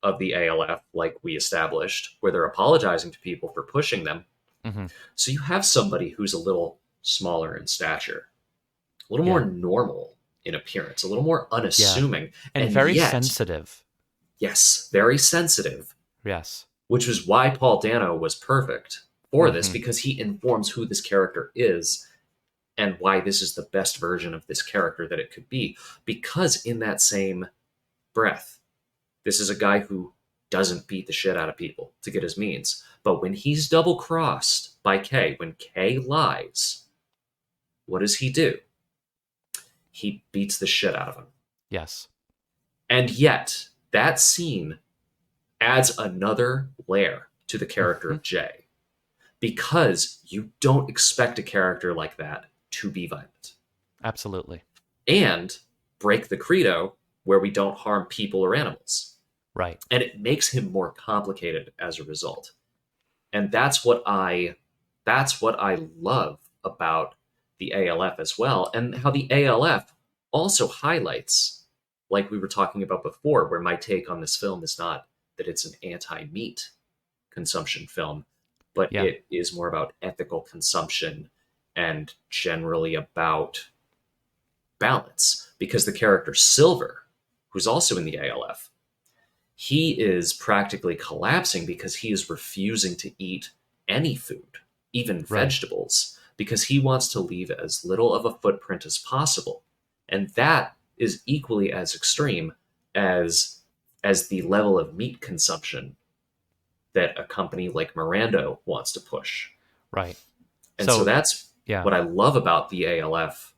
Speaker 4: of the ALF, like we established, where they're apologizing to people for pushing them.
Speaker 3: Hmm.
Speaker 4: So you have somebody who's a little smaller in stature, a little more
Speaker 3: Yeah.
Speaker 4: normal in appearance, a little more
Speaker 3: Yeah.
Speaker 4: unassuming,
Speaker 3: And
Speaker 4: and
Speaker 3: very
Speaker 4: yet,
Speaker 3: sensitive.
Speaker 4: yes, very sensitive,
Speaker 3: Yes.
Speaker 4: which was why Paul Dano was perfect for this
Speaker 3: Hmm.
Speaker 4: because he informs who this character is and why this is the best version of this character that it could be. Because in that same breath, this is a guy who doesn't beat the shit out of people to get his means. But when he's double crossed by Kay, when Kay lies, what does he do? He beats the shit out of him.
Speaker 3: Yes.
Speaker 4: And yet, that scene adds another layer to the character
Speaker 3: Hmm.
Speaker 4: of Jay because you don't expect a character like that to be violent
Speaker 3: Absolutely.
Speaker 4: and break the credo where we don't harm people or animals.
Speaker 3: Right.
Speaker 4: And it makes him more complicated as a result. And that's what I love about the ALF as well, and how the ALF also highlights, like we were talking about before, where my take on this film is not that it's an anti-meat consumption film, but
Speaker 3: Yeah.
Speaker 4: it is more about ethical consumption and generally about balance. Because the character Silver, who's also in the ALF, he is practically collapsing because he is refusing to eat any food, even
Speaker 3: Right.
Speaker 4: vegetables, because he wants to leave as little of a footprint as possible. And that is equally as extreme as the level of meat consumption that a company like Mirando wants to push.
Speaker 3: Right.
Speaker 4: And so
Speaker 3: So
Speaker 4: that's
Speaker 3: yeah.
Speaker 4: what I love about the ALF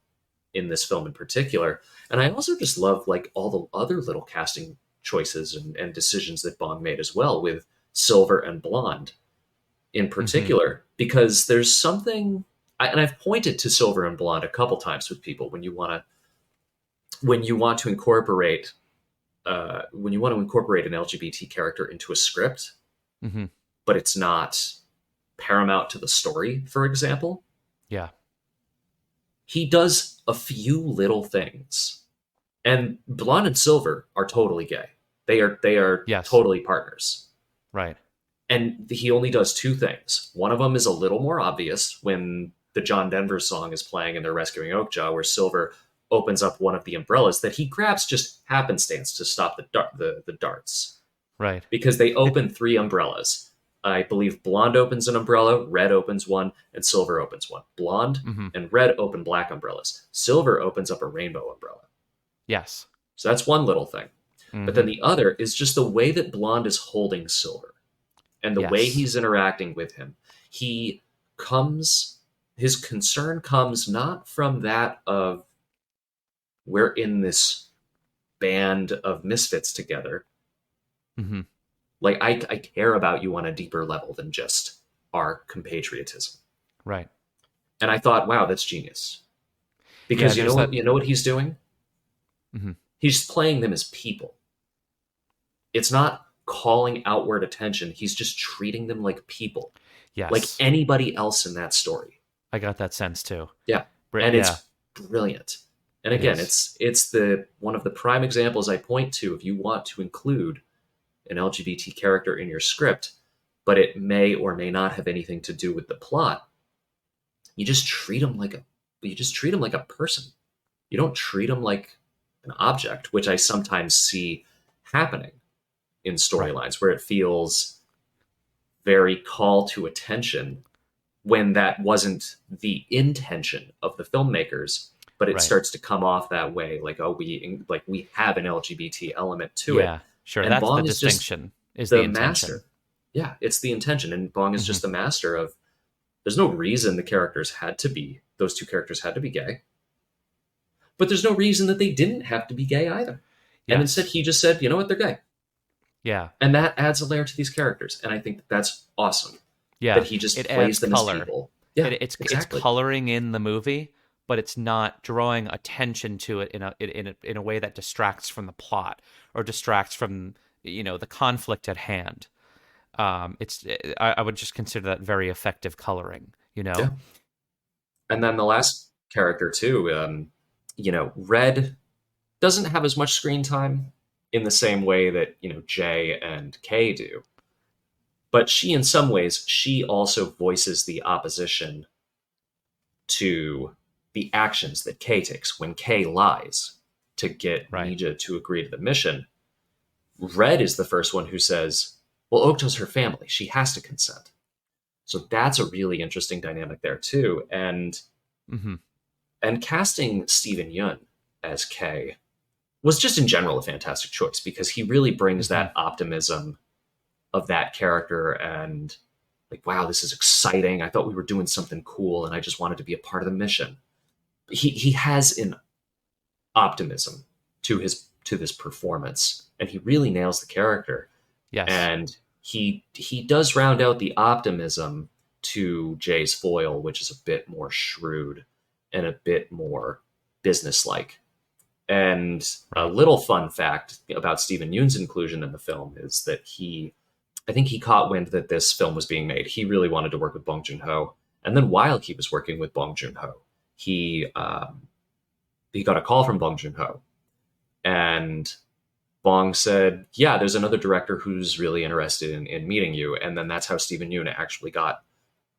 Speaker 4: in this film in particular. And I also just love like all the other little casting choices and decisions that Bong made as well with Silver and Blonde in particular, because there's something, and I've pointed to Silver and Blonde a couple times with people when you want to incorporate an LGBT character into a script, but it's not paramount to the story, for example.
Speaker 3: Yeah.
Speaker 4: He does a few little things. And Blonde and Silver are totally gay. They are
Speaker 3: Yes.
Speaker 4: totally partners.
Speaker 3: Right.
Speaker 4: And he only does two things. One of them is a little more obvious when the John Denver song is playing and they're rescuing Okja, where Silver opens up one of the umbrellas that he grabs just happenstance to stop the darts.
Speaker 3: Right.
Speaker 4: Because they open three umbrellas. I believe Blonde opens an umbrella, Red opens one, and Silver opens one. Blonde and Red open black umbrellas. Silver opens up a rainbow umbrella.
Speaker 3: Yes.
Speaker 4: So that's one little thing. But then the other is just the way that Blonde is holding Silver and the way he's interacting with him. His concern comes not from that of we're in this band of misfits together. Like, I care about you on a deeper level than just our compatriotism.
Speaker 3: Right.
Speaker 4: And I thought, wow, that's genius. Because you know what he's doing? He's playing them as people. It's not calling outward attention. He's just treating them like people.
Speaker 3: Yes.
Speaker 4: Like anybody else in that story.
Speaker 3: I got that sense too.
Speaker 4: Yeah. And it's brilliant. And again, it's the one of the prime examples I point to if you want to include an LGBT character in your script, but it may or may not have anything to do with the plot. You just treat him like a person. You don't treat him like an object, which I sometimes see happening in storylines where it feels very call to attention when that wasn't the intention of the filmmakers, but it starts to come off that way, like, oh, we have an LGBT element to it.
Speaker 3: Yeah, sure.
Speaker 4: And
Speaker 3: That's
Speaker 4: Bong
Speaker 3: the
Speaker 4: is
Speaker 3: distinction. Is
Speaker 4: the
Speaker 3: the intention.
Speaker 4: master. Yeah, it's the intention, and Bong is just the master of. There's no reason those two characters had to be gay, but there's no reason that they didn't have to be gay either.
Speaker 3: Yes.
Speaker 4: And instead, he just said, you know what, they're gay.
Speaker 3: Yeah.
Speaker 4: And that adds a layer to these characters, and I think that's awesome.
Speaker 3: Yeah.
Speaker 4: That he just plays them
Speaker 3: color.
Speaker 4: as people. Yeah,
Speaker 3: it's
Speaker 4: exactly.
Speaker 3: It's coloring in the movie, but it's not drawing attention to it in a way that distracts from the plot or distracts from the conflict at hand. I would just consider that very effective coloring.
Speaker 4: Yeah. And then the last character too, Red doesn't have as much screen time in the same way that Jay and Kay do. But she, in some ways, she also voices the opposition to the actions that Kay takes. When Kay lies to get Nija to agree to the mission, Red is the first one who says, well, Okja's her family. She has to consent. So that's a really interesting dynamic there, too. And casting Steven Yeun as Kay was just in general a fantastic choice because he really brings that optimism of that character and like, wow, this is exciting. I thought we were doing something cool and I just wanted to be a part of the mission. He has an optimism to this performance and he really nails the character.
Speaker 3: Yes.
Speaker 4: And he does round out the optimism to Jay's foil, which is a bit more shrewd and a bit more businesslike. And a little fun fact about Steven Yeun's inclusion in the film is that I think he caught wind that this film was being made. He really wanted to work with Bong Joon Ho. And then while he was working with Bong Joon Ho, he got a call from Bong Joon Ho. And Bong said, yeah, there's another director who's really interested in meeting you. And then that's how Steven Yeun actually got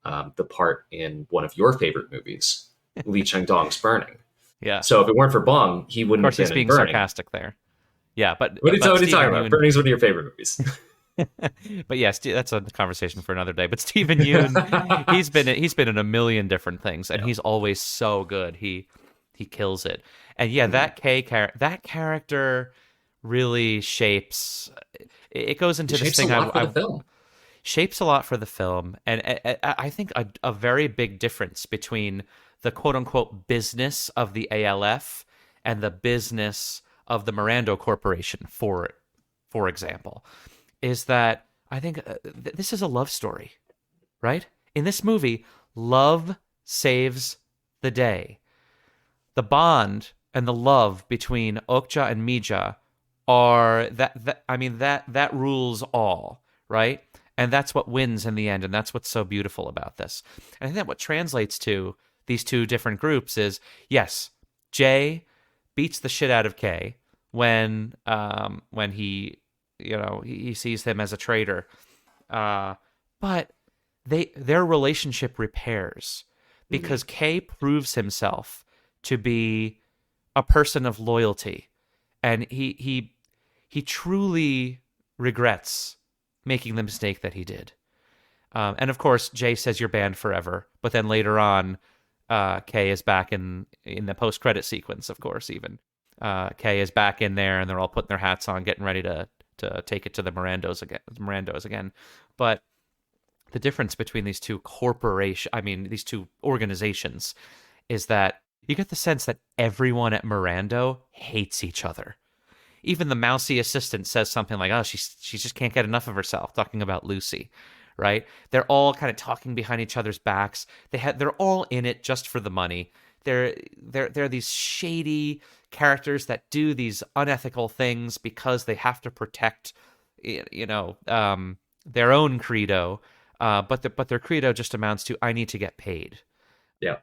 Speaker 4: the part in one of your favorite movies, Lee Chang-dong's Burning.
Speaker 3: Yeah.
Speaker 4: So if it weren't for Bong, he wouldn't have been in Burning.
Speaker 3: Of course, he's being sarcastic there. Yeah, but
Speaker 4: what are you talking about? Burning's one of your favorite movies.
Speaker 3: But yes, that's a conversation for another day. But Steven Yeun, he's been in a million different things, and he's always so good. He kills it. And yeah, that character really shapes. It goes into this thing.
Speaker 4: The film.
Speaker 3: shapes a lot for the film. And I think a very big difference between the quote unquote business of the ALF and the business of the Mirando Corporation, for example, is that I think this is a love story, right? In this movie, love saves the day. The bond and the love between Okja and Mija are that rules all, right? And that's what wins in the end, and that's what's so beautiful about this. And I think that what translates to these two different groups is, yes, J beats the shit out of K when he sees him as a traitor, but their relationship repairs because K proves himself to be a person of loyalty, and he truly regrets making the mistake that he did. And of course, Jay says you're banned forever, but then later on, K is back in the post-credit sequence, of course, even. K is back in there, and they're all putting their hats on, getting ready to take it to the Mirandos again. But the difference between these two these two organizations, is that you get the sense that everyone at Mirando hates each other. Even the mousy assistant says something like, "Oh, she just can't get enough of herself," talking about Lucy, right? They're all kind of talking behind each other's backs. They're all in it just for the money. They're these shady characters that do these unethical things because they have to protect, their own credo. But their credo just amounts to, I need to get paid.
Speaker 4: Yeah.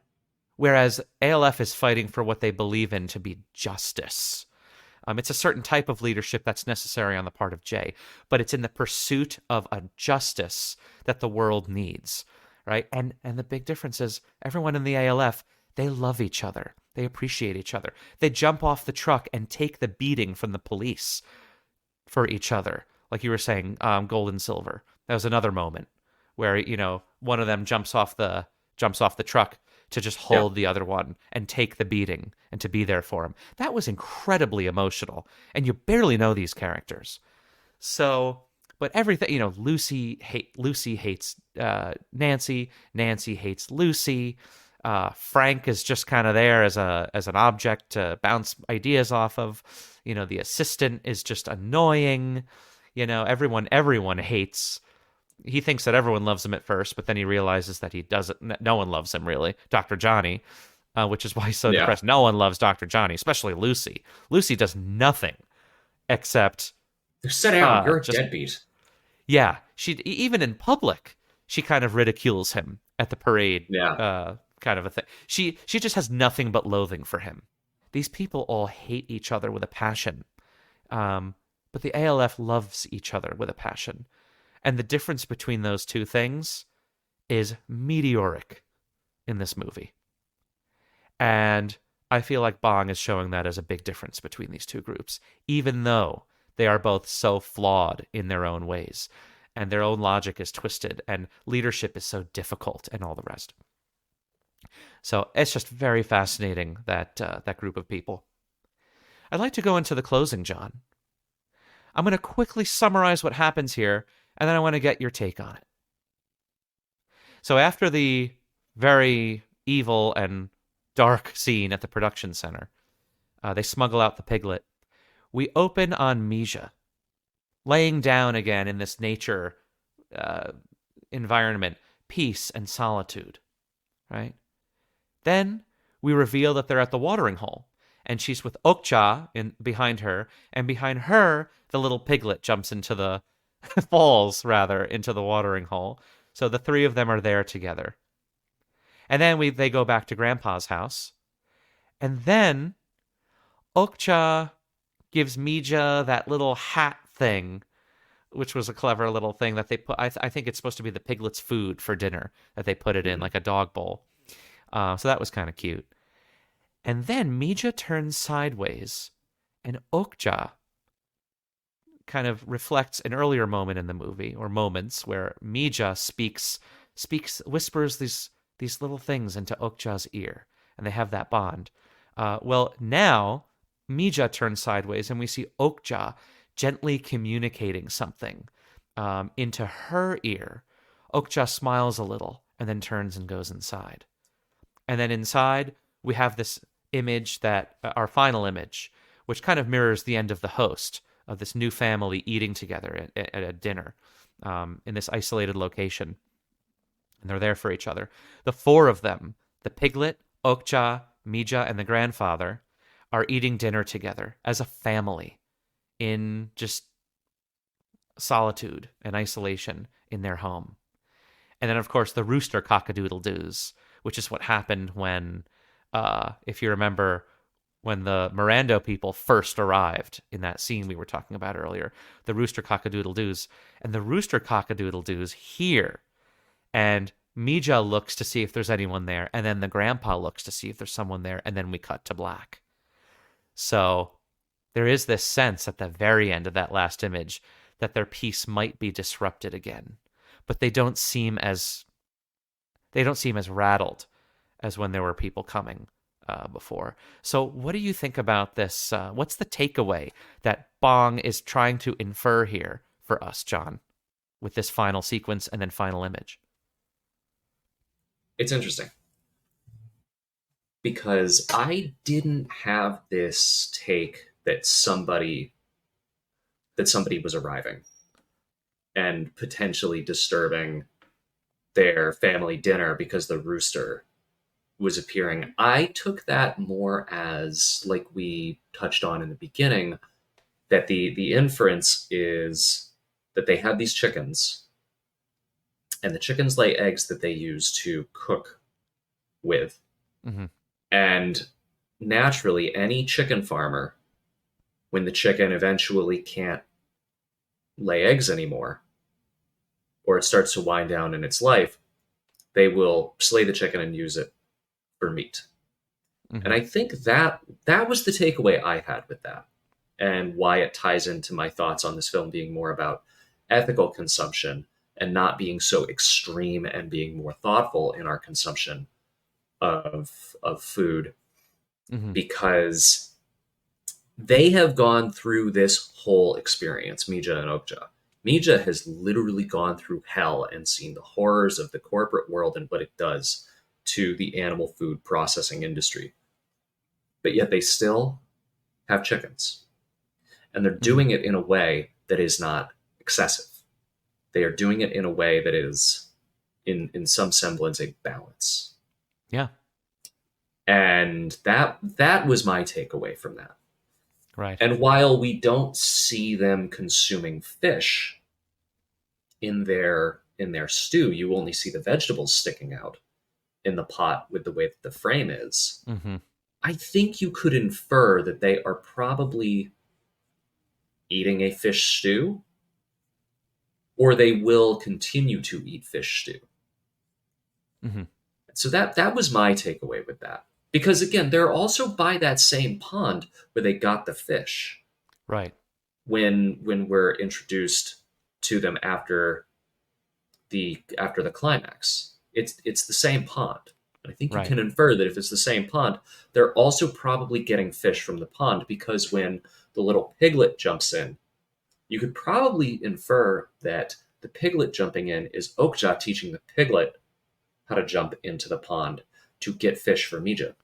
Speaker 3: Whereas ALF is fighting for what they believe in to be justice. It's a certain type of leadership that's necessary on the part of Jay, but it's in the pursuit of a justice that the world needs, right? And the big difference is everyone in the ALF, they love each other. They appreciate each other. They jump off the truck and take the beating from the police for each other. Like you were saying, gold and silver. That was another moment where, one of them jumps off the truck to just hold the other one and take the beating and to be there for him. That was incredibly emotional, and you barely know these characters. So, but everything, Lucy hates Nancy. Nancy hates Lucy. Frank is just kind of there as an object to bounce ideas off of. The assistant is just annoying. Everyone hates. He thinks that everyone loves him at first, but then he realizes that he doesn't. No one loves him, really. Dr. Johnny, which is why he's so depressed. No one loves Dr. Johnny, especially Lucy. Lucy does nothing except...
Speaker 4: Sit down. You're a deadbeat.
Speaker 3: Yeah. Even in public, she kind of ridicules him at the parade.
Speaker 4: Yeah.
Speaker 3: Kind of a thing. She just has nothing but loathing for him. These people all hate each other with a passion. But the ALF loves each other with a passion. And the difference between those two things is meteoric in this movie. And I feel like Bong is showing that as a big difference between these two groups, even though they are both so flawed in their own ways, and their own logic is twisted, and leadership is so difficult, and all the rest. So it's just very fascinating, that group of people. I'd like to go into the closing, John. I'm going to quickly summarize what happens here, and then I want to get your take on it. So after the very evil and dark scene at the production center, they smuggle out the piglet. We open on Mija, laying down again in this nature environment, peace and solitude, right? Then we reveal that they're at the watering hole, and she's with Okja behind her, and behind her, the little piglet jumps into the falls into the watering hole. So the three of them are there together. And then they go back to Grandpa's house. And then Okja gives Mija that little hat thing, which was a clever little thing that they put. I think it's supposed to be the piglet's food for dinner, that they put it in, like a dog bowl. So that was kind of cute. And then Mija turns sideways, and Okja kind of reflects an earlier moment in the movie, or moments, where Mija whispers these little things into Okja's ear, and they have that bond. Well, now Mija turns sideways, and we see Okja gently communicating something into her ear, Okja smiles a little and then turns and goes inside. And then inside, we have this image that, our final image, which kind of mirrors the end of The Host, of this new family eating together at a dinner in this isolated location. And they're there for each other. The four of them, the piglet, Okja, Mija, and the grandfather, are eating dinner together as a family in just solitude and isolation in their home. And then, of course, the rooster cock-a-doodle-doos, which is what happened when, if you remember, when the Mirando people first arrived in that scene we were talking about earlier, the rooster cock-a-doodle-doos. And the rooster cock-a-doodle-doos hear, and Mija looks to see if there's anyone there, and then the grandpa looks to see if there's someone there, and then we cut to black. So there is this sense at the very end of that last image that their peace might be disrupted again, but they don't seem as rattled as when there were people coming before. So what do you think about this? What's the takeaway that Bong is trying to infer here for us, John, with this final sequence and then final image?
Speaker 4: It's interesting because I didn't have this take that somebody was arriving and potentially disturbing their family dinner because the rooster was appearing. I took that more as, like we touched on in the beginning, that the inference is that they had these chickens, and the chickens lay eggs that they use to cook with.
Speaker 3: Mm-hmm.
Speaker 4: And naturally, any chicken farmer, when the chicken eventually can't lay eggs anymore, or it starts to wind down in its life, they will slay the chicken and use it for meat.
Speaker 3: Mm-hmm.
Speaker 4: And I think that was the takeaway I had with that, and why it ties into my thoughts on this film being more about ethical consumption and not being so extreme, and being more thoughtful in our consumption of food,
Speaker 3: Mm-hmm.
Speaker 4: because they have gone through this whole experience, Mija and Okja. Mija has literally gone through hell and seen the horrors of the corporate world and what it does to the animal food processing industry. But yet they still have chickens. And they're doing it in a way that is not excessive. They are doing it in a way that is, in some semblance, a balance.
Speaker 3: Yeah.
Speaker 4: And that was my takeaway from that.
Speaker 3: Right.
Speaker 4: And while we don't see them consuming fish in their stew, you only see the vegetables sticking out in the pot with the way that the frame is.
Speaker 3: Mm-hmm.
Speaker 4: I think you could infer that they are probably eating a fish stew, or they will continue to eat fish stew.
Speaker 3: Mm-hmm.
Speaker 4: So that was my takeaway with that. Because again, they're also by that same pond where they got the fish.
Speaker 3: Right.
Speaker 4: When we're introduced to them after the climax. It's the same pond. And I think you
Speaker 3: Right.
Speaker 4: can infer that if it's the same pond, they're also probably getting fish from the pond, because when the little piglet jumps in, you could probably infer that the piglet jumping in is Okja teaching the piglet how to jump into the pond to get fish for Mija.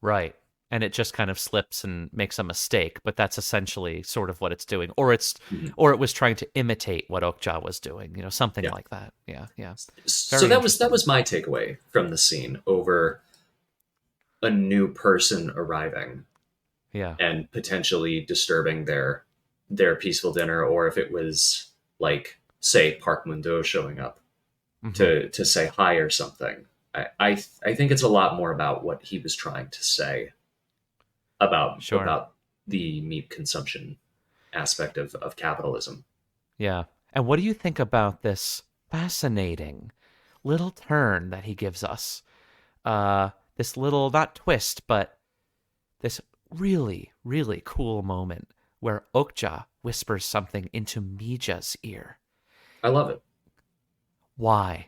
Speaker 3: Right. And it just kind of slips and makes a mistake, but that's essentially sort of what it's doing. Or it was trying to imitate what Okja was doing, something like that. Yeah, yeah.
Speaker 4: So that was my takeaway from the scene over a new person arriving.
Speaker 3: Yeah.
Speaker 4: And potentially disturbing their peaceful dinner, or if it was like, say, Park Mun-do showing up
Speaker 3: Mm-hmm.
Speaker 4: to say hi or something. I think it's a lot more about what he was trying to say about the meat consumption aspect of capitalism.
Speaker 3: Yeah. And what do you think about this fascinating little turn that he gives us? This little, not twist, but this really, really cool moment where Okja whispers something into Mija's ear.
Speaker 4: I love it.
Speaker 3: Why?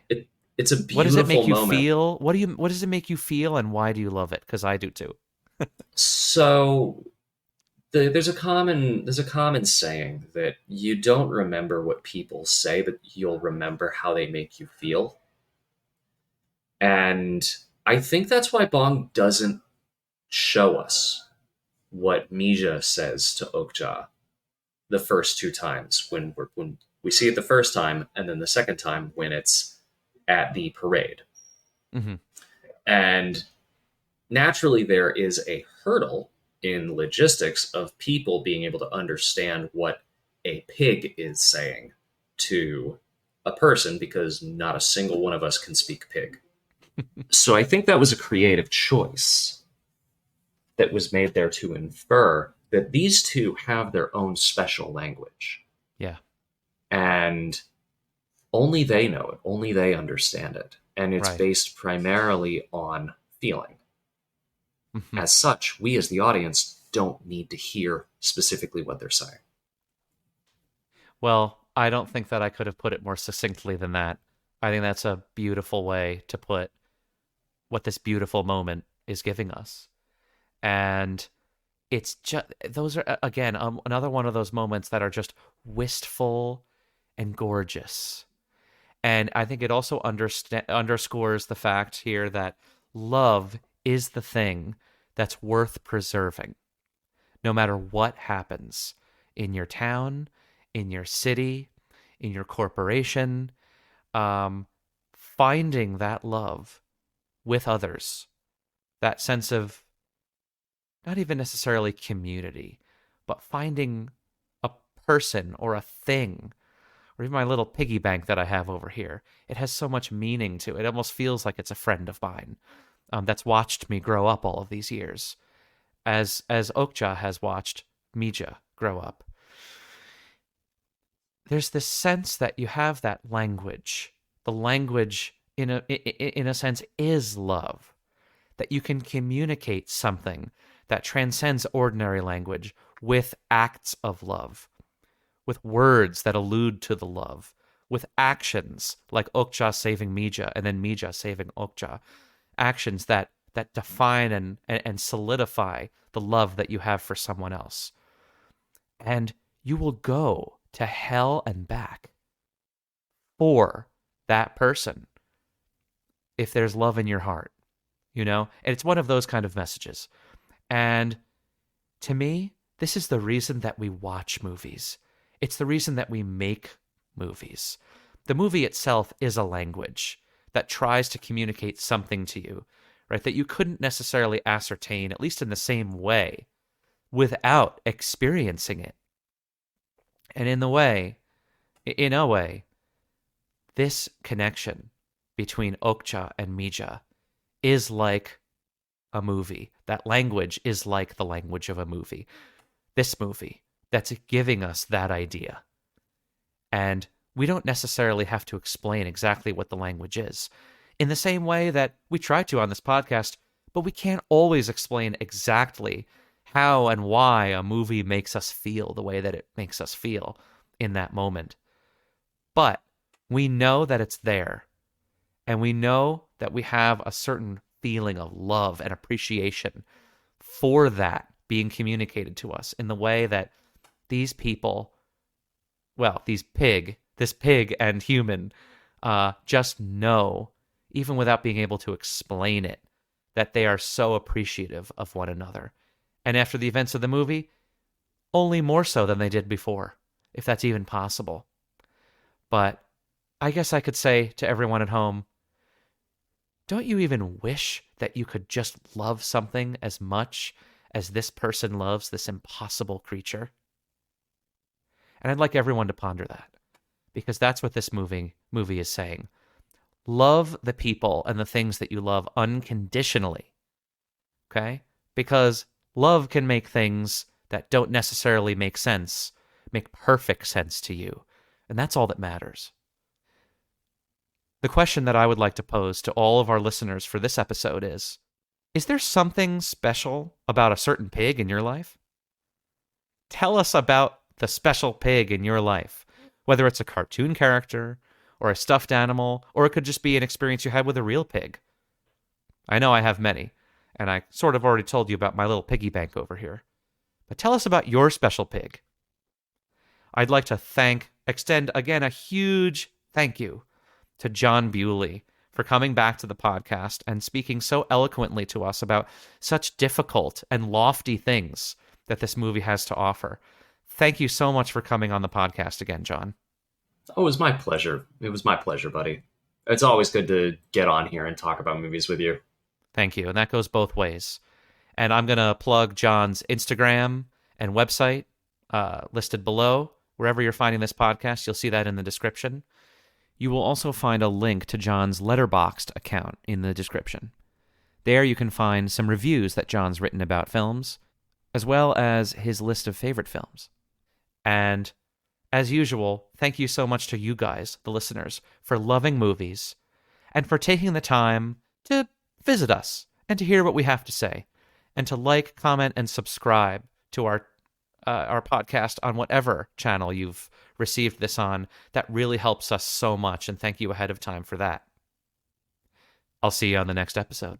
Speaker 4: It's a beautiful
Speaker 3: What does it make you
Speaker 4: moment.
Speaker 3: feel? What does it make you feel, and why do you love it? Because I do too.
Speaker 4: So there's a common saying that you don't remember what people say, but you'll remember how they make you feel. And I think that's why Bong doesn't show us what Mija says to Okja the first two times when we see it the first time, and then the second time when it's at the parade.
Speaker 3: Mm-hmm.
Speaker 4: And naturally, there is a hurdle in logistics of people being able to understand what a pig is saying to a person because not a single one of us can speak pig. So I think that was a creative choice that was made there to infer that these two have their own special language.
Speaker 3: Yeah.
Speaker 4: And only they know it, only they understand it. And it's
Speaker 3: Right.
Speaker 4: based primarily on feeling.
Speaker 3: Mm-hmm.
Speaker 4: As such, we as the audience don't need to hear specifically what they're saying.
Speaker 3: Well, I don't think that I could have put it more succinctly than that. I think that's a beautiful way to put what this beautiful moment is giving us. And it's just, those are, again, another one of those moments that are just wistful and gorgeous. And I think it also underscores the fact here that love is the thing that's worth preserving, no matter what happens in your town, in your city, in your corporation. Finding that love with others, that sense of not even necessarily community, but finding a person or a thing, or even my little piggy bank that I have over here. It has so much meaning to it. It almost feels like it's a friend of mine that's watched me grow up all of these years, as Okja has watched Mija grow up. There's this sense that you have that language. The language, in a sense, is love. That you can communicate something that transcends ordinary language with acts of love, with words that allude to the love, with actions like Okja saving Mija and then Mija saving Okja, actions that define and solidify the love that you have for someone else. And you will go to hell and back for that person if there's love in your heart, And it's one of those kind of messages. And to me, this is the reason that we watch movies. It's the reason that we make movies. The movie itself is a language that tries to communicate something to you, right? That you couldn't necessarily ascertain, at least in the same way, without experiencing it. And in a way, this connection between Okja and Mija is like a movie. That language is like the language of a movie. This movie that's giving us that idea. And we don't necessarily have to explain exactly what the language is. In the same way that we try to on this podcast, but we can't always explain exactly how and why a movie makes us feel the way that it makes us feel in that moment. But we know that it's there. And we know that we have a certain feeling of love and appreciation for that being communicated to us in the way that these people, well, this pig and human, just know, even without being able to explain it, that they are so appreciative of one another. And after the events of the movie, only more so than they did before, if that's even possible. But I guess I could say to everyone at home, don't you even wish that you could just love something as much as this person loves this impossible creature? And I'd like everyone to ponder that, because that's what this movie is saying. Love the people and the things that you love unconditionally, okay? Because love can make things that don't necessarily make sense make perfect sense to you, and that's all that matters. The question that I would like to pose to all of our listeners for this episode is there something special about a certain pig in your life? Tell us about the special pig in your life, whether it's a cartoon character or a stuffed animal, or it could just be an experience you had with a real pig. I know I have many, and I sort of already told you about my little piggy bank over here. But tell us about your special pig. I'd like to extend again a huge thank you to Jon Bewley for coming back to the podcast and speaking so eloquently to us about such difficult and lofty things that this movie has to offer. Thank you so much for coming on the podcast again, Jon.
Speaker 4: Oh, it was my pleasure. It was my pleasure, buddy. It's always good to get on here and talk about movies with you.
Speaker 3: Thank you. And that goes both ways. And I'm going to plug Jon's Instagram and website listed below. Wherever you're finding this podcast, you'll see that in the description. You will also find a link to Jon's Letterboxd account in the description. There you can find some reviews that Jon's written about films, as well as his list of favorite films. And as usual, thank you so much to you guys, the listeners, for loving movies and for taking the time to visit us and to hear what we have to say and to like, comment, and subscribe to our podcast on whatever channel you've received this on. That really helps us so much, and thank you ahead of time for that. I'll see you on the next episode.